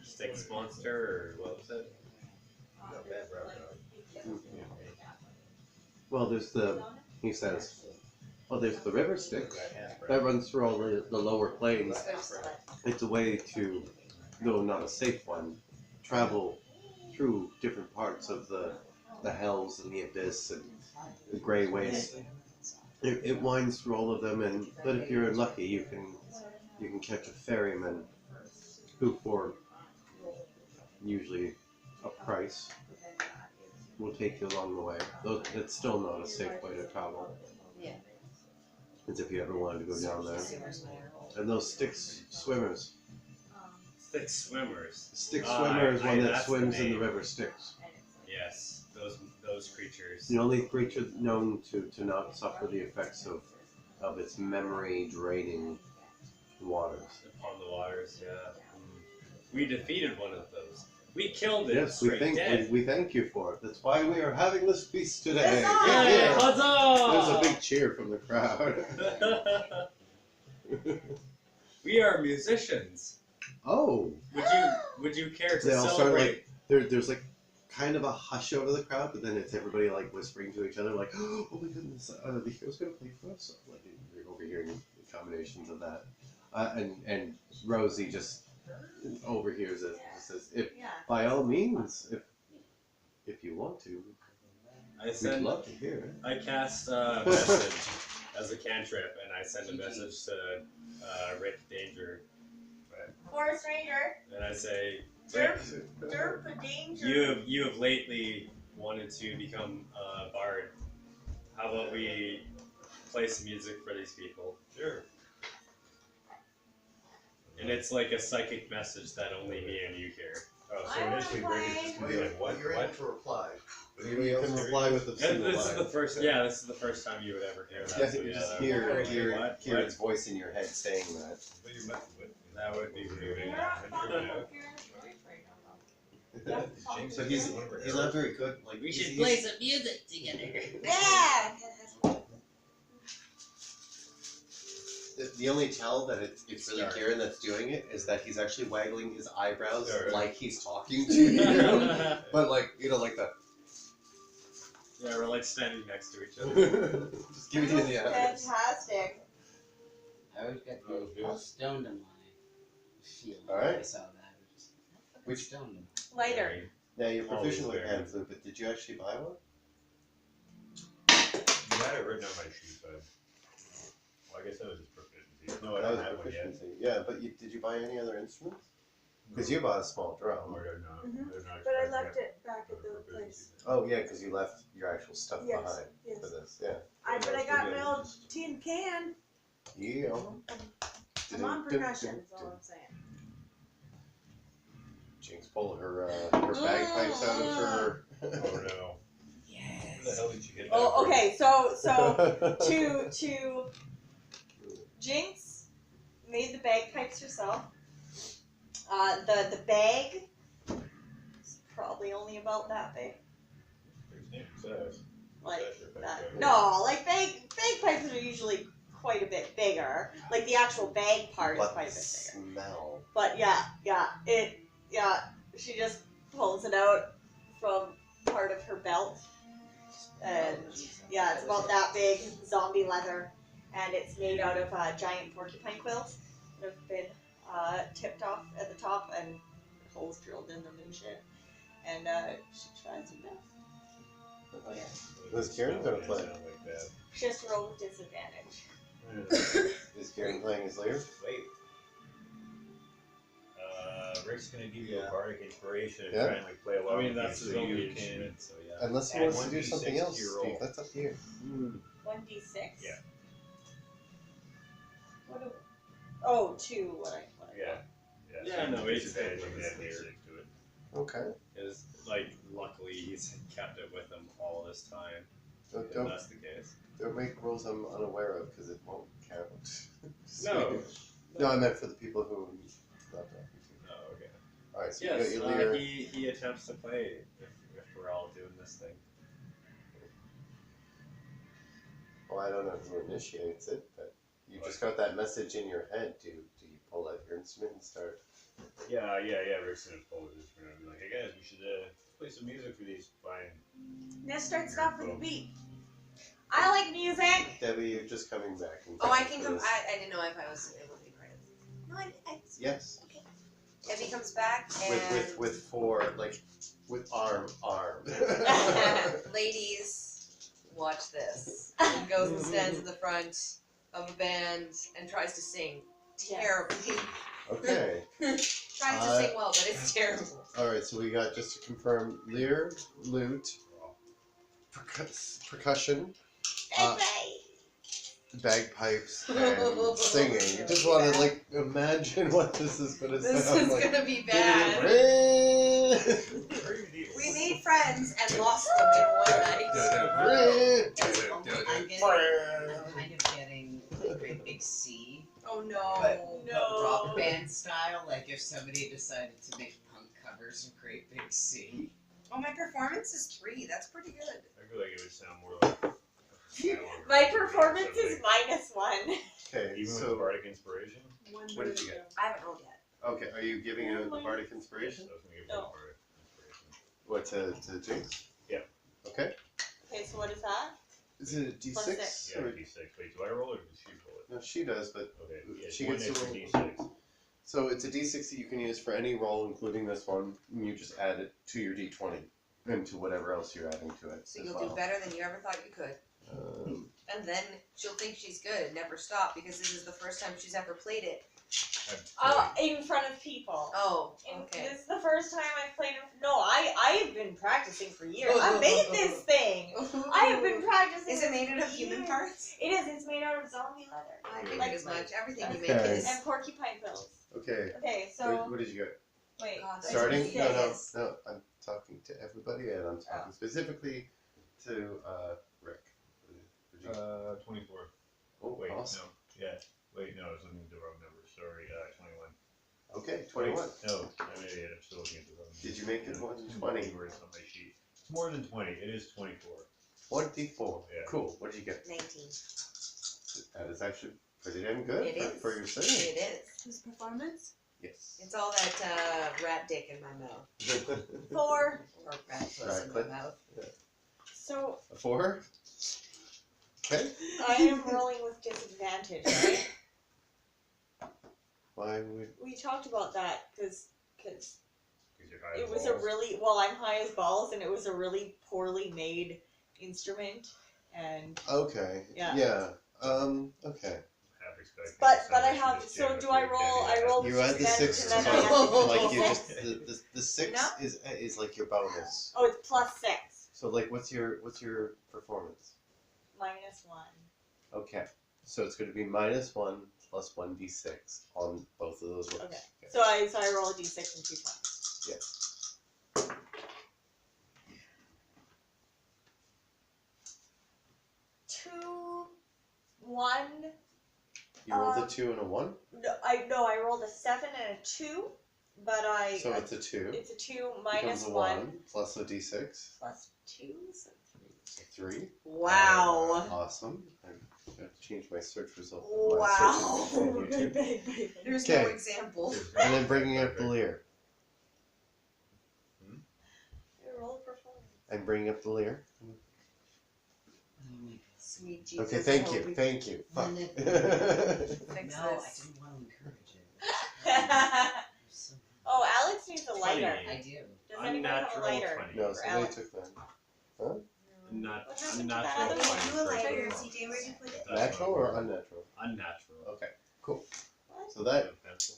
Styx Monster or what was it? Well, there's he says, there's the river Styx that runs through all the lower plains. It's a way to, though not a safe one, travel through different parts of the hells and the abyss and the grey waste. It winds through all of them, but if you're lucky, you can catch a ferryman who, for usually a price, will take you along the way. Though it's still not a safe way to travel. Yeah. As if you ever wanted to go down there. And those Styx swimmers. Styx Swimmers. Styx swimmer is one that that's swims the in the name. river Styx. Yes, those creatures. The only creature known to not suffer the effects of its memory draining waters. Upon the waters, yeah. We defeated one of those. We killed it. Yes, we thank you for it. That's why we are having this feast today. Yay, Yeah. huzzah! There's a big cheer from the crowd. We are musicians. Oh. Would you care to They all start celebrate? there's like kind of a hush over the crowd, but then it's everybody like whispering to each other like, oh my goodness, the hero's gonna play for us. Like you're overhearing the combinations of that, and Rosie just overhears it. Just says, by all means, if you want to, we'd love to hear it. I cast a message as a cantrip, and I send a message to Rick Danger. Forest Ranger. And I say, Rick, Derp danger. you have lately wanted to become a bard. How about we play some music for these people? Sure. And it's like a psychic message that only me and you hear. Oh, so I wanna initially Rick is just gonna be like, what? You're What? able to reply. Anybody You else can hear reply you? with a And single this is line. the first. Yeah, this is the first time you would ever hear that. Yeah, so you yeah, just that hear would be hear what? hear its voice in your head saying that. What you're messing with? That would be weird. So he's not very good. Like We should he's- play some music together. Yeah. The only tell that it's really Start. Kieran that's doing it is that he's actually waggling his eyebrows Start. like he's talking to you, but like like that. Yeah, we're like standing next to each other. Just giving you the eyes. Fantastic. I always got That was good. stoned in my shield. Alright. I saw that. Which- stoned him? Lighter. Yeah, you're proficient Always with there. hand flute, but did you actually buy one? You had it written on my sheet, but well, I guess that was just proficiency. No, I That don't was have one yet. proficiency. Yeah, but did you buy any other instruments? Because you bought a small Oh, drum. they're not. Mhm. They're not But I expired left yet. it back at the place. Oh yeah, because you left your actual stuff Yes, behind yes. for this. Yeah. But I got my old tin can. Yeah. I'm on percussion, is all I'm saying. Jinx pulled her bagpipes out of her. Oh no. Where the Yes. hell did you get that? Oh, from? okay. So to Jinx made the bagpipes herself. The bag is probably only about that big. It says. Like That's your that. bagpipe. No, like bagpipes are usually quite a bit bigger. Like the actual bag part is But quite a the bit bigger. smell. But she just pulls it out from part of her belt. And yeah, it's about that big, zombie leather, and it's made out of giant porcupine quills that have been tipped off at the top and holes drilled in them and shit. And she tries her best. Oh yeah. Was Kieran gonna play? Sound like that. She has to roll with disadvantage. Is Kieran playing his lyre? Wait. Rick's gonna give you Yeah. a bardic inspiration and Yeah. try and like play along I mean, with that's you, his so only you can. achievement, so yeah. Unless he Add wants to do 1d6 something to else, your roll. Steve. That's up to you. 1d6? Yeah. What do, oh, 2. What I Yeah. Yeah, so no, you it's disadvantage good. and add d6 to it. Okay. Is like luckily he's kept it with him all this time. Don't, If don't, that's the case. don't make rolls I'm unaware of because it won't count. Just No. kidding. No, I meant for the people who not talking to. Oh, okay. Alright, so Yes, you got your lyre. he attempts to play if we're all doing this thing. Well, I don't know who initiates it, but you just got that message in your head. Do you pull out your instrument and start? Yeah. Rick's gonna pull it. Just gonna be like, hey guys, we should play some music for these fine. Let's start off with a beat. I like music! Debbie, you're just coming back. In Oh, I time can for come. this. I didn't know if I was able to be part of it. No, I Yes, Debbie comes back and with four with arm. ladies, watch this. And goes and stands at the front of a band and tries to sing terribly. Okay. Tries to sing well, but it's terrible. All right. So we got, just to confirm, lyre, lute, percussion, bagpipes, and singing. You just want to imagine what this is gonna This sound is like. gonna be bad. We made friends and lost them in one night. I'm kind of getting a great big C, Oh no. but rock band style. Like if somebody decided to make punk covers of Great Big C. Oh, my performance is 3. That's pretty good. I feel like it would sound more like. My performance is -1. Okay. Even with the So bardic inspiration. what did you get? I haven't rolled yet. Okay. Are you giving it the bardic inspiration? I was gonna give No. it bardic inspiration. What to Jinx? Yeah. Okay. Okay, so what is that? Is it a D6? Plus 6. Yeah, Or- d6. Wait, do I roll it or does she roll it? No, she does, but Okay, yeah, She one gets to extra roll. d6. so it's a D6 that you can use for any roll, including this one. And you just add it to your D20 and to whatever else you're adding to it. So as you'll well. do better than you ever thought you could. And then she'll think she's good and never stop because this is the first time she's ever played it. In front of people. Oh, okay. This is the first time I've played it. No, I've been practicing for years. I made this thing. I have been practicing. Is it made out of for human years. parts? It is. It's made out of zombie leather. I figured Like- as much. Everything you make Okay. is. And porcupine quills. Okay. Okay, so What did you get? Wait. God, that's Starting? ridiculous. No. I'm talking to everybody, and I'm talking specifically to Rick. Would you- 24. Oh, Wait, awesome. no. Yeah. Wait, no, I was looking at the wrong number. Sorry, 21. Okay, 21. Wait, no, I'm an idiot. I'm still looking at the wrong number. Did you make it more than 20? Words on my sheet. It's more than 20. It is 24. 24. Yeah. Cool. What did you get? 19. That is actually pretty damn good It is. for your singing. It is. His performance? Yes. It's all that rat dick in my mouth. 4. Or rat puss in my Chocolate. mouth. So A 4? Okay. I am rolling with disadvantage, right? Why would... We talked about that because Because you're high it was balls. a really I'm high as balls, and it was a really poorly made instrument, and Okay. Yeah. Yeah. Okay. Half expecting but someone I should have just so jam do it I through roll? Denny I roll You the add the 6 disadvantage, to and then I have to like roll you six? just the 6 No. is like your bonus. Oh, it's plus 6, So like what's your performance? minus 1. Okay. So it's going to be -1 plus 1d6 on both of those rolls. Okay. So I roll a d6 and 2 20. Yes. 2, 1. You rolled a 2 and a 1, No, I rolled a 7 and a 2, but so it's a 2. it's a 2 Becomes minus a 1 plus a d6. plus 2, so 3. So 3. Wow. Awesome. I'm going to change my search result. Wow. My search result on YouTube. There's Okay. no example. And then bringing up the lyre. Roll a performance. And bringing up the lyre. Sweet Jesus. Okay, I thank hope you. we Thank you. Fuck. No, fix I this. didn't want to encourage it. I'm so- Oh, Alex needs a lighter. I do. Does anybody have a Unnatural lighter? 20. No, For somebody Alex. took that. Not What happened to unnatural that other one? 20 You a for lighter, sure. CJ, where'd you put it? That's Natural not or good. unnatural? Unnatural. Okay, cool. What? So that, Pencil.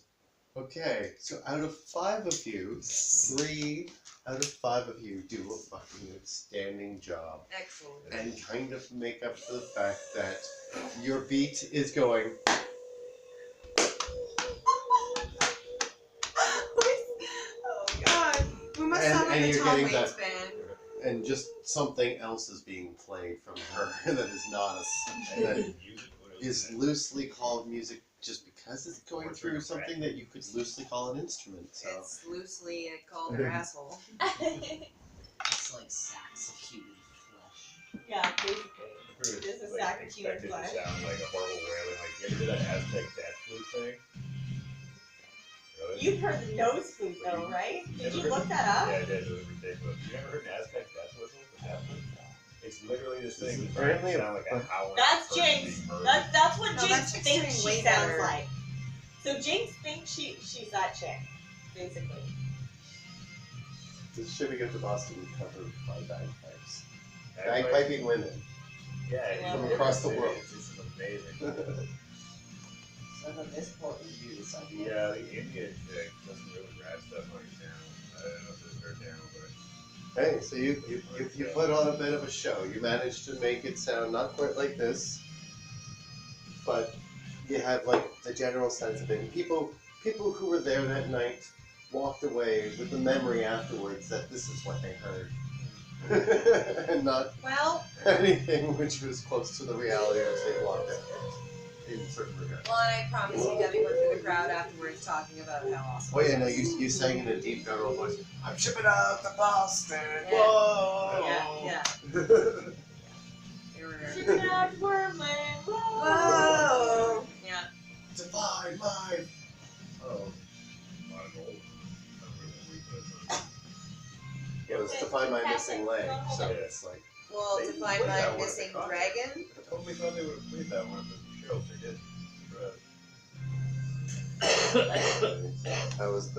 okay, so out of 5 of you, 3 out of 5 of you do a fucking outstanding job. Excellent. And kind of make up for the fact that your beat is going, Oh god. We must And- summon and the you're Tom getting Waits that- band. and just something else is being played from her that is not that Music, what is that? loosely called music just because it's going through something that you could loosely call an instrument. So It's loosely called her asshole. It's like sacks of human flesh. Yeah, basically. It was, This is like, sack of human expected flesh. to sound like a horrible wailing, like you ever did that Aztec death flute thing? Really? You've heard the nose flute though, right? Did Never you heard- look that up? Yeah, I did. It was ridiculous. You ever heard an Aztec death whistle? The death flute? It's literally this This thing is that tries apparently to sound like a howling. That's person Jinx. being murdered. That's what No, Jinx that's thinks extreme, she way sounds better. like. So Jinx thinks she's that chick, basically. this shipping up to Boston is covered by bagpipes. Bagpipe- Bagpiping women. Yeah, From it's- across the it's- world. This is amazing. Son of this important view this idea. Yeah, the Indian chick doesn't really rap stuff on her channel. I don't know if this is her channel, but Hey, so you put on a bit of a show. You managed to make it sound not quite like this, but you have like the general sense of it. And people who were there that night walked away with the memory afterwards that this is what they heard, and not Well, anything which was close to the reality as they walked in certain regards. well, and I promise you, Debbie went through the crowd afterwards talking about how awesome. Oh yeah, no, you sang in a deep guttural voice. I'm shipping out to Boston. Yeah. Whoa. Yeah. They were. Shipping out to Wormland. Whoa. Yeah. Divine mind. Oh. a lot of gold. I don't remember when we put it on. Yeah, it was to find my missing leg, so it's like. Well, They to didn't find put that my one in the missing contract. dragon. I totally thought they would have played that one, but Cheryl sure did. Those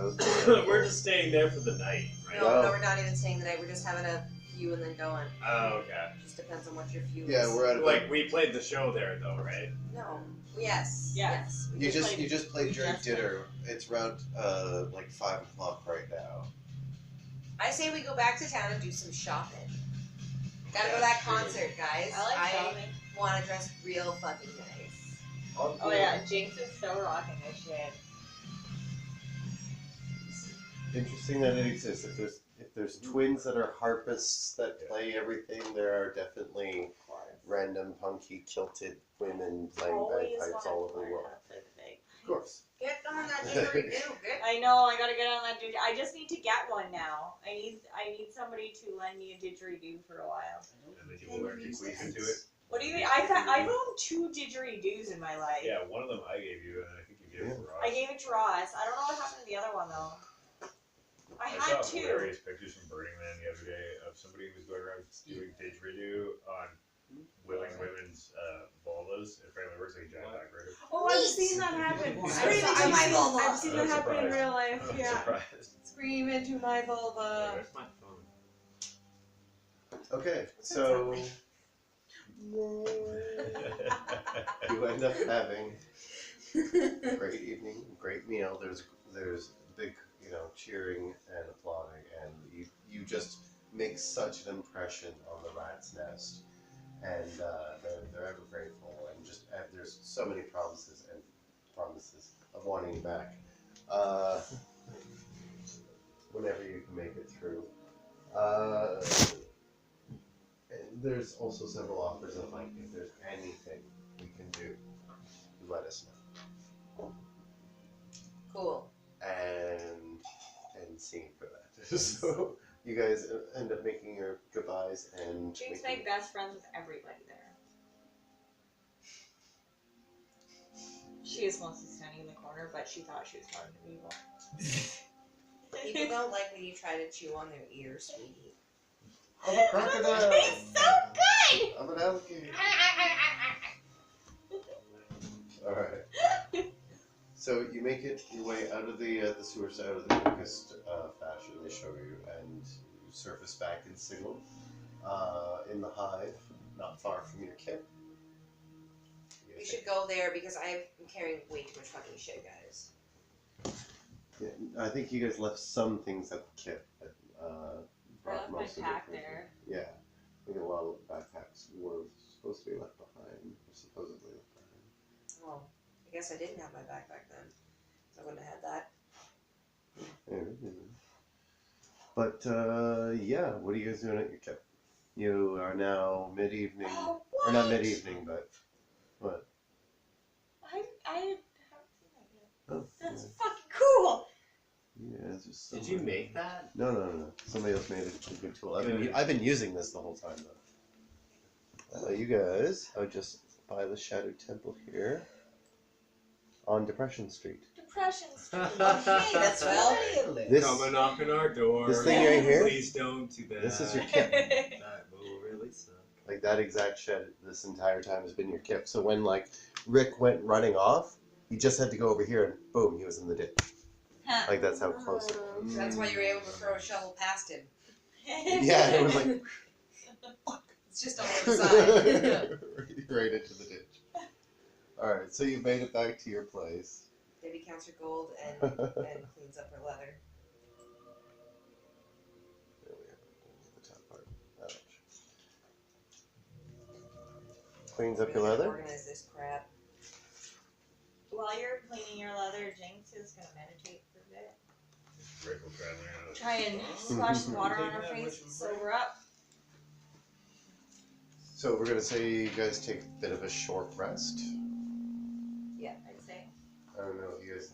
We're just staying there for the night, right? No, Wow. no, we're not even staying the night. We're just having a few and then going. Oh, okay. Just depends on what your few Yeah, is. we're at Like, we played the show there, though, right? No. Yes. Yeah. Yes. You just played during Just dinner. It's around like 5 o'clock right now. I say we go back to town and do some shopping. Gotta go to that concert, guys. I like shopping. want to dress real fucking nice. Oh yeah, Jinx is so rocking this shit. interesting that it exists. If there's twins that are harpists that play everything, there are definitely random punky kilted women playing bagpipes all over the world. Of course. Get on that didgeridoo. I know, I gotta get on that didgeridoo. I just need to get one now. I need somebody to lend me a didgeridoo for a while. And then you will learn to squeeze into it. What do you mean? I've owned 2 didgeridoos in my life. Yeah, one of them I gave you, and I think you gave it to Ross. I gave it to Ross. I don't know what happened to the other one though. I had saw 2. hilarious pictures from Burning Man the other day of somebody who was going around doing didgeridoo on willing women's vulvas. It apparently works like a giant vibrator. Oh, I've seen that happen. Scream into my vulva. I've seen that happen in real life. I'm Yeah. surprised. Scream into my vulva. Where's my phone? Okay, so you end up having a great evening, great meal. There's big, cheering and applauding, and you just make such an impression on the rat's nest, and they're ever grateful, and just there's so many promises of wanting you back. Whenever you can make it through. There's also several offers of like, if there's anything we can do, let us know. Cool. And scene for that. So you guys end up making your goodbyes and James making, made best friends with everybody there. She is mostly standing in the corner, but she thought she was talking to people. People don't like when you try to chew on their ears, sweetie. I'm a crocodile. It's so good! I'm an alligator. Alright. So you make it your way out of the sewer side of the quickest fashion they show you, and you surface back in Signal, in the hive, not far from your kit. We should go there because I'm carrying way too much fucking shit, guys. Yeah, I think you guys left some things at the kit. I left my most of it pack with there. you. Yeah. I think a lot of backpacks were supposed to be left behind, or supposedly left behind. Well, I guess I didn't have my backpack then. So I wouldn't have had that. Yeah. But, yeah, what are you guys doing at your kit? You are now mid-evening, Oh, or not what? mid-evening, but, what? I haven't seen that yet. Oh, That's fucking cool! yeah, it's just Did you make that? No. Somebody else made a good tool. I've been using this the whole time, though. You guys are just by the Shadow Temple here on Depression Street. Depression Street. Okay, that's well. This, Come and knock on our door. this thing right here, Please don't do that. this is your kit. That will really suck. Like, that exact shed this entire time has been your kit. So when, like, Rick went running off, he just had to go over here and boom, he was in the ditch. Like, that's how close it was. That's why you were able to throw a shovel past him. Yeah, it was like It's just on the other side. right into the ditch. Alright, so you made it back to your place. Debbie counts her gold and cleans up her leather. There we are. The top part. That much. Cleans up your leather? Organize this crap. While you're cleaning your leather, Jinx is gonna meditate for a bit. Rick will traveling out. Try and splash some water on her face to sober up. So we're gonna say you guys take a bit of a short rest. Yeah, I'd say. I don't know if you guys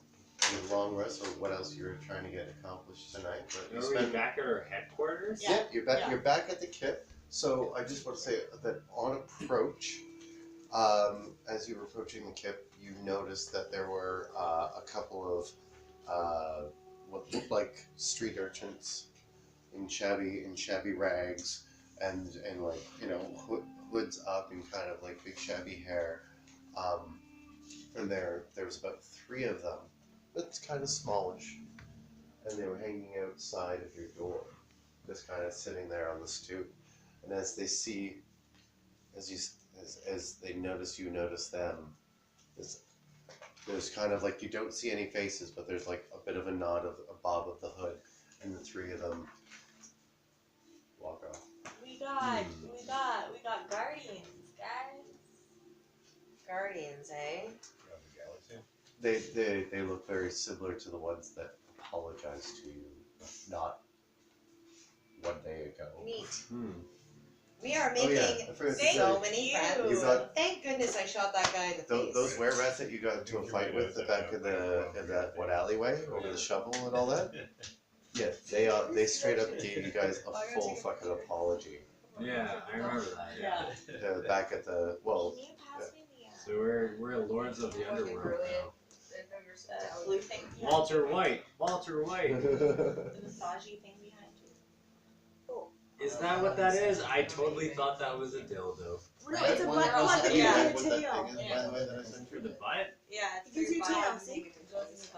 need a long rest or what else you were trying to get accomplished tonight, but you Are we spent back at our headquarters? Yeah. You're back. Yeah. You're back at the kit. So I just want to say that on approach, as you were approaching the kit, you noticed that there were a couple of what looked like street urchins in shabby rags and like hoods up and kind of like big shabby hair. And there was about 3 of them. It's kind of smallish, and they were hanging outside of your door, just kind of sitting there on the stoop. And as they see, as they notice you notice them, there's kind of like, you don't see any faces, but there's like a bit of a nod of a bob of the hood, and the 3 of them walk off. We got guardians, guys. Guardians, eh? Of the galaxy. They look very similar to the ones that apologized to you not 1 day ago. Neat. Hmm. We are Oh, making yeah, I forgot to so say. many you. friends. You got- Thank goodness I shot that guy in the face. Those were rats that you got into a fight with back in that one alleyway over the shovel and all that. Yeah, they straight up gave you guys a full fucking apology. Yeah, I remember that. Yeah. Back at the well. Can you pass me So we're lords of the underworld now. the blue thing? Walter White. Walter White. The massagey thing behind you. Is that what that is? I totally thought that was a dildo. No, it's a One butt that goes plug up that the you back. get What a that tail. thing is, by the way, that I sent For you? the butt? Yeah, it's Gives you your tail. butt. See?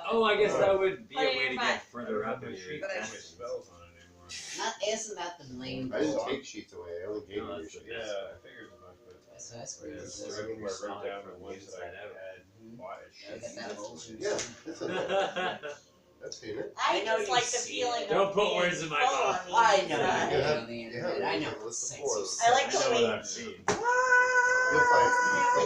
Oh, I guess that would be Put a it in way to your get butt. further up in your Sheet But I- with spells on it anymore. Isn't that the main I didn't goal? take sheets away. I only gave No, you your that's the sheets. Yeah, I figured as much, but So that's Yeah, great. it's I just- remember I wrote down the from the ones that I inside out. had bought as Gotta sheets. get that bullshit. Yeah, it's in there. I've seen it. I know just you like the see feeling it. Don't of put being words in my full mouth. on the I know inside. you Yeah. on the internet. Yeah, I yeah, know. listen Sexy for it. stuff. I like I the know way what I've seen. You'll find.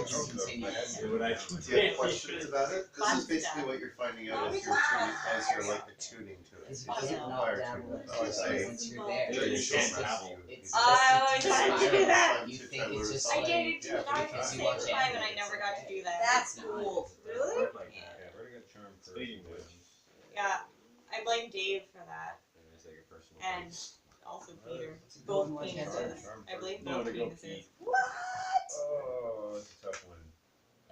Continue. See what I can Do you have questions about it? This Fun is basically stuff. what you're finding out as you're like attuning to it. Because It you doesn't don't require dabble tuning. with It's just it. a Once you're there, Yeah, you it's can't just- dabble. it's I always just- wanted to do that. You think it's just I like, did it 2 Yeah, times at because the you same watch time and I anime, never it's got to okay. do that. That's No, cool. Really? Work like Yeah, that. where to get charm first? Speaking of which. Yeah, I blame Dave for that, It's like a personal and thing. also Peter. it's a good Both one. penises. I blame No, both to go penises. pee. Oh, that's a tough one.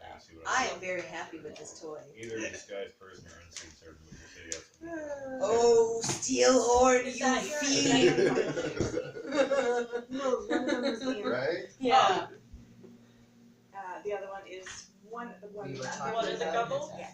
I gotta see what I want. am very happy with this toy. Either a disguised person or unseen servant, which will say yes. Oh, Steelhorn, Is you that your- fiend! No, one of them is Liam. Right? Yeah. The other one is the one We were that talking What is it, about Gubble? it,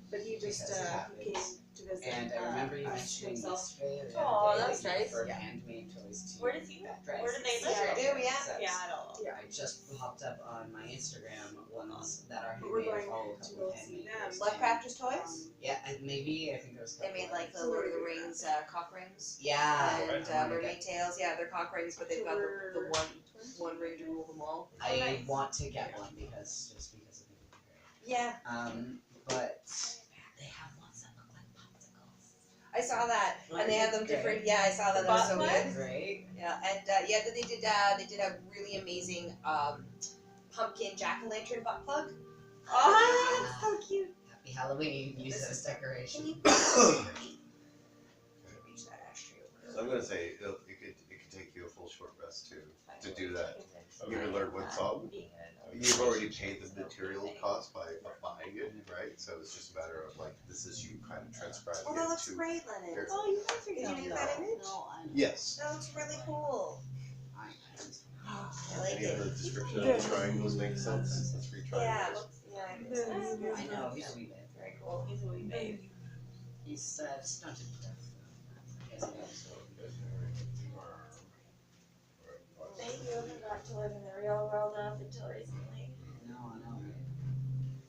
but he just Because it he came happens. to visit. And I remember you us mentioning himself. yesterday the Aw, other day that's that you nice. prefer Yeah. handmade toys to Where does he live? dresses. Where do they live? Yeah, I do, yeah. Yeah, I don't know. Yeah. I just popped up on my Instagram ones that are But we're handmade. I going follow a to couple go of see handmade them. toys. Lovecrafters toys? Yeah, and maybe I think it was. They made like the Lord of the Rings cock rings Yeah. and I wanna mermaid get- tails. Yeah, they're cock rings, but they've got the one ring to rule them all. I want to get one because I think it'd be great. Yeah, But they have ones that look like popsicles. I saw that, and they have them Great. different. Yeah, I saw that. That was so Butt good. Great. Yeah, and yeah, they did a really amazing pumpkin jack-o'-lantern butt plug. Oh, that's so cute. Happy Halloween. Use it as Can decoration. you reach that ashtray over? So I'm gonna say it could take you a full short rest to do that. You can learn one song. You've already paid the material cost by buying it, right? So it's just a matter of like this is you kind of transcribing Oh, that it looks to. great, Lennon. Here. Oh, you guys are Did you young make though. that image? No, I know. Yes. That looks really cool. I I like Any of the it. description of the triangles make sense? That's three Yeah, it triangles. looks, yeah, it makes sense. know. He's a wee bit. Very cool. He's a wee babe. He's stunted to death. Yes, he is. Thank you. I got to live in the real world up until recently. No, I know,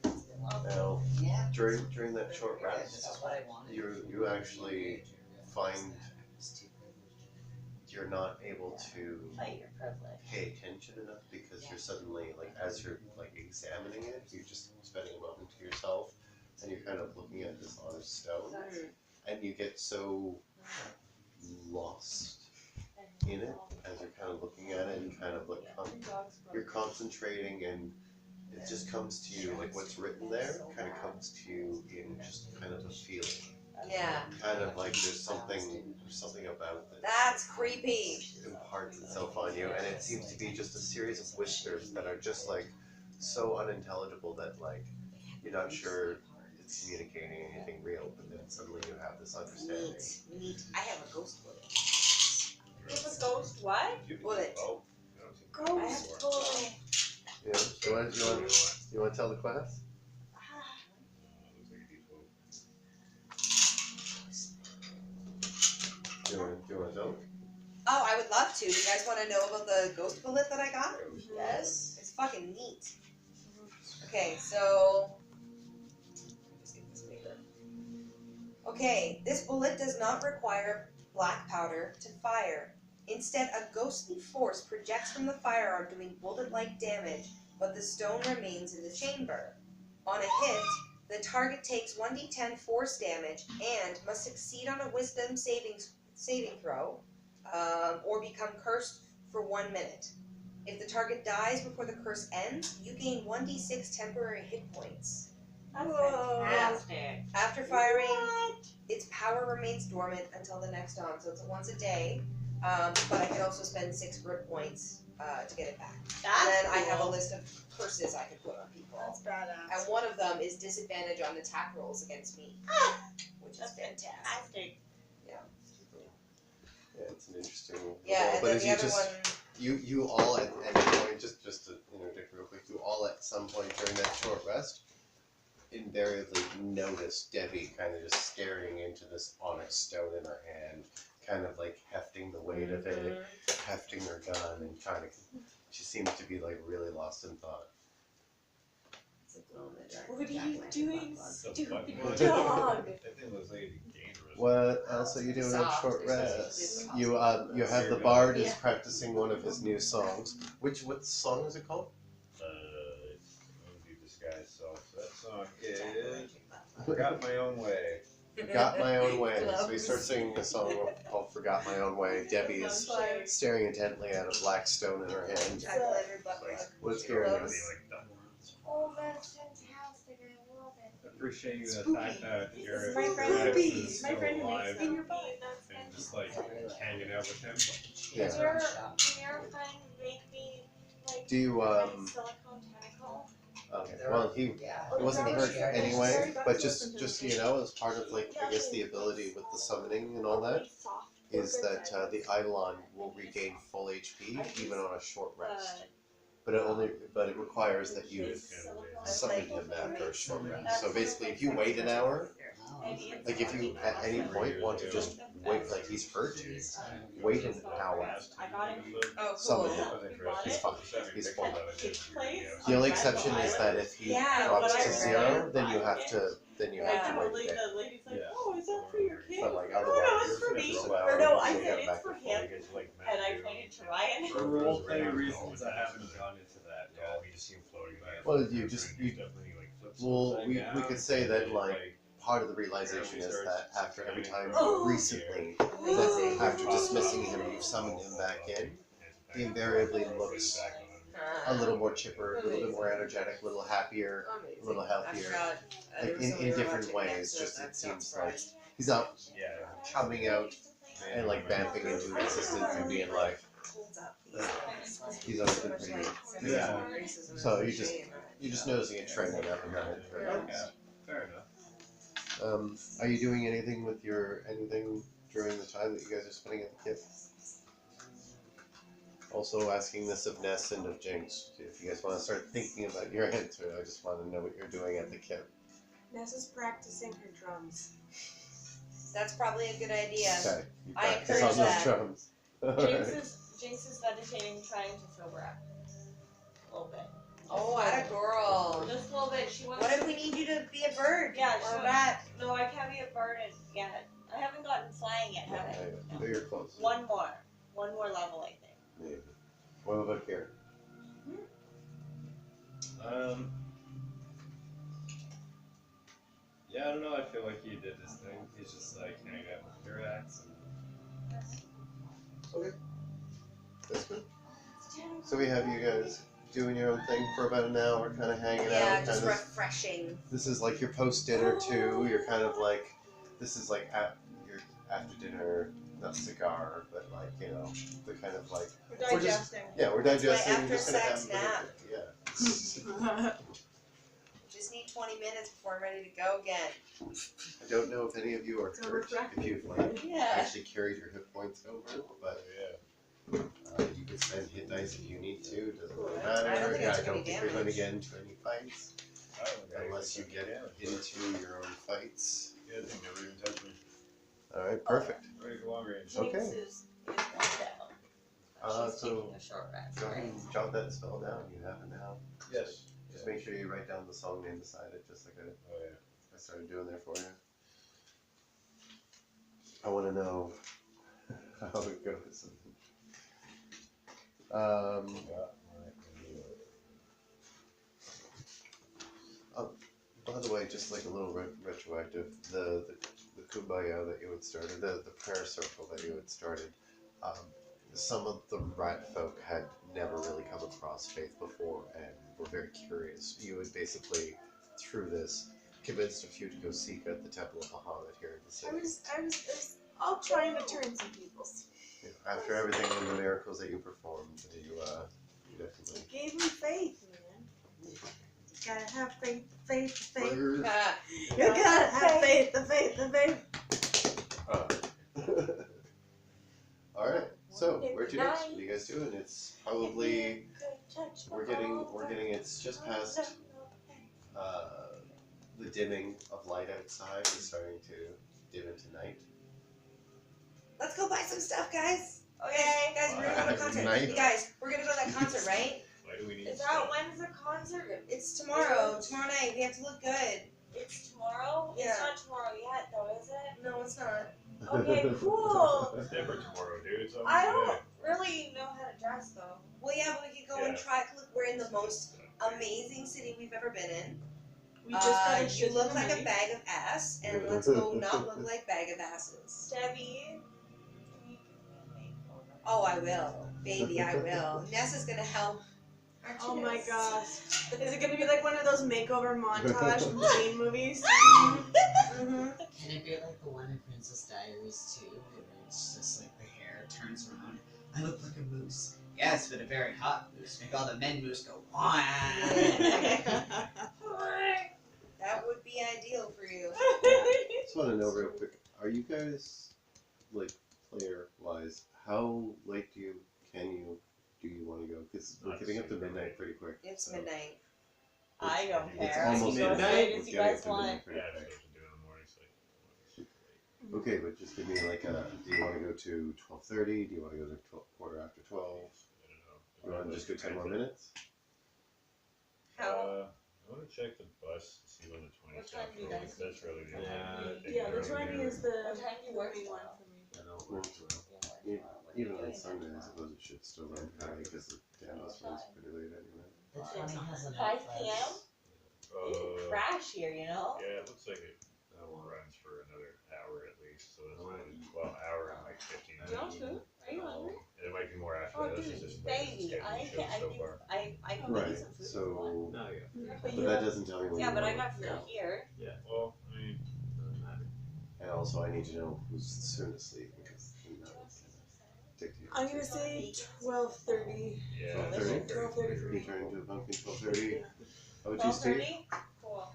right? Now, Yeah. during that short This rest, is what I wanted. you actually find you're not able to Fight your privilege. pay attention enough because you're suddenly like as you're like examining it, you're just spending a moment to yourself and you're kind of looking at this honest stone and you get so lost in it as you're kind of looking at it and kind of like you're concentrating and it just comes to you like what's written there kind of comes to you in just kind of a feeling. Yeah, Kind of like there's something about that that's creepy. imparts itself on you, and it seems to be just a series of whispers that are just like so unintelligible that like you're not sure it's communicating anything real, but then suddenly you have this understanding. Neat. I have a ghost bullet. You have a ghost what? Bullet. Oh, I have a bullet. Yeah, you want to tell the class? Do you want to tell? Oh, I would love to. You guys want to know about the ghost bullet that I got? Yes. It's fucking neat. Okay, so just get this paper. Okay, this bullet does not require black powder to fire. Instead, a ghostly force projects from the firearm doing bullet-like damage, but the stone remains in the chamber. On a hit, the target takes 1d10 force damage and must succeed on a wisdom saving saving throw, or become cursed for 1 minute. If the target dies before the curse ends, you gain 1d6 temporary hit points. That's Whoa. fantastic. After firing, its power remains dormant until the next dawn, so it's once a day. But I can also spend 6 grit points to get it back. That's And then I cool. have a list of curses I can put on people. That's badass. And one of them is disadvantage on attack rolls against me, which is That's fantastic. fantastic. Yeah, it's an interesting. Yeah, role, and but then as the you other just one. you all at any point, just to interject real quick, you all at some point during that short rest invariably notice Debbie kind of just staring into this onyx stone in her hand, kind of like hefting the weight of it, hefting her gun, and kind of she seems to be like really lost in thought. What are you doing, stupid That dog? thing looks like it'd be dangerous. What else are you doing at short rest? You have the bard is practicing one of his new songs. What song is it called? It's movie disguise self. So that song is "Got My Own Way." Got My Own Way. So he starts singing a song called Forgot My Own Way. Debbie is staring intently at a black stone in her hand. What's scaring you? Oh, that's fantastic. I love it. I appreciate the Spooky. fact that you're My friend Rex Ruby. is My still friend who alive makes in your butt. and just like hanging out with him. Yeah. Can your friend make me like Do you a silicone tentacle? Okay. Well, he wasn't hurt anyway, but just so you know, as part of like I guess the ability with the summoning and all that is that the Eidolon will regain full HP even on a short rest. But it requires that you summon him after a short rest. So basically, if you wait an hour, like if you at any point want to just wait, like he's hurt, wait an hour. Oh, Summon cool. him. He's fine. He's fine. Place? The only exception is that if he Yeah, drops but to I 0, then you have to wait a Totally, day. the lady's like, Yeah. oh, is that for your kid? But like No, otherwise, it's for me. just Or no, I you said get it's back for and him. forth. And I pointed to Ryan. For roleplay reasons, I haven't gone into that Yeah, yet. we just see him floating. in the air. Well, you Definitely, like, flips Well, upside we down, could say that and, like part of the realization is that after every time Oh. recently, Amazing. after dismissing him, you've summoned him back in. He invariably looks a little more chipper, a little bit more energetic, a little happier, a little healthier. Like in different ways. Just it seems like he's not coming out and like vamping into existence and being like he's always been pretty good. Yeah. So you're just noticing a trend in that regard. Yeah, fair enough. Are you doing anything with anything during the time that you guys are spending at the kip? Also asking this of Ness and of Jinx. If you guys want to start thinking about your answer, I just want to know what you're doing at the kip. Ness is practicing her drums. That's probably a good idea. Okay, you I practice encourage on those that. drums. Alright. Jinx is meditating, trying to fill breath. A little bit. Oh, atta girl. Just a little bit. She wants What if to- we need you to be a bird? Yeah, or a she- bat? No, I can't be a bird yet. I haven't gotten flying yet, have I? Yeah, but you're close. One more level, I think. Maybe. What about here? Yeah, I don't know. I feel like he did his thing. He's just like hanging out with Mirax and Okay. That's good. So we have you guys doing your own thing for about an hour, kind of hanging Yeah, out. just Kind of. refreshing. This is like your post dinner too. You're kind of like, this is like your after dinner, not cigar, but like the kind of like. We're digesting. Yeah, we're It's my digesting. after just gonna sex have nap. Just need 20 minutes before I'm ready to go again. I don't know if any of you are So hurt, refractory. if you've like Yeah. actually carried your hit points over, but you can spend hit dice if you need to. Doesn't really matter. I don't think I took any think you're going to damage. get into any fights unless you get into your own fights. Yeah, they never even touched me. All right, perfect. Ready for long range. Okay. Jinx is one down. She's So taking a short rest, go ahead right? and jot that spell down. You have it now. Yes. Just make sure you write down the song name beside it, just like Oh yeah. I started doing there for you. I want to know how it goes. By the way, just like a little retroactive, the kumbaya that you had started, the prayer circle that you had started, some of the rat folk had never really come across faith before and were very curious. You had basically, through this, convinced a few to go seek out the Temple of Bahamut here in the city. I was all trying to turn some peoples. You know, after everything and the miracles that you performed, you definitely... Gave me faith, man. You gotta have faith, faith, faith. Burger. You gotta have faith, the faith, the faith. Alright, so where to next? What are you guys doing? It's probably we're getting it's just past the dimming of light outside is starting to dim into night. Let's go buy some stuff, guys. Okay. Guys, we're gonna go to a concert. Night. You guys, we're gonna go to that concert, right? Why do we need Is stuff? that when's the concert? It's tomorrow. Tomorrow night. We have to look good. It's tomorrow? Yeah. It's not tomorrow yet, though, is it? No, it's not. Okay, cool. It's never tomorrow, dude. It's always I today. don't really know how to dress, though. Well, yeah, but we could go and try. Look, we're in the most amazing city we've ever been in. We just got a You shit look ton of like a money. bag of ass, and let's go not look like bag of asses. Debbie, can you give me a makeover? Oh, I will, baby, I will. Nessa's gonna help. Aren't you, Oh my Ness? gosh. Is it gonna be like one of those makeover montage from teen movies? Mhm. Can it be like the one in Princess Diaries too, where it's just like the hair turns around? I look like a moose. Yes, but a very hot moose. Make all the men moose go wah. That would be ideal for you. Just want to know real quick, are you guys, like, player-wise, how late do you want to go? Because we're Not getting up to super midnight late. pretty quick. It's so midnight. I don't It's care. almost You go as midnight. late We're as you getting guys up to want. midnight pretty Yeah, quick. that's what you do in the morning. So super late. Okay, but just give me like a, do you want to go to 12:30? Do you want to go to 12, 12:15? I don't know. You want to just go 10 more minutes? How? I want to check the bus to see when the 20 What time stops do you rolling. guys That's really the only Yeah. thing I think Yeah, the early 20 there. is the What time do you work main one tomorrow? for me. I don't know. Even on Sunday, I suppose it should still run early because the bus runs pretty late anyway. The 20 has a 5 p.m.? Uh, Crash here, you know? yeah, it looks like it runs for another hour at least. So that's only 12 hour and like 15 minutes. Don't you? Are you hungry? And it might be more after Oh, that. This dude, is just like baby, scheduled I shows can, I so think, far. I can make you Right, some food if you want. so, No, yeah. But but you that don't- doesn't tell me when Yeah, you but I want got food here. Well, I mean, Doesn't matter. And also, I need to know who's soon asleep because you know, dictate. I'm gonna say 12:30. yeah. 12:30? 12:30 for You me. turn into a pumpkin 12:30. How about you, Steve? 12:30? Cool.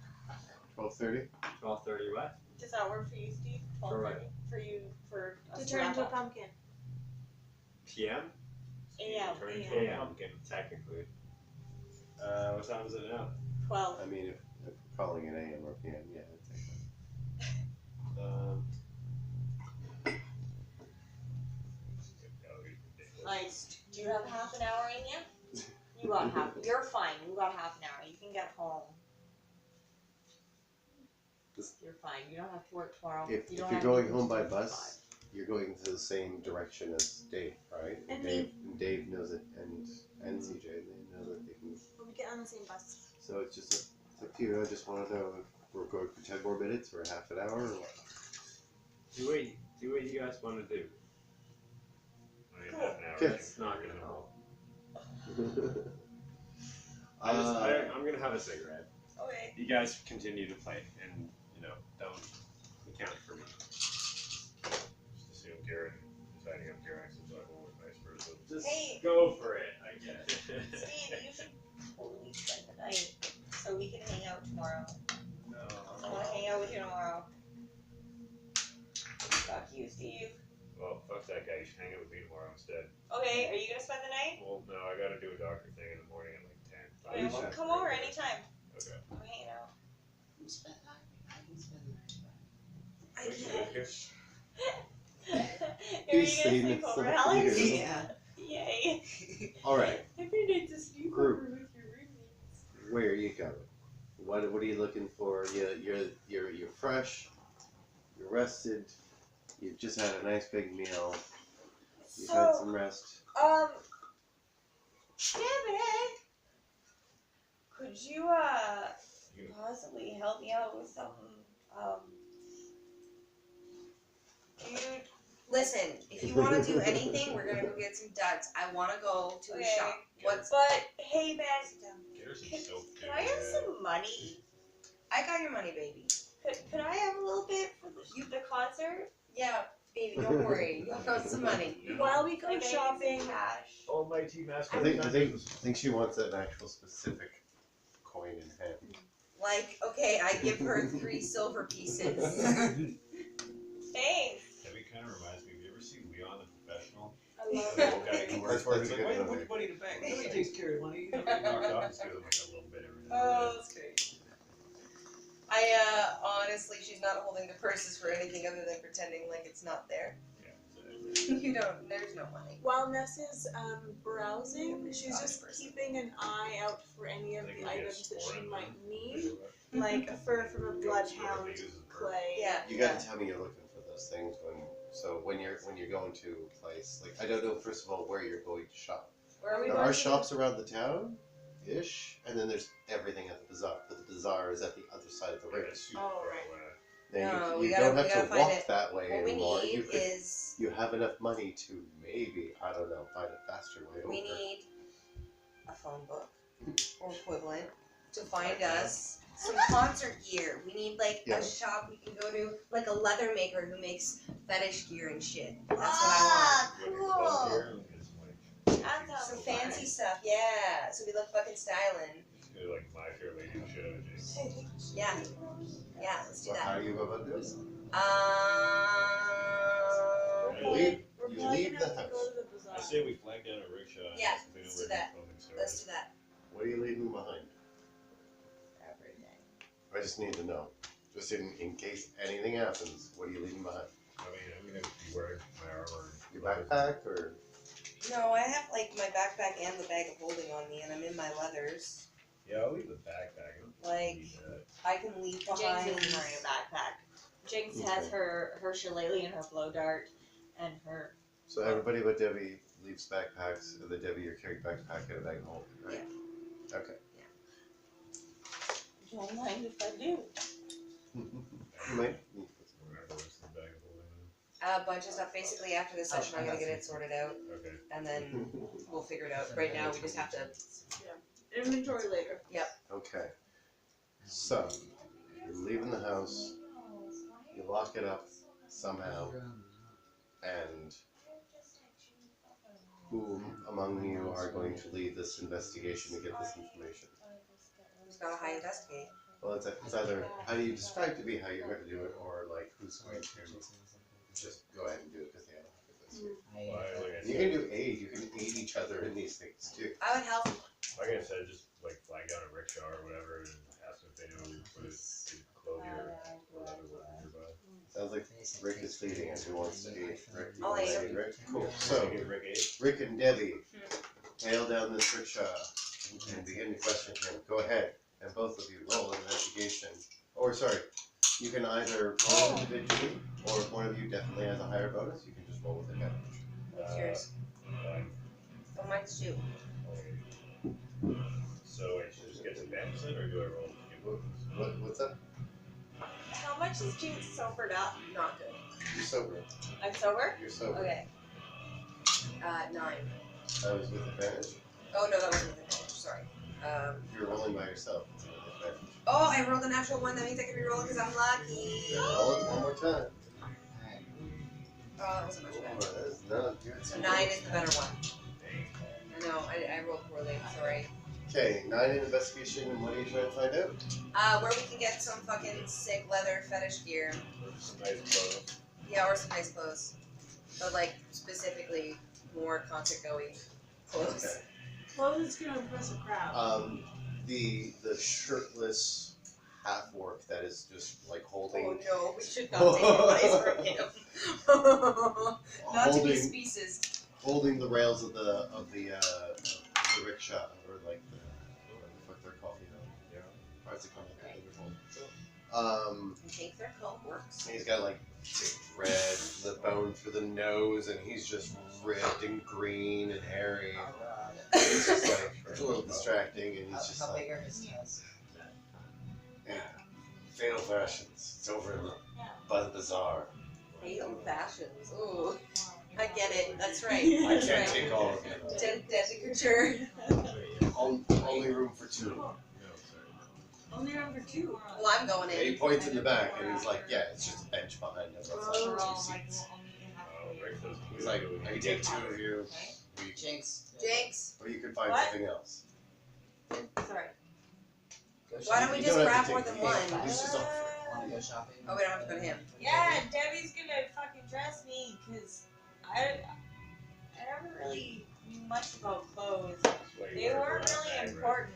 12:30? 12:30 what? Does that work for you, Steve? For 12:30? For you, for us To to turn wrap into a up? pumpkin. PM? AM. Turn into AM. a pumpkin. Technically. What time is it now? 12. I mean, if calling it AM or PM, yeah, I'd take Nice. Do you have half an hour in you? You got half. You're fine. You got half an hour. You can get home. You're fine. You don't have to work tomorrow. that. If You you're don't have going anything home to by do bus, you're going to the same direction as Dave, right? And Dave knows it, and CJ, they know that they can. We'll be getting on the same bus. So it's just it's up to you. I just want to know if we're going for 10 more minutes or half an hour or what. Do what you guys want to do. I mean, half an hour. Okay. It's not gonna help. Uh, I'm gonna have a cigarette. Okay. You guys continue to play, and don't account for me. Just assume Garen is hiding up Garax's level and vice versa. Just Hey. go for it, I guess. Steve, you should totally spend the night so we can hang out tomorrow. I want to hang out with you tomorrow. Fuck you, Steve. Well, fuck that guy. You should hang out with me tomorrow instead. Okay, are you gonna spend the night? Well, no, I gotta do a doctor thing in the morning at like 10. Okay, well, come over anytime. Okay. I'm hanging out. Who spent the night? I can spend the night. I Okay. Are you He's gonna seen sleep it, over, so Alex? he Yeah. Yay. Alright, Every night to sleep Group. over with your roommates. where are you going? What are you looking for? You're fresh, you're rested, you've just had a nice big meal, you've had some rest. Jimmy, could you, possibly help me out with something? Dude. Listen, if you want to do anything, we're gonna go get some duds. I want to go to a Okay. shop. What's? But hey, man, Get her some can, soap. can I have some money? I got your money, baby. Could I have a little bit for the concert? Yeah, baby, don't worry. You'll got some money. While we go Like, I need some shopping, cash. Almighty master. I think she wants an actual specific coin in hand. Like, okay, I give her 3 silver pieces. Thanks. Debbie kind of reminds me. Have you ever seen Leon the Professional? I love The old guy who That's works for him. a He's like, good why do you movie. put your money in the bank? Nobody takes care of money. They knocked off. Just give them like a little bit every now and Oh, then. that's great. Honestly, she's not holding the purses for anything other than pretending like it's not there. Yeah, exactly. You don't, there's no money. while Ness is browsing, she's just Honest person. keeping an eye out for any of I think the we get items that she spoiled, might man. need, like a fur from a bloodhound, clay. Yeah. You gotta tell me you're looking for those things when you're going to a place. Like I don't know first of all where you're going to shop. Where are we There going are to? shops around the town, ish, and then there's everything at the bazaar. But the bazaar is at the other side of the ring. Oh, right. Now No, you we don't gotta have to find walk it. that way What we anymore. need You could, is, you have enough money to maybe, I don't know, find a faster way over. we need a phone book or equivalent to find us some concert gear. We need like Yeah. a shop we can go to, like a leather maker who makes fetish gear and shit. That's what I Cool. That want. Some sounds fancy stuff, yeah. So we look fucking styling. Like my fair lady and shit out of James. Yeah. Yeah, let's do So how that. do you go about doing it? We're leave- probably you gonna leave the have to house. go to the bazaar. I say we flag down a rickshaw. and Yeah, ask if they know let's where do that. the clothing store Let's is. do that. What are you leaving behind? Everything. I just need to know. Just in case anything happens, what are you leaving behind? I mean, I'm gonna be wearing my armor. and Your backpack or No, I have like my backpack and the bag of holding on me, and I'm in my leathers. Yeah, I'll leave the backpack. I don't Like, need that. I can leave Jinx behind. isn't wearing a backpack. Jinx has her shillelagh and her blow dart and her. so everybody but Debbie leaves backpacks, and then Debbie you're carrying backpack and a bag of holding, right? Yeah. Okay. Don't mind if I do. You might need to put some Whatever the rest of the bag of holding A bunch of stuff. Basically, after this session, I'm gonna get it sorted out, is. Okay. and then we'll figure it out. Right now, we just have to. Inventory later. Okay. So you're leaving the house, you lock it up somehow, and who among you are going to lead this investigation to get this information? Who's got a high investigate? Well, it's either how do you describe to me how you're going to do it, or like who's going to just go ahead and do it because they have this. Well, like I You said, can do aid. You can aid each other in these things too. I would help. like I said, just like flag down a rickshaw or whatever and ask them if they know what is clothing or whatever nearby. Sounds like Rick is leading it. Who wants to aid? Rick, you I'll want to aid aid Rick? Cool. So Give Rick aid. Rick and Debbie hail down this rickshaw and begin to question him. Go ahead, and both of you roll an investigation. Or sorry, you can either roll individually, or if one of you definitely has a higher bonus, you can just roll with advantage. What's yours? Oh, mine's 2. So it just gets advantage then, or do I roll? What's up? How much is Jinx sobered up? Not good. You're sober. I'm sober? You're sober. Okay. 9. That was with advantage. Oh no, that wasn't with advantage. Sorry. You're rolling by yourself. It's with advantage. Oh, I rolled a natural 1. That means I can re-roll because I'm lucky. Yeah, roll it one more time. Oh, that wasn't much better. Oh, that is not good. So 9 is the better one. I know, I rolled poorly. Sorry. Okay, 9 in investigation, and what are you trying to find out? Where we can get some fucking sick leather fetish gear. Some nice clothes. Yeah, or some nice clothes. But like specifically more concert going clothes. Okay. Clothes can impress a crowd. The shirtless half orc that is just like holding Oh no, we should not take advice from him. Not to be holding species. holding the rails of the rickshaw or like the what the fuck they're called, you know. Parts that come with it, they're called. I think their coat works. He's got like red, the bone through the nose, and he's just ripped and green and hairy. It's just like it's a little distracting, and he's just How like big are his chest? Fatal Fashions. It's over in the, by the bazaar. Fatal fashions. Ooh. I get it. That's right. I That's can't right. take all of it. Dedicature. Only room for two. Only room for 2. Well, I'm going And he in. points in the back and he's like, yeah, it's just a bench behind us. That's like 2 seats. He's like, I can take 2 of you. Jinx. Jinx. Or you can find What? something else. Sorry. Why don't we You just have grab to more take than the one? hand. He's just up for it. Want to go shopping? Oh, we don't have to go to him. Yeah, Debbie's gonna fucking dress me because I never really knew much about clothes. They weren't really important.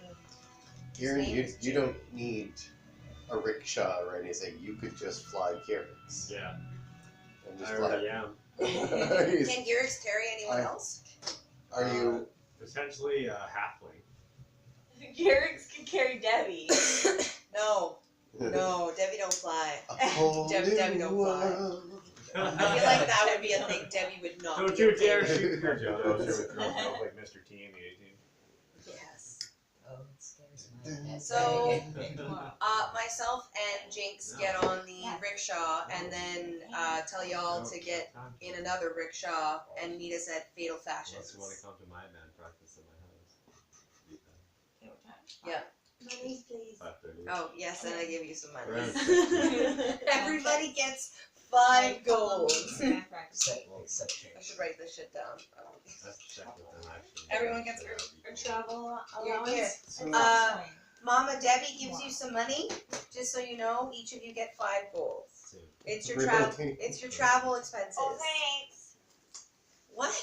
Kieran, you don't need a rickshaw or anything. You could just fly Kieran's. Yeah, And I just fly. already am. Can Gyrix carry anyone else? Are you? Potentially a halfling. Garrix can carry Debbie. No. No, Debbie don't fly. A whole Debbie new don't fly. world. I feel like that would be a thing Debbie would not. Don't be you okay dare with. shoot your Joe, Joe. should we throw him like Mr. T in the 18? Yes. Oh, it scares my head. So, myself and Jinx get on the rickshaw and then tell y'all to get in another rickshaw and meet us at Fatal Unless Fashions. you want to come to my band practice at my house. Yeah. Money, please. 5:30. Oh, yes, and I give you some money. Around 6. Everybody gets 5 gold. Except I should write this shit down. Let's check with them actually. Everyone gets A travel You're allowance. here. Mama Debbie gives you some money. Just so you know, each of you get 5 gold. It's your travel. It's your travel expenses. Oh, thanks. What?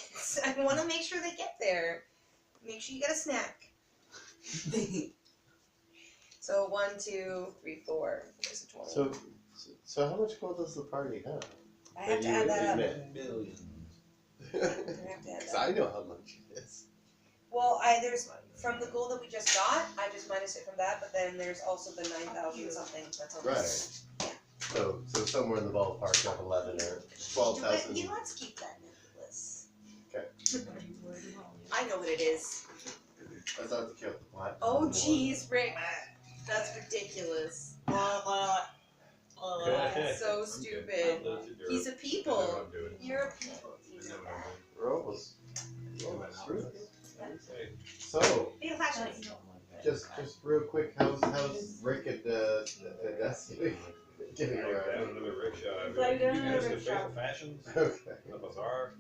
I want to make sure they get there. Make sure you get a snack. So 1, 2, 3, 4. There's a 20. So how much gold does the party have? I have to add that up. Millions. I have to add Because that. I know how much it is. Well, there's from the gold that we just got. I just minus it from that, but then there's also the 9,000 something that's on this. Right. So somewhere in the ballpark of 11 or 12,000. You let's keep that necklace. Okay. I know what it is. That's not to kill the black. Oh, jeez, Rick. That's ridiculous. So stupid. He's a people. You're a people. Rose. So, Fatal Fashions. just real quick, how's Rick and Destiny getting Down around? another rickshaw. It's like You down guys another the rickshaw. Fatal Fashions? Okay. The bazaar?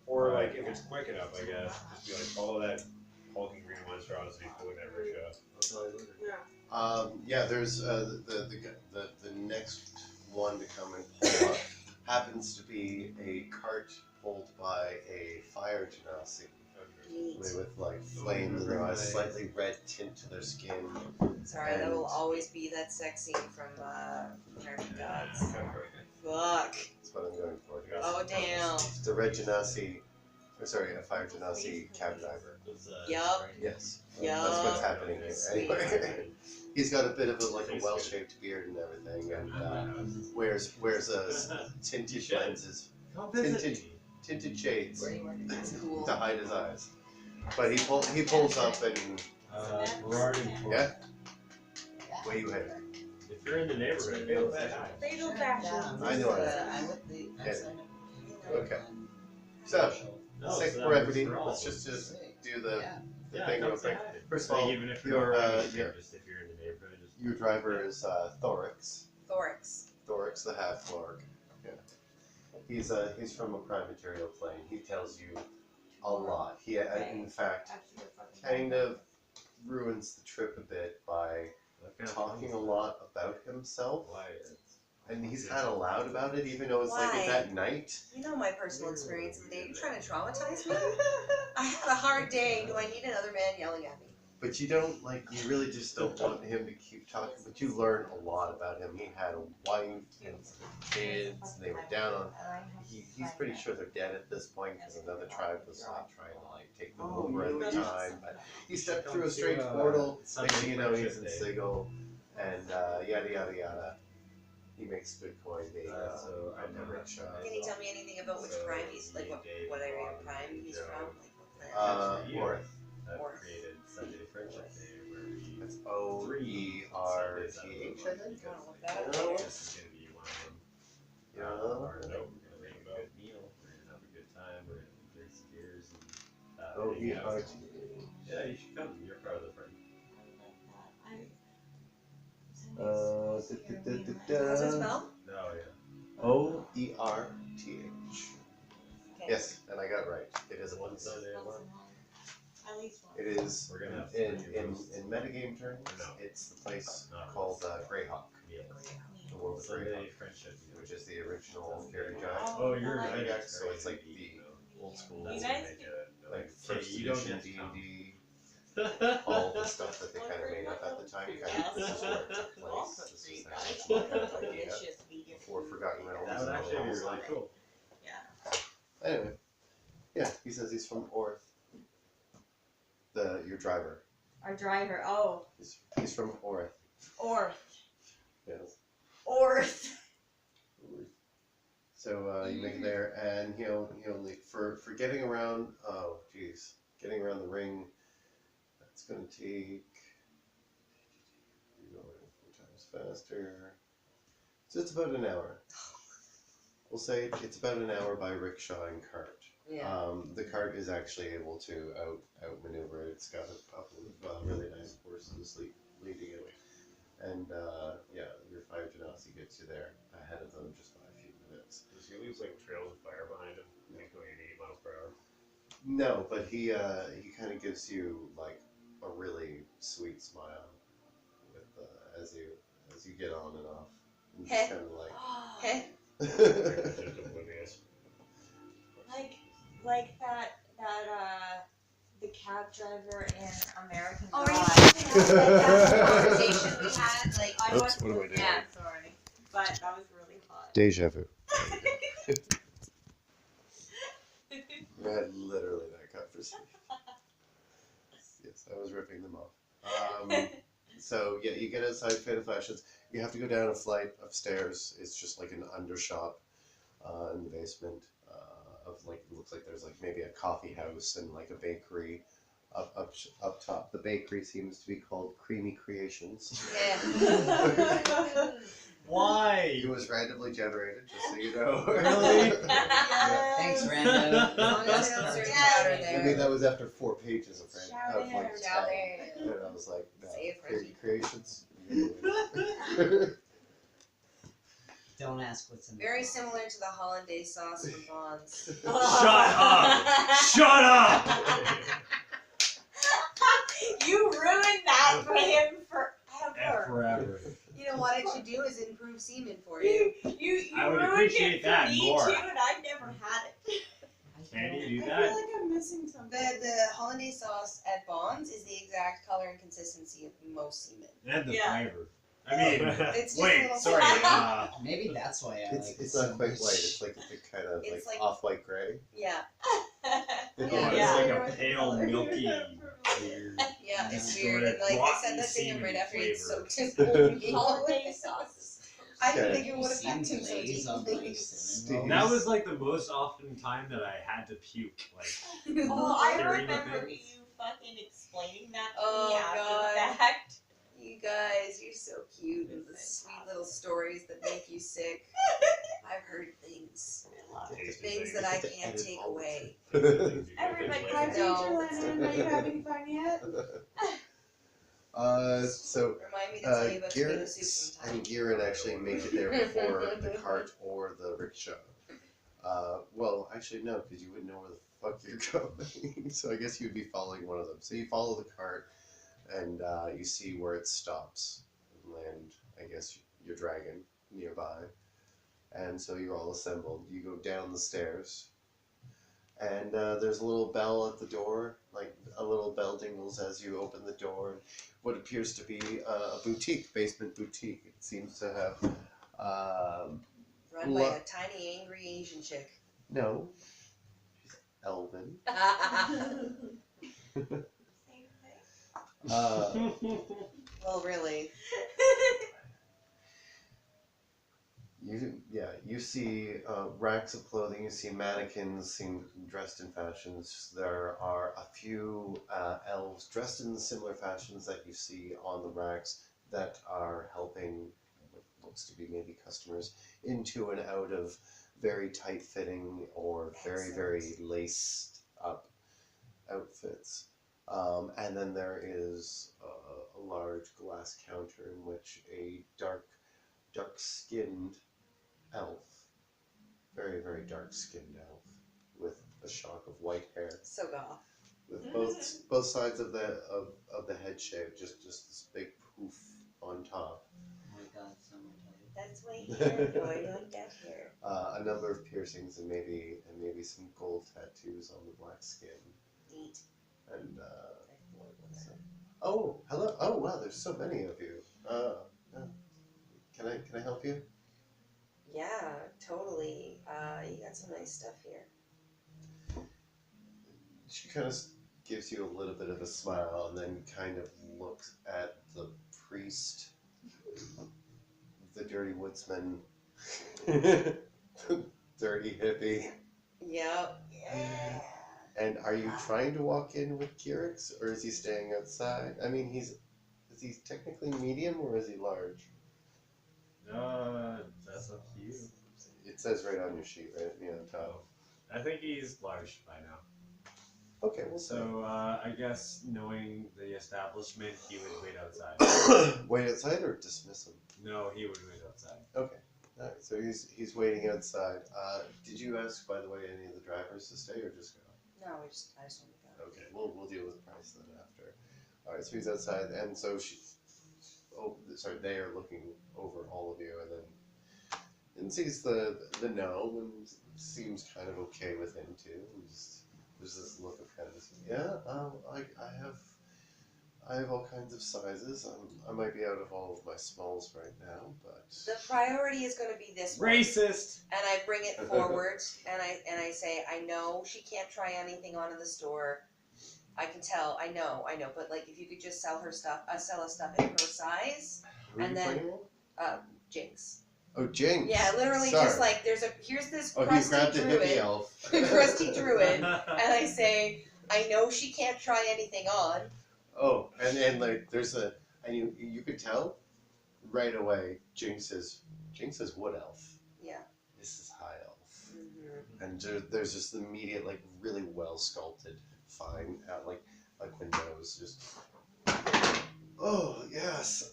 Or like if it's quick enough, I guess, just be like follow that hulking green monstrosity pulling that rickshaw. Yeah, there's the next one to come and pull up happens to be a cart pulled by a fire genasi. With like flames in their eyes, slightly red tint to their skin. Sorry, that will always be that sex scene from American Gods. Fuck. That's what I'm going for. Oh, damn. The red genasi, or sorry, a fire genasi cab driver. Yup. Yes. Yup. That's what's happening here. Sweet. Anyway, he's got a bit of a well-shaped beard and everything, and wears tinted lenses, tinted shades That's cool. to hide his eyes. But he pulls up and yeah. Where you headed? If you're in the neighborhood, Fatal Fashions. Fatal Fashions. I know it. I'm with the. Okay. So, No, sake so for brevity, for all. let's just do the Yeah, thing real come quick. say hi. First of Like, all, even if you're your not around here, just if you're in the neighborhood, just your driver is Thorix. Thorax. The half-orc. Yeah. He's from a prime material plane. He tells you a lot. He, in fact, kind of ruins the trip a bit by talking a lot about himself. And he's kind of loud about it, even though it's like it's Why? at night. You know my personal experience of the day. You're trying to traumatize me? I had a hard day. Do I need another man yelling at me? But you don't, like, you really just don't want him to keep talking. But you learn a lot about him. He had a wife and some kids, and they were down on. He's pretty sure they're dead at this point because another tribe was trying to like take them over at the time. But he stepped through a strange portal. Next thing you know, he's in Sigil, and yada yada yada. He makes good coin being on the rickshaw. Can you tell me anything about which prime he's like? What area of prime he's from? Like what planet? Orth. created Sunday Friendship Day, where we I It's O-E-R-T-H, I think. No. This is gonna be one of them. Yeah. Or no, we're gonna make a good meal. We're gonna have a good time. We're gonna drink some beers and hang out. O-E-R-T. Yeah, you should come. You're part of the friend. How's it spell? No, yeah. O-E-R-T-H. Okay. Yes, and I got it right. It is a One place. Sunday a month. At least one. It is, We're gonna have in three roasts. metagame terms, No. it's the place Not called Greyhawk, meals. the world of Sunday Greyhawk, friendship meal. which is the original Gary Giant. Oh, you're I like right. Giant, so it's like the old school, You That's guys make a, like okay, first you don't edition get to come. D&D, all the stuff that they kind of made up at the time, kind of this is where it took place. This is the original kind of idea before Forgotten Realms. That would and actually all be that really stuff. cool. Anyway, yeah, he says he's from Orth. Your driver. Our driver. Oh, He's from Orth. Orth. Yes. Orth. So you make it there, and he'll leave for getting around. Oh, geez, getting around the ring. That's gonna take. You're going 4 times faster. So it's about an hour. We'll say it's about an hour by rickshaw and cart. Yeah. The cart is actually able to outmaneuver it. It's got a couple of really nice horses leading it. And yeah, your 5 Genasi gets you there ahead of them just by a few minutes. Does he leave like trails of fire behind him? He's going at 8 miles per hour. No, but he kind of gives you like a really sweet smile with as you get on and off. And just kind of like. Hey. Just oblivious. Like that the cab driver in American Oh, God. are you thinking about that conversation we had? Like, I Oops, wasn't- what am I doing? Yeah, sorry. But that was really hot. Deja vu. I had literally that conversation. Yes, I was ripping them off. So yeah, you get outside Fatal Fashions. You have to go down a flight of stairs. It's just like an undershop in the basement of like, it looks like there's like maybe a coffee house and like a bakery up top. The bakery seems to be called Creamy Creations. yeah. Why? It was randomly generated, just so you know. Really? Thanks, Rando. As long as they don't serve chowder there. I mean, that was after 4 pages of Chowder, like 10. chowder. And I was like, no, Say it, Creamy Frenchie. Creations. Don't ask what's in the Very box. similar to the hollandaise sauce from Bonds. Shut up! Shut up! You ruined that for him forever. Forever. You know what it should do is improve semen for you. You I would ruined appreciate it for that me more. too, and I've never had it. Can you do I feel that? like I'm missing something. The hollandaise sauce at Bonds is the exact color and consistency of most semen. And the Yeah. flavor. I mean, It's just a wait, little sorry. Maybe that's why I It's like it's it so not quite much. white. It's like the kind of It's like like- off-white gray. Yeah. Oh, Yeah. it's like a pale, milky, weird. Yeah, it's Sort weird. of And like I rotten said that to him right semen after he'd flavor. soaked his whole meal. Hollandaise sauce. I didn't Okay. think it would You've seen affect him so glaze on deeply. like cinnamon That rolls? was like the most often time that I had to puke. Like, Oh, I Hearing the remember things. you fucking explaining that to Oh, me after God. the fact. You guys, you're so cute and the sweet little stories that make you sick. I've heard things. Things that I can't take away. Everybody Hi, has No. Teacher Lennon. Are you having fun yet? So Remind me to tell you about tomato Garen soup sometime. and Garen actually make it there before the cart or the rickshaw. Well, actually no, because you wouldn't know where the fuck you're going. So I guess you'd be following one of them. So you follow the cart, and you see where it stops and land, I guess, your dragon nearby. And so you're all assembled. You go down the stairs, and there's a little bell at the door, like a little bell dingles as you open the door. What appears to be a boutique, basement boutique. It seems to have, Run by a tiny, angry Asian chick. no, she's Elven. Well, really. You see racks of clothing. You see mannequins seen dressed in fashions. There are a few elves dressed in similar fashions that you see on the racks that are helping what looks to be maybe customers into and out of very tight fitting or very laced up outfits. And then there is a large glass counter in which a dark skinned elf, very dark skinned elf, with a shock of white hair, So goth. with both sides of the head shaved, just this big poof on top. Oh my god, so much That's white hair, boy. You like that hair. A number of piercings and maybe some gold tattoos on the black skin. Neat. And oh, hello. Oh wow, there's so many of you. Can I help you? Yeah, totally. You got some nice stuff here. She kind of gives you a little bit of a smile and then kind of looks at the priest, the dirty woodsman, dirty hippie. Yep. Yeah. And are you trying to walk in with Kyrix, or is he staying outside? I mean, is he technically medium or is he large? That's up to you. It says right on your sheet, right near the top. I think he's large by now. Okay, well, So I guess knowing the establishment, he would wait outside. wait outside or dismiss him? No, he would wait outside. Okay. All right. So he's waiting outside. Did you ask, by the way, any of the drivers to stay or just go? No, I just want to go. Okay. We'll deal with price then after. All right. So he's outside, and so they are looking over all of you, and sees the gnome and seems kind of okay with him too. There's this look of kind of I have all kinds of sizes. I might be out of all of my smalls right now, but The priority is going to be this one. Racist. And I bring it forward, and I say, I know she can't try anything on in the store. I can tell. I know. But like, if you could just sell us stuff in her size, who are and you then pointing at? Jinx. Oh, Jinx. Yeah, literally, Sorry. just like here's this Oh, he crusty grabbed a hippie druid, elf. crusty druid, and I say, I know she can't try anything on. Oh, and like there's and you could tell right away. Jinx is wood elf. Yeah. This is high elf. Mm-hmm. And there's just the immediate, like, really well sculpted, fine, like windows. Just, oh yes,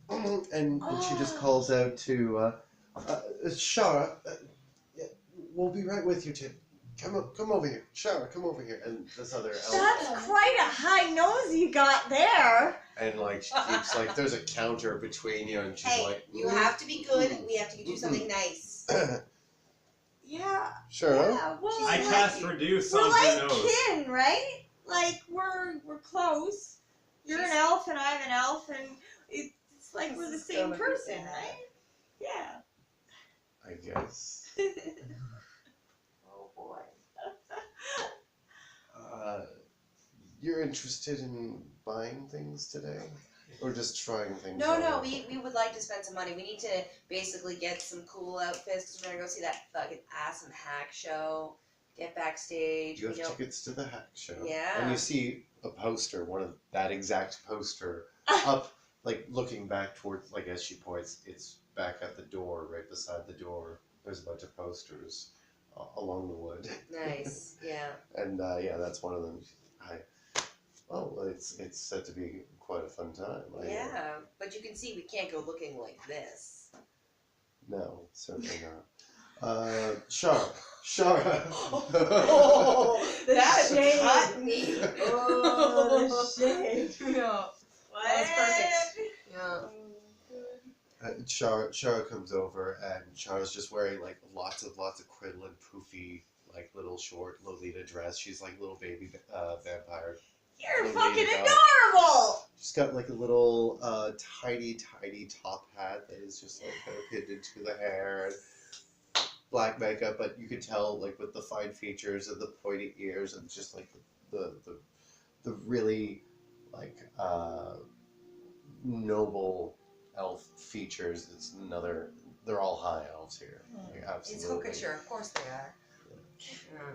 and she just calls out to Shara. Yeah, we'll be right with you, Tim. Come over here, Shara. Come over here. And this other elf. That's quite a high nose you got there. And like she keeps like there's a counter between you, and she's Hey, like, you have to be good. We have to get you something nice. Yeah. Sure. Yeah. Well, I like, cast reduce we're on like your nose. kin, right? Like we're close. You're an elf and I'm an elf, and it's like we're the same person, right? Yeah. I guess. Oh boy. You're interested in buying things today, or just trying things? No, out? we would like to spend some money. We need to basically get some cool outfits because we're gonna go see that fucking awesome hack show. Get backstage. You have tickets to the hack show. Yeah. And you see a poster, that exact poster, up, like looking back towards, like as she points, it's back at the door, right beside the door. There's a bunch of posters along the wood. Nice. Yeah. And yeah, that's one of them. It's set to be quite a fun time. Yeah, but you can see we can't go looking like this. No, certainly not. Shara. Oh, that shade. cut me. Oh, the shade. Yeah. What? That was perfect. Yeah. Shara comes over, and Shara's just wearing like lots of crinoline, poofy, like little short Lolita dress. She's like little baby vampire. You're Lolita fucking doll. adorable. She's got like a little tiny top hat that is just like kind of pinned into the hair, and black makeup. But you could tell like with the fine features and the pointy ears and just like the really like noble elf features. It's another they're all high elves here. Like, It's absolutely. Hokature, of course they are.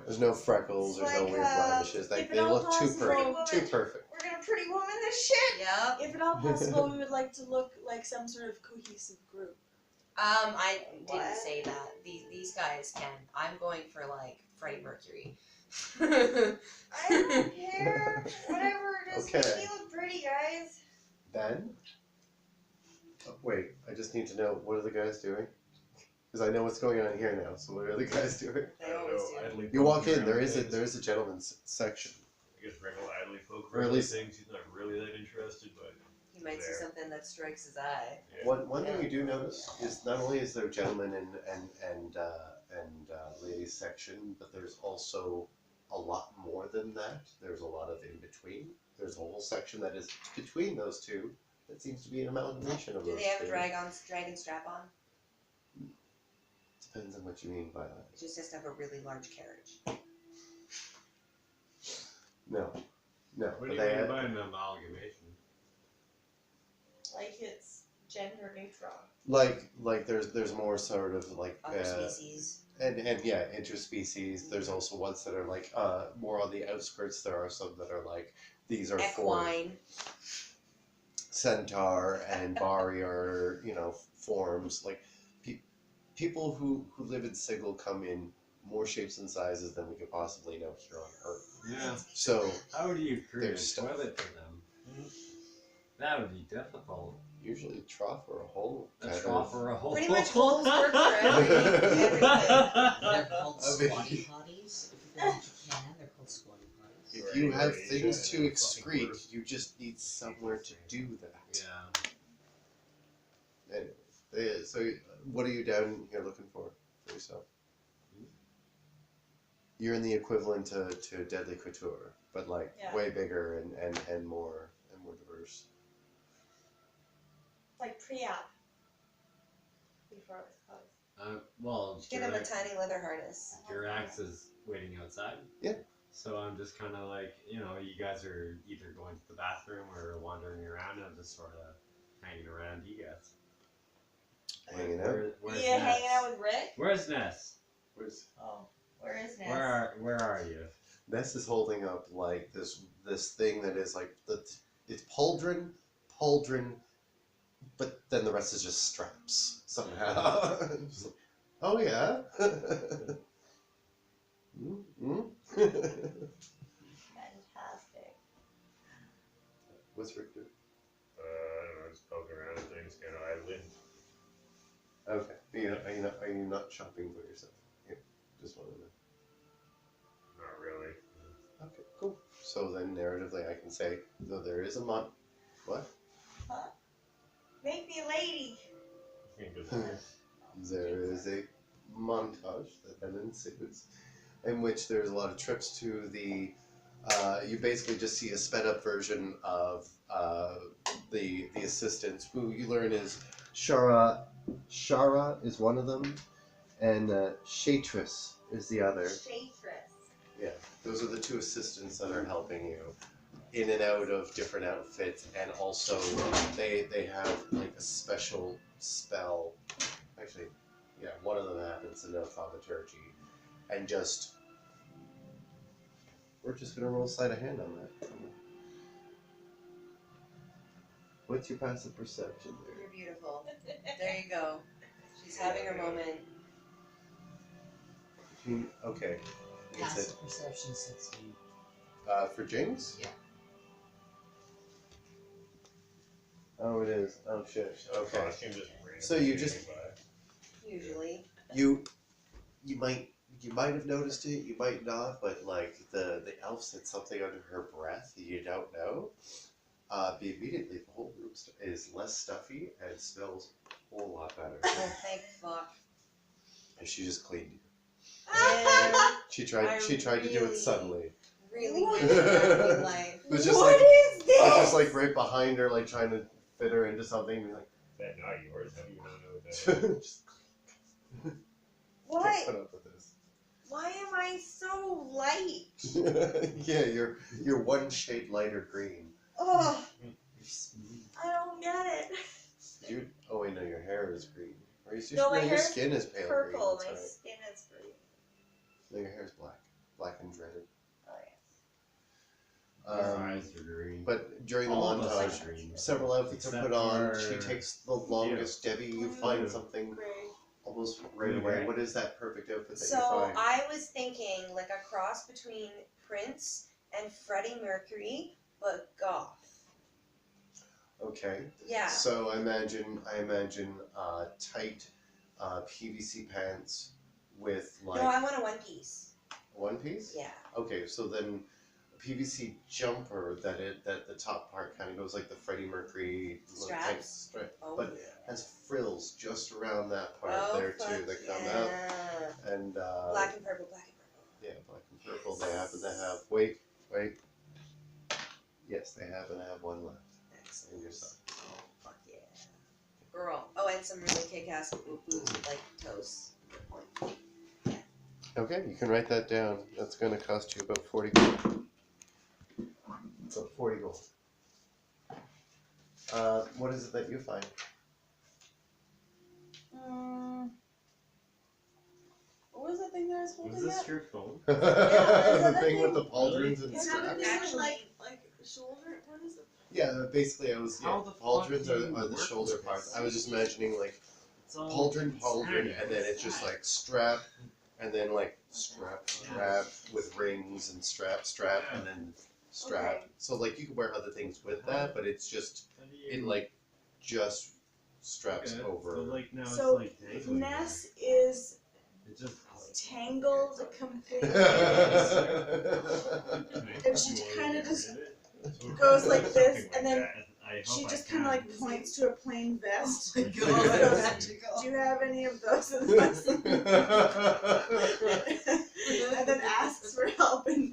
There's no freckles. It's There's no like, weird blemishes. They if at all look too possible- perfect. Too perfect. We're gonna pretty woman this shit. Yep. If at all possible, we would like to look like some sort of cohesive group. I What? didn't say that. These guys can. I'm going for like Freddie Mercury. I don't care. Whatever. Just Okay. make me look pretty, guys. Then? Oh, wait, I just need to know, what are the guys doing? Because I know what's going on here now, so what are the guys doing? They always do. Idly You walk poking in, there around is things. a gentleman's section. I guess Rick will idly poke Or at around least- things. He's not really that interested, but He might see there. something that strikes his eye. yeah. One thing you do notice is not only is there gentlemen and ladies section, but there's also a lot more than that. There's a lot of in between. There's a whole section that is between those two. That seems to be an amalgamation of Do those they have two. dragon strap on? Depends on what you mean by that. It just has to have a really large carriage. No, What but do you they mean have, by an amalgamation? Like it's gender neutral. like there's more sort of like Other species. and yeah, interspecies. There's also ones that are like more on the outskirts. There are some that are like these are for Equine. centaur and barrier, forms. Like people who live in Sigil come in more shapes and sizes than we could possibly know here on Earth. Yeah. So How do you create There's a stuff. toilet for them? That would be difficult. usually a trough or a hole. A kind trough of. or a hole. Pretty much holes work for everything. They're called I mean- squatty potties. If you think you can, they're called squatty potties. If you have Right, things yeah, to yeah, excrete, fucking you just need somewhere to do that. Yeah. Anyway, so what are you down here looking for yourself? You're in the equivalent to Deadly Couture, but like Yeah. way bigger and more diverse. Like pre-op. Before it was closed. Well, Get him a tiny leather harness. Girax is waiting outside. Yeah. So I'm just kind of like, you guys are either going to the bathroom or wandering around, and I'm just sort of hanging around you guys. Hanging out. Where's Yeah, Ness? hanging out with Rick. Where's Ness? Where's Oh, where is Ness? Where are you? Ness is holding up like this thing that is like it's pauldron, but then the rest is just straps somehow. Just like, oh yeah. Fantastic. What's Rick doing? I don't know, just poking around and things, kind of idly. Okay. Are you not shopping for yourself? Yeah. Just want to know. Not really. Okay, cool. So then narratively I can say, though there is a what? Make me a lady. There is a montage that then ensues, in which there's a lot of trips to the. You basically just see a sped up version of the assistant, who you learn is Shara. Shara is one of them, and Shatris is the other. Shatress. Yeah, those are the two assistants that are helping you in and out of different outfits, and also they have like a special spell. Actually, yeah, one of them happens to know thaumaturgy, and just we're just gonna roll sleight of hand on that. What's your passive perception there? You're beautiful. There you go. She's having her moment. Okay, it's Passive perception 16. for Jinx. Yeah. Oh, it is. Oh shit. Okay. Costume just randomly So you standing just- by. Usually. You might have noticed it, you might not, but like the elf said something under her breath you don't know. But immediately the whole room is less stuffy and smells a whole lot better. Oh, thank fuck. And she just cleaned you. Yeah. She tried to do it suddenly. Really good in life. It was just What like is this? it was just like right behind her, like trying to fit her into something. And like, Is that not yours? How do you not know what that is? just What? can't put up with this. Why am I so light? Yeah, you're one shade lighter green. Ugh, I don't get it. Oh wait, no, your hair is green. Or No, my your hair's skin is pale purple. green. My That's skin is green. right. No, your hair is black and dreaded. Oh yes. Her eyes are green. But during the All of us montage, are green. several outfits are Except put on. for- She takes the longest. Debbie, you find something Gray. almost right You away. agree? What is that perfect outfit that So you find? I was thinking like a cross between Prince and Freddie Mercury, but goth. Okay. Yeah. So I imagine tight PVC pants with like No, I want a one piece. one piece. Yeah. Okay, so then a PVC jumper that the top part kind of goes like the Freddie Mercury little tight Straps? strap, Oh but yeah. has frills just around that part Oh, there too fuck that come yeah. out and Black and purple, black and purple. yeah, black and purple. They happen to have wait. Yes, they happen to have one left Excellent. in your side. Oh, fuck yeah. Girl. Oh, and some really kick-ass boots with like toes. Good point. Okay, you can write that down. That's going to cost you about 40 gold. About 40 gold. What is it that you find? What was the thing that I was Was holding this up? your phone? The thing with the pauldrons and Is that the straps? thing with Actually- like shoulder? What is it? Yeah, basically I was, How the fuck pauldrons do you are the work shoulder with parts. this? I was just imagining like It's all pauldron, and then it's just like strap, and then like strap with rings and strap, and then strap. Okay. So like you can wear other things with that, but it's just, it like just straps over. So like now So, it's like dangling Ness is there. It just tangled completely. and she kinda just goes like this, and then she just kind of like points to a plain vest. Oh my god, Goes, magical. do you have any of those in this? And then asks for help in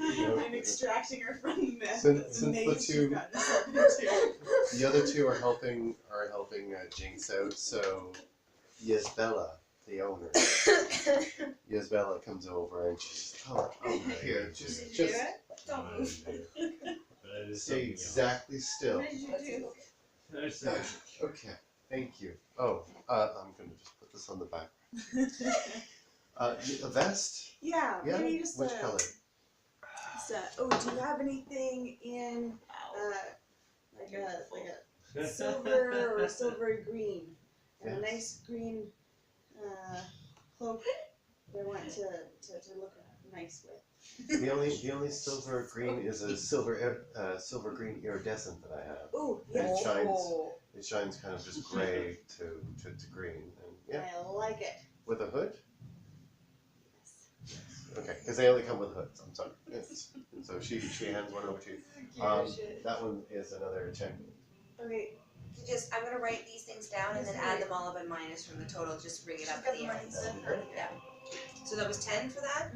extracting her from the mess. Since the maze she's two- gotten herself into. The other two are helping Jinx out. So Yesbella, the owner, Yesbella comes over and she's here, just Don't move. stay exactly still. What did you do? Okay, thank you. Oh, I'm gonna just put this on the back. A vest? Yeah, Yeah. maybe just Which color? do you have anything in like a silver or silver green and a Yes. nice green cloak that I want to look nice with. The only silver green is a silver green iridescent that I have. Ooh, And yes, it shines kind of just gray to green. And yeah, I like it. with a hood. Okay, because they only come with hoods. I'm sorry. Yes. And so she hands one over to you. That one is another 10. Okay, I'm gonna write these things down and then add them all up in minus from the total just to bring it up at the end. Yeah. So that was 10 for that?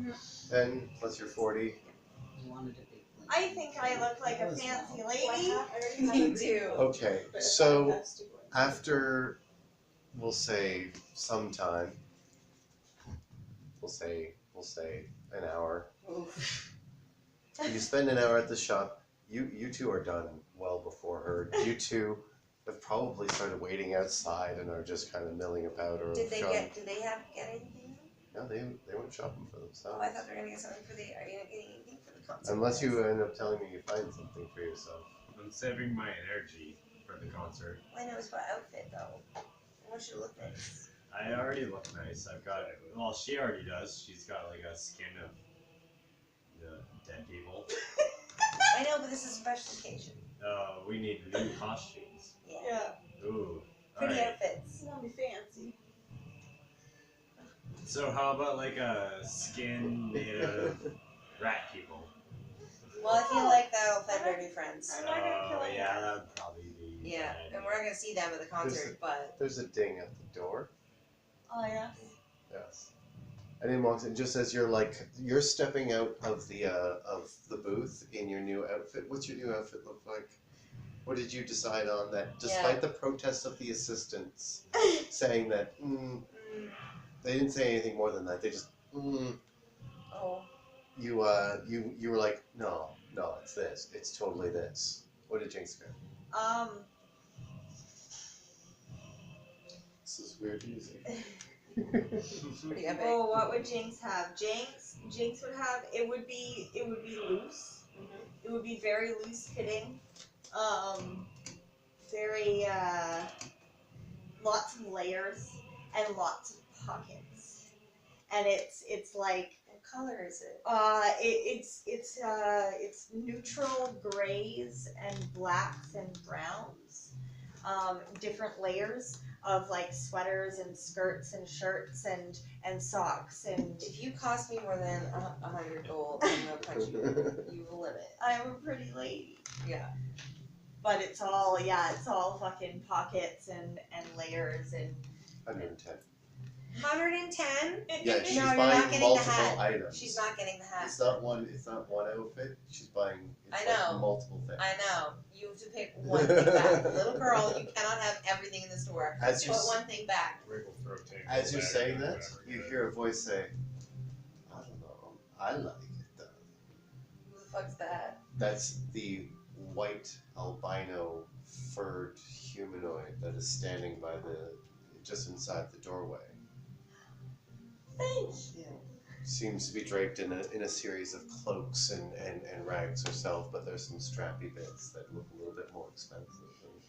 10 plus your 40. I wanted a big blanket. I think I look like a fancy lady. Me too. Okay, so after, we'll say sometime, we'll say an hour. You spend an hour at the shop. You two are done well before her. You two have probably started waiting outside and are just kind of milling about or Did they shopping. get anything? No, they went shopping for themselves. Oh, I thought they were gonna get something for the, are you not getting anything for the concert? Unless you end up telling me you find something for yourself. I'm saving my energy for the concert. I know it's about outfit though. I want you to look nice. I already look nice. I've got, well, she already does. She's got like a skin of the dead people. I know, but this is a special occasion. We need new costumes. Yeah. Yeah, Ooh. Pretty Alright. outfits. it's gonna be fancy. So how about like a skin made out of rat people? Well, I feel like that'll offend our new friends. I'm not gonna kill Oh anyone. yeah, that would probably be. Yeah, bad. and we're not gonna see them at the concert, but There's a ding at the door. Oh yeah. Yes. And he walks in just as you're stepping out of the booth in your new outfit. What's your new outfit look like? What did you decide on that? Despite the protests of the assistants saying that they didn't say anything more than that. They just oh, you were like no, it's this. It's totally this. What did Jinx go? This is weird music. Pretty epic. Oh, what would Jinx have? Jinx would have, it would be loose. It would be very loose fitting. Very, lots of layers and lots of pockets. And it's like, What color is it? it's neutral grays and blacks and browns. Different layers of like sweaters and skirts and shirts and socks and. If you cost me more than 100 gold, I'm gonna punch you the limit. I'm a pretty lady. Yeah. But it's all fucking pockets and layers and. 110. 110? Yeah, she's No, you're not buying getting the multiple hat. items. She's not getting the hat. It's not one outfit. She's buying I know. Like multiple things. I know. You have to pick one thing back. Little girl, you cannot have everything in the store. As Put one thing back. Wriggle throat tank. As you're saying that, Whatever, you yeah. hear a voice say, I don't know, I like it though. Who the fuck's that? That's the white albino furred humanoid that is standing by just inside the doorway. Thank you. Seems to be draped in a series of cloaks and rags herself, but there's some strappy bits that look a little bit more expensive. And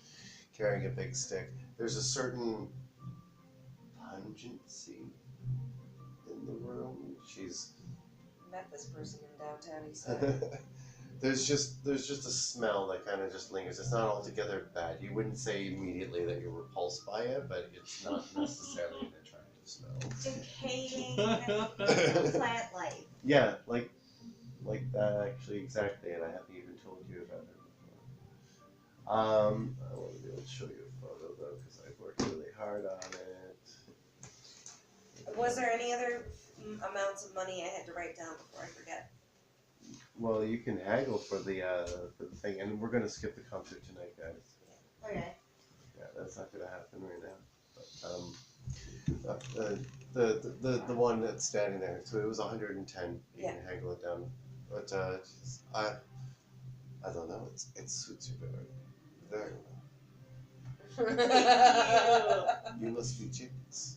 carrying a big stick. There's a certain pungency in the room. She's Met this person in downtown, he said. there's just a smell that kind of just lingers. It's not altogether bad. You wouldn't say immediately that you're repulsed by it, but it's not necessarily an attractive smell. Decaying plant life. Yeah, like that actually exactly, and I haven't even told you about her before. I want to be able to show you a photo though, because I've worked really hard on it. Was there any other amounts of money I had to write down before I forget? Well, you can haggle for the thing, and we're gonna skip the concert tonight, guys. Okay. Yeah, that's not gonna happen right now. But the one that's standing there, so it was 110. You can haggle it down, but I don't know. It suits you very well. You must be Jinx.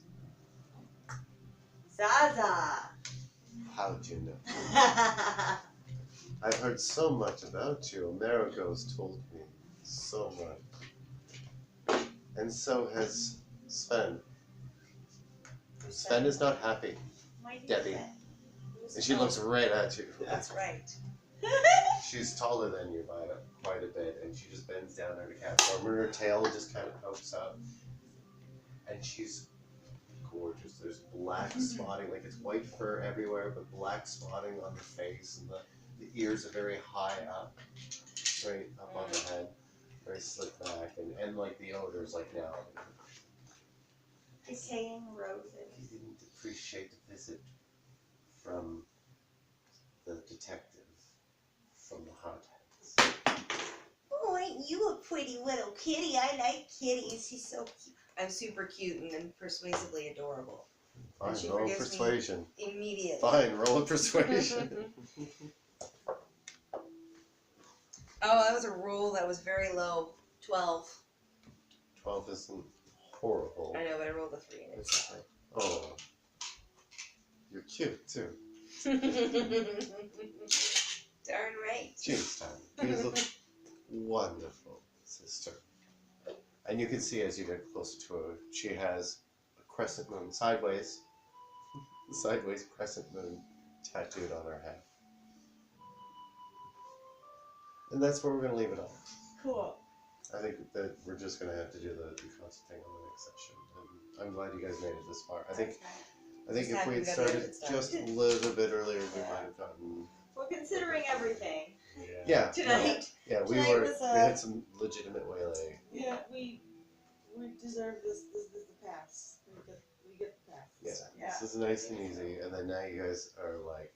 Zaza. How'd you know? I've heard so much about you. Amerigo's told me so much. And so has Sven. Sven is not happy, Debbie. And she looks right at you. That's right. She's taller than you by quite a bit, and she just bends down her to cat form, and her tail just kind of pokes up. And she's gorgeous. There's black spotting, like it's white fur everywhere, but black spotting on the face, and the ears are very high up, right up on the head, very slick back, and like the odors, like now. Decaying roses. He didn't appreciate the visit from the detective from the Hotheads. Oh, ain't you a pretty little kitty? I like kitties. She's so cute. I'm super cute and persuasively adorable. Fine, And she roll a forgives me persuasion. Immediately. Fine, roll a persuasion. Oh, that was a roll that was very low. 12. 12 isn't horrible. I know, but I rolled a 3 in it. It's okay. Oh, you're cute too. Darn right. Jinx time. You look wonderful, sister. And you can see as you get closer to her, she has a crescent moon sideways crescent moon tattooed on her head. And that's where we're going to leave it off. Cool. I think that we're just going to have to do the concert thing on the next session. And I'm glad you guys made it this far. I think Just if happy we we had got started the edit started. just a little bit earlier, we might have gotten. Well, considering everything. Yeah. Tonight. Yeah, we Tonight were. was, We had some legitimate waylay. Yeah, we deserve this. This is the pass. We get the pass. Yeah, this is nice and easy. And then now you guys are like,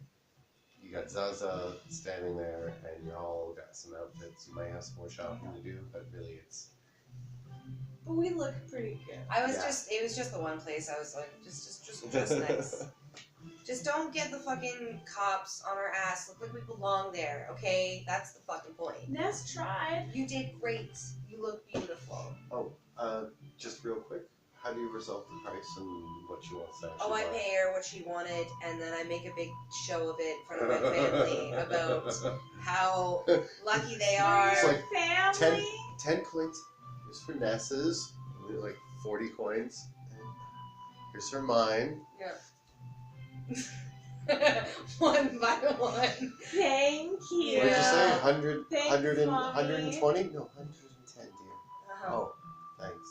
you got Zaza standing there, and you all got some outfits. You might have some more shopping to do, but really it's. But we look pretty good. I was it was just the one place I was like, just nice. Just don't get the fucking cops on our ass. Look like we belong there, okay? That's the fucking point. Ness tried. You did great. You look beautiful. Just real quick, how do you resolve the price and what she wants to actually Oh, I buy? pay her what she wanted, and then I make a big show of it in front of my family about how lucky they are. It's like Family. 10 coins. Here's for Nessa's. Only like 40 coins. And here's her mine. One by one. Thank you. What'd you say? 100, Thanks, 100 and, Mommy. 120? No, 110, dear. Uh-huh. Oh, thanks.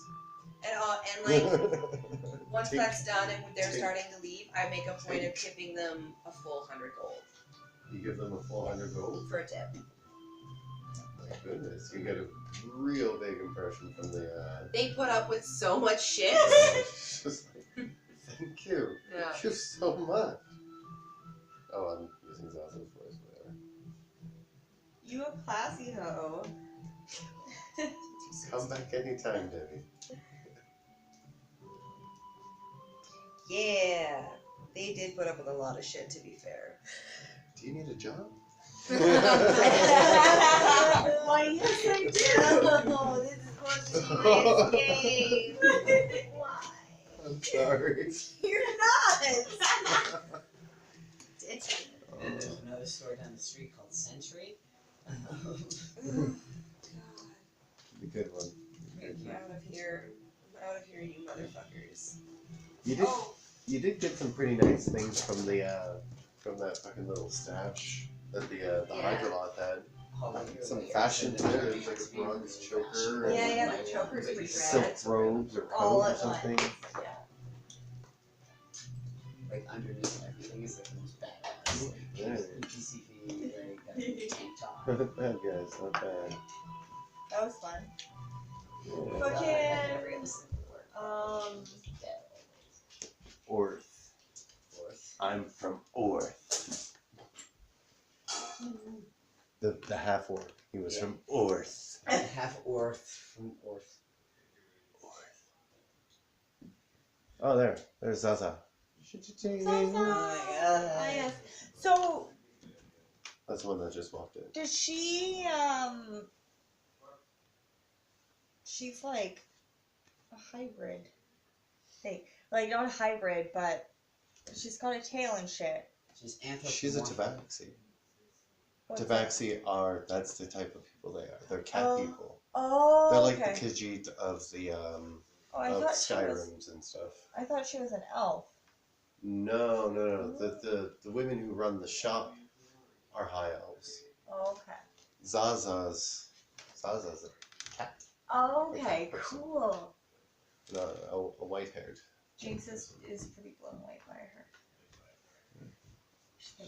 And like once Take- that's done and they're take- starting to leave, I make a point of tipping them a full 100 gold You give them a full 100 gold? for a tip. My goodness, you get a real big impression from the. They put up with so much shit. It's just like, thank you. Yeah. Thank you so much. Oh, I'm using Zaza's voice, whatever. You a classy hoe. Come back anytime, Debbie. Yeah, they did put up with a lot of shit, to be fair. Do you need a job? Why, yes, I do. Oh, this is going to be my escape. Why? I'm sorry. You're not. Another store down the street called Century. A good one. I'm out of here. I'm out of here, you motherfuckers. You did get some pretty nice things from the from that fucking little stash that the Yeah. Hydrolot had. Some fashion too. There's like a bronze choker Yeah, and yeah, the choker's pretty silk rad. robes or coat All or at something. Like underneath everything is like the most badass. Like, Yeah. PCV, like tank top. Not bad, guys. Not bad. That was fun. Yeah. Fucking, Orth. I'm from Orth. The half orc. He was from Orth. Half Orth from Orth. Oh, there's Zaza. Ah, yes. So, That's the one that just walked in. does she, she's like a hybrid thing. Like, not a hybrid, but she's got a tail and shit. She's anthropomorphic. She's a tabaxi. What's Tabaxi that's the type of people they are. They're cat Oh, people. Oh, They're like okay. the Khajiit of the Oh, I of thought she was. Skyrims and stuff. I thought she was an elf. No. The women who run the shop are high elves. Oh, okay. Zaza's a cat. Oh, okay. Okay, person. Cool. No, a white-haired. Jinx is pretty blown away by her.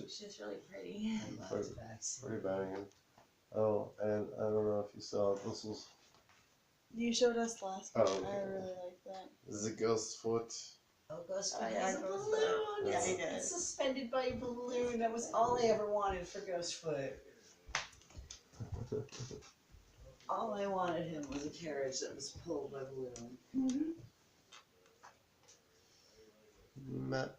She's really pretty. I love Tabaxi. Pretty banging. Oh, and I don't know if you saw this was You showed us last Oh, time. okay. I really like that. this is a ghost foot. Oh, Ghost Oh, Foot yeah, has a Ghost balloon. Foot. Yeah, he It's did. suspended by a balloon. That was all I ever wanted for Ghost Foot. All I wanted him was a carriage that was pulled by a balloon. Map.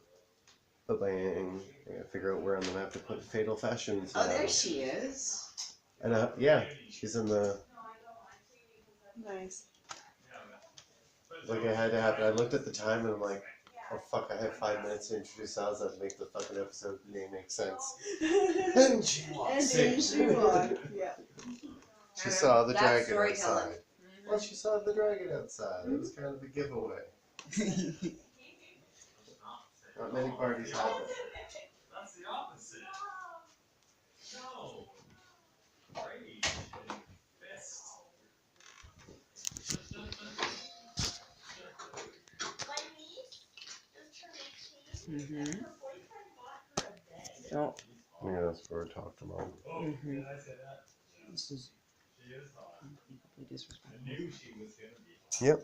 Ba-bang. I gotta figure out where on the map to put Fatal Fashions. Oh, there she is. And yeah, she's in the. Nice. Like it had to happen. I looked at the time and I'm like, oh fuck, I have 5 minutes to introduce Zaza to make the fucking episode name make sense. And she walks in. Yeah. She saw the That's dragon storytelling. outside. Well, she saw the dragon outside. It was kind of a giveaway. Not many parties have it. That's the opposite. No. Rage and fist. Don't. Yeah, that's where we talked about. Oh, did I say that? This is She is hot. incredibly I disrespectful. knew she was gonna be hot. Yep.